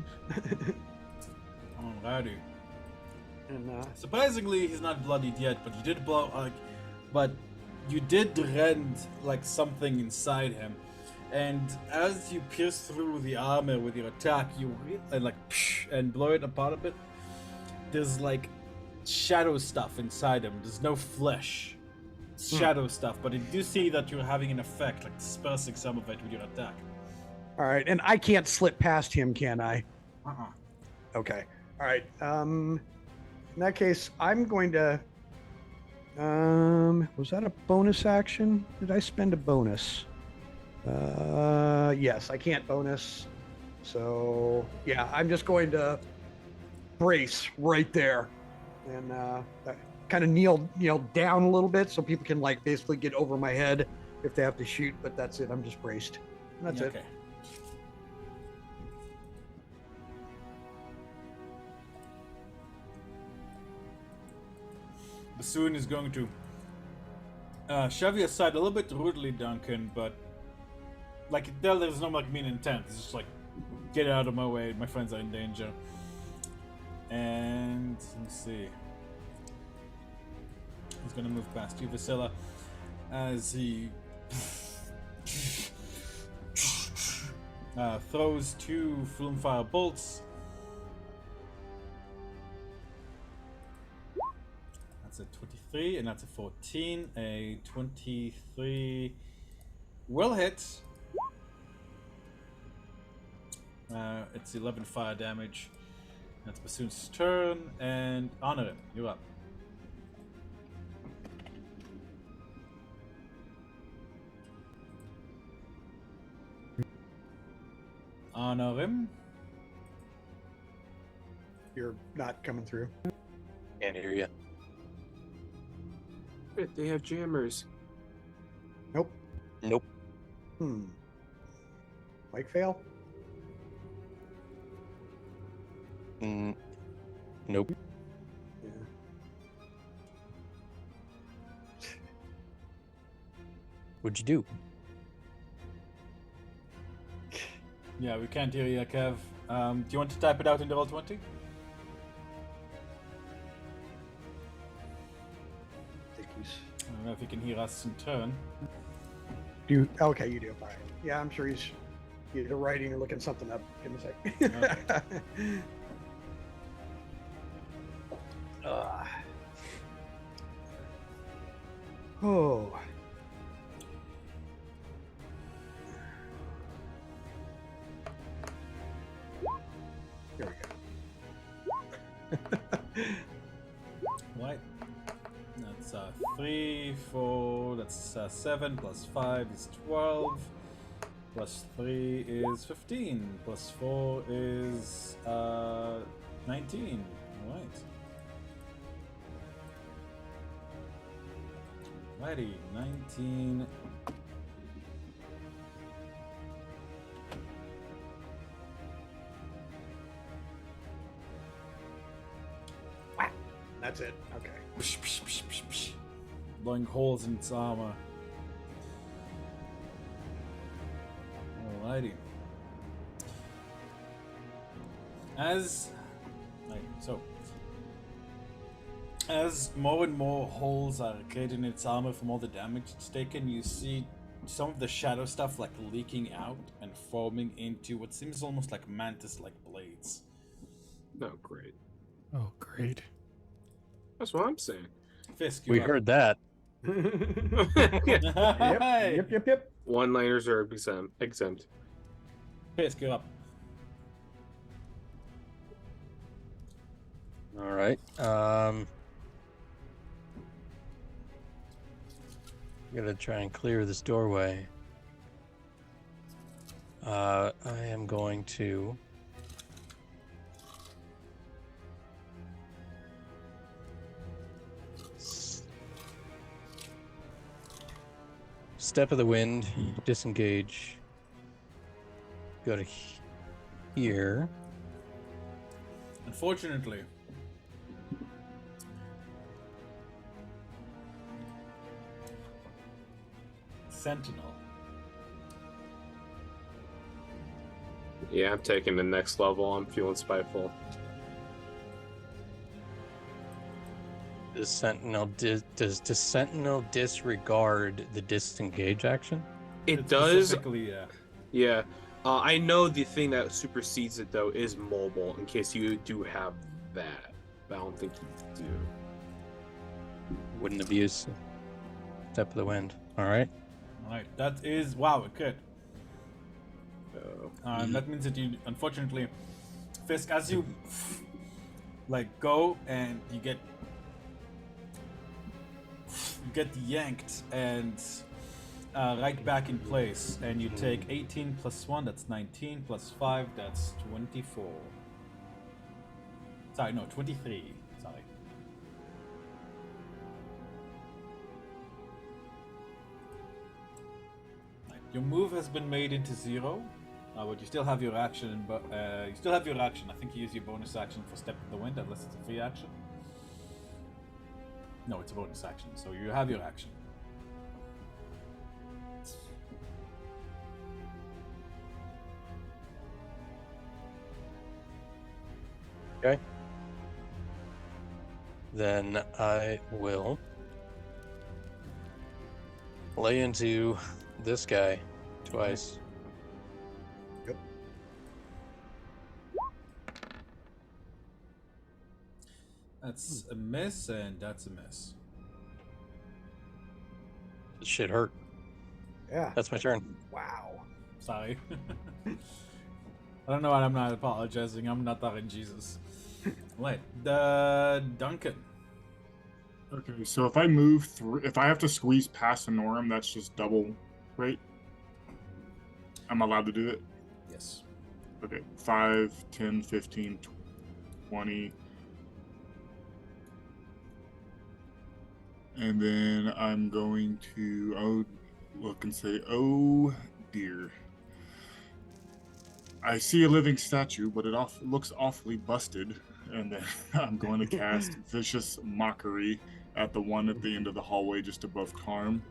Alrighty. And Surprisingly, he's not bloodied yet, but you did blow, like... But you did rend, like, something inside him. And as you pierce through the armor with your attack, you and blow it apart a bit. There's like shadow stuff inside him. There's no flesh. It's shadow stuff, but you do see that you're having an effect, like dispersing some of it with your attack. all right, and I can't slip past him, can I? Uh-uh. Okay. All right. In that case, I'm going to. Was that a bonus action? Did I spend a bonus? Yes, I can't bonus. So yeah, I'm just going to brace right there, and kind of kneel down a little bit so people can like basically get over my head if they have to shoot. But that's it. I'm just braced. And that's Okay. it. Bassoon is going to shove you aside a little bit rudely, Duncan, but like you tell there's no like mean intent. It's just like, get out of my way, my friends are in danger. And let me see. He's gonna move past you, Vasilla, as he throws 2 flamefire bolts. That's a 23, and that's a 14. A 23 will hit. It's 11 fire damage. That's Bassoon's turn, and honor him. You're up. Honor him. You're not coming through. Can't hear you. Shit, they have jammers. Nope. Nope. Mike fail. Nope. Yeah. What'd you do? Yeah, we can't hear you, Kev. Do you want to type it out in the Roll20? I think he's. I don't know if you can hear us in turn. Okay, you do. All right. Yeah, I'm sure he's either writing or looking something up. Give me a sec. Oh. There we go. Right. That's 3, 4, that's 7, plus 5 is 12, plus 3 is 15, plus 4 is 19. Alright. Righty, 19. That's it. Okay. Blowing holes in its armor. Alrighty. As more and more holes are created in its armor from all the damage it's taken, you see some of the shadow stuff like leaking out and forming into what seems almost like mantis-like blades. Oh, great. Oh, great. That's what I'm saying. Fisk, We you're up. heard that. Yep. One-liners are exempt. Fisk, you're up. All right. I'm gonna try and clear this doorway. I am going to Step of the Wind, disengage. Go to here. Unfortunately, Sentinel. Yeah, I'm taking the next level. I'm feeling spiteful. Does Sentinel disregard the disengage action? It It's does. specifically, yeah. Yeah. I know the thing that supersedes it, though, is mobile, in case you do have that. But I don't think you do. Wouldn't abuse Step of the Wind. All right. Alright, that is. Wow, it could. Uh, That means that you, unfortunately, Fisk, as you like go and you get yanked and right back in place, and you take 18 plus 1, that's 19, plus 5, that's 24. Sorry, no, 23. Sorry. Right, your move has been made into 0. But you still have your action, but you still have your action. I think you use your bonus action for Step of the Wind, unless it's a free action. No, it's a bonus action, so you have your action. Okay. Then I will lay into this guy twice. Yep. That's a miss, and that's a miss. This shit hurt. Yeah. That's my turn. Wow. Sorry. I don't know why I'm not apologizing. I'm not that in Jesus. Right, Duncan. Okay, so if I move through, if I have to squeeze past Sonorum, that's just double, right? I'm allowed to do it? Yes. Okay, 5, 10, 15, 20. And then I'm going to look and say, oh dear. I see a living statue, but it looks awfully busted. And then I'm going to cast Vicious Mockery at the one at the end of the hallway just above Karm.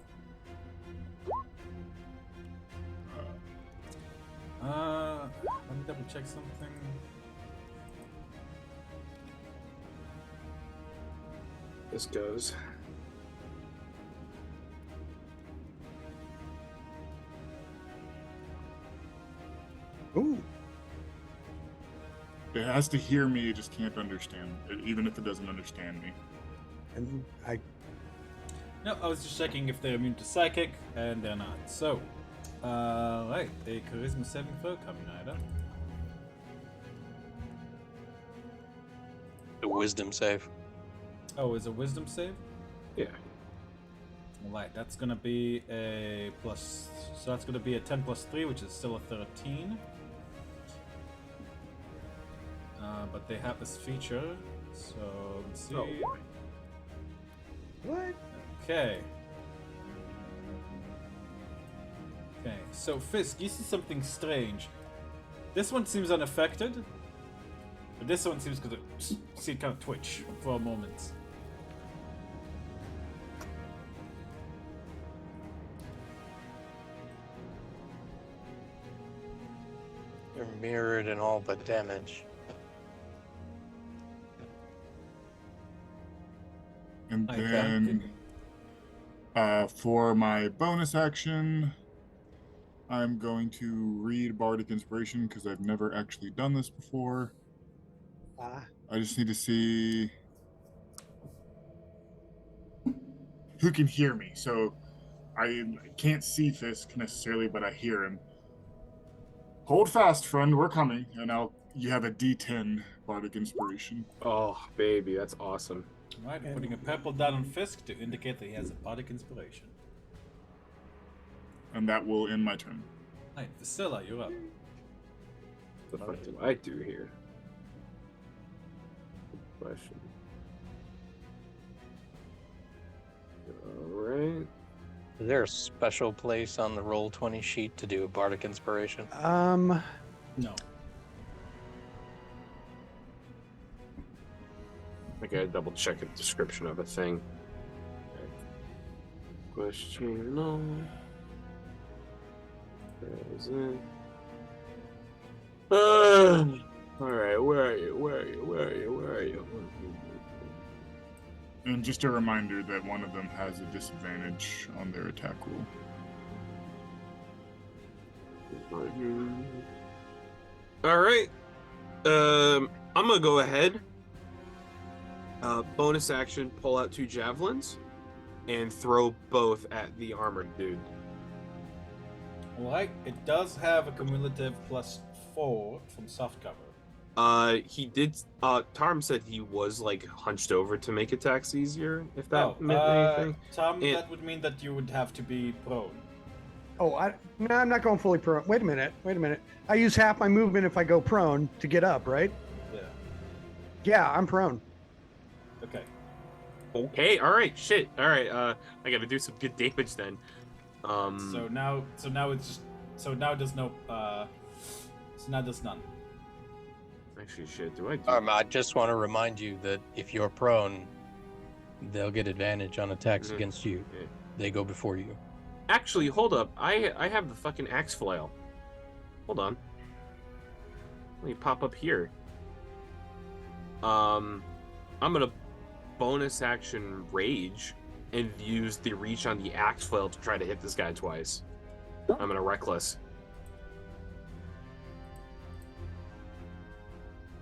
Let me double check something. this goes. Ooh. It has to hear me, it just can't understand it, even if it doesn't understand me. And I No, I was just checking if they're immune to psychic, and they're not. So, right, a charisma saving throw coming either. The wisdom save. Oh, is a wisdom save? Yeah. Alright, that's gonna be a plus. So that's gonna be a 10 plus 3, which is still a 13. But they have this feature, so let's see. Oh, boy. what? Okay. Okay, so Fisk, you see something strange. This one seems unaffected, but this one seems to see it kind of twitch for a moment. They're mirrored in all but damage. And Okay. then for my bonus action, I'm going to read Bardic Inspiration because I've never actually done this before. Ah. I just need to see who can hear me. So I can't see Fisk necessarily, but I hear him. Hold fast, friend. We're coming. And you have a D10 Bardic Inspiration. Oh, baby, that's awesome. Alright, putting a purple dot on Fisk to indicate that he has a bardic inspiration. And that will end my turn. Alright, Vasilla, you're up. What the fuck do I do here? Good question. Alright. Is there a special place on the Roll20 sheet to do a bardic inspiration? No. I gotta double check a description of a thing. Question no. Where is it? Alright, where are you? Where are you? Where are you? Where are you? And just a reminder that one of them has a disadvantage on their attack roll. Alright. I'm gonna go ahead. Bonus action, pull out 2 javelins and throw both at the armored dude. Alright, it does have a cumulative +4 from soft cover. He did. Tarm said he was like hunched over to make attacks easier. If that meant anything. Tom, that would mean that you would have to be prone. Oh, no, I'm not going fully prone. Wait a minute. I use half my movement if I go prone to get up, right? Yeah. Yeah, I'm prone. Okay. Okay. All right. Shit. All right. I gotta do some good damage then. So now it's just. So now there's no. So now there's none. Actually, shit. Do I? I just want to remind you that if you're prone, they'll get advantage on attacks against you. Yeah. They go before you. Actually, hold up. I have the fucking axe flail. Hold on. Let me pop up here. I'm gonna bonus action rage and use the reach on the axe flail to try to hit this guy twice. I'm gonna reckless.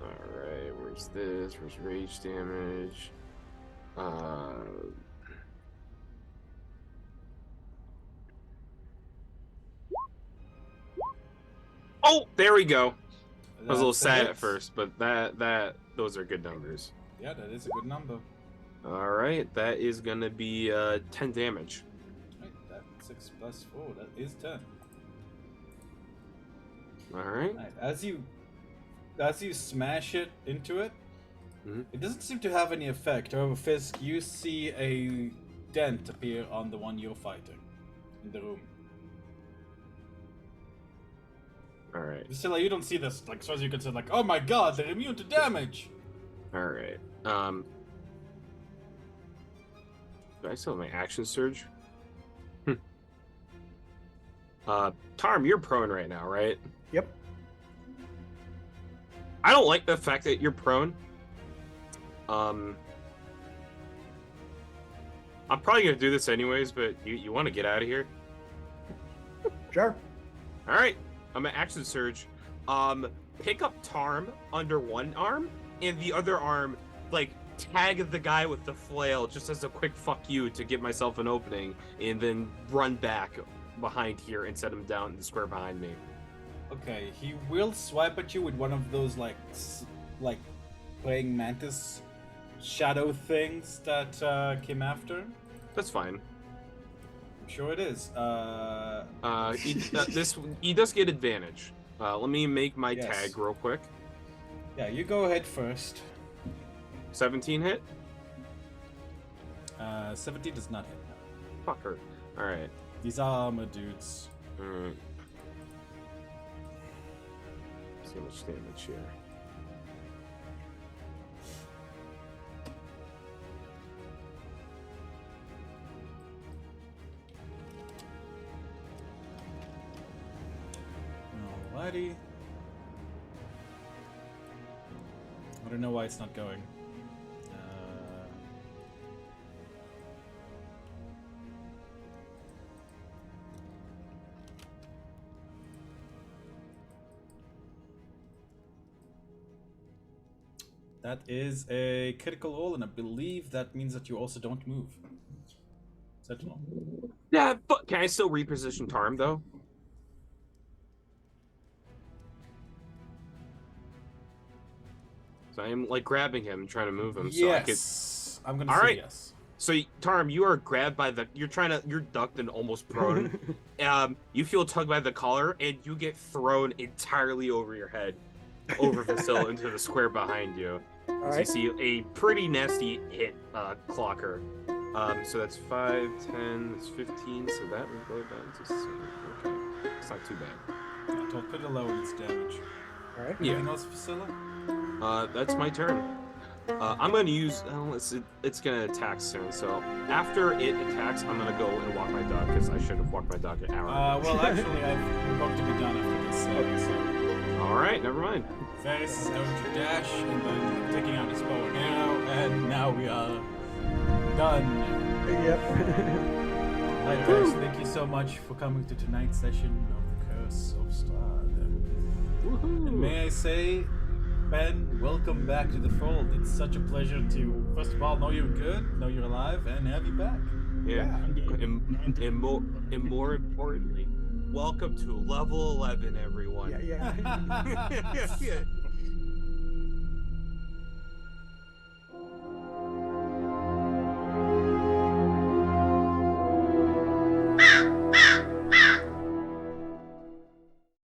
Alright, where's this? Where's rage damage? Oh, there we go. I was a little sad at first, but those are good numbers. Yeah, that is a good number. All right, that is gonna be 10 damage. Right, that 6 + 4, that is 10. All right. Right, as you smash it into it, Mhm. it doesn't seem to have any effect. However, Fisk, you see a dent appear on the one you're fighting in the room. All right. Still, like, you don't see this, like, so as you can say, like, oh my god, they're immune to damage! All right. Do I still have my action surge? Tarm, you're prone right now, right? Yep. I don't like the fact that you're prone. I'm probably gonna do this anyways, but you want to get out of here? Sure. All right. I'm an action surge. Pick up Tarm under one arm, and the other arm, like, tag the guy with the flail just as a quick fuck you to give myself an opening, and then run back behind here and set him down in the square behind me. Okay, he will swipe at you with one of those, like praying mantis shadow things that came after. That's fine. I'm sure it is. He does get advantage. Let me make my Yes. tag real quick. Yeah, you go ahead first. 17 hit? 17 does not hit. Fucker. Alright. These are armor dudes. Alright. See how much damage here. Alrighty. I don't know why it's not going. That is a critical roll, and I believe that means that you also don't move. Sentinel. Yeah, but can I still reposition Tarm, though? So I'm, like, grabbing him and trying to move him. So I could... I'm gonna All say right. yes. So, Tarm, you are grabbed by the... You're ducked and almost prone. You feel tugged by the collar, and you get thrown entirely over your head, over Vasil, into the square behind you. All So right. you see a pretty nasty hit, Clocker. So that's 5, 10, that's 15, so that will go down to 7. Okay. It's not too bad. Don't put it low in its damage. All right. Anything else, Priscilla? That's my turn. I'm gonna use. It's gonna attack soon. So after it attacks, I'm gonna go and walk my dog because I should have walked my dog an hour ago. Well, actually, we're going to be done after this. So. All right, never mind. Varys is going to dash and then taking out his bow and arrow, and now we are done. Yep. Alright, guys, thank you so much for coming to tonight's session of the Curse of Strahd. And may I say, Ben, welcome back to the fold. It's such a pleasure to, first of all, know you're good, know you're alive, and have you back. Yeah, and more importantly, welcome to level 11, everyone. Yeah. Yeah.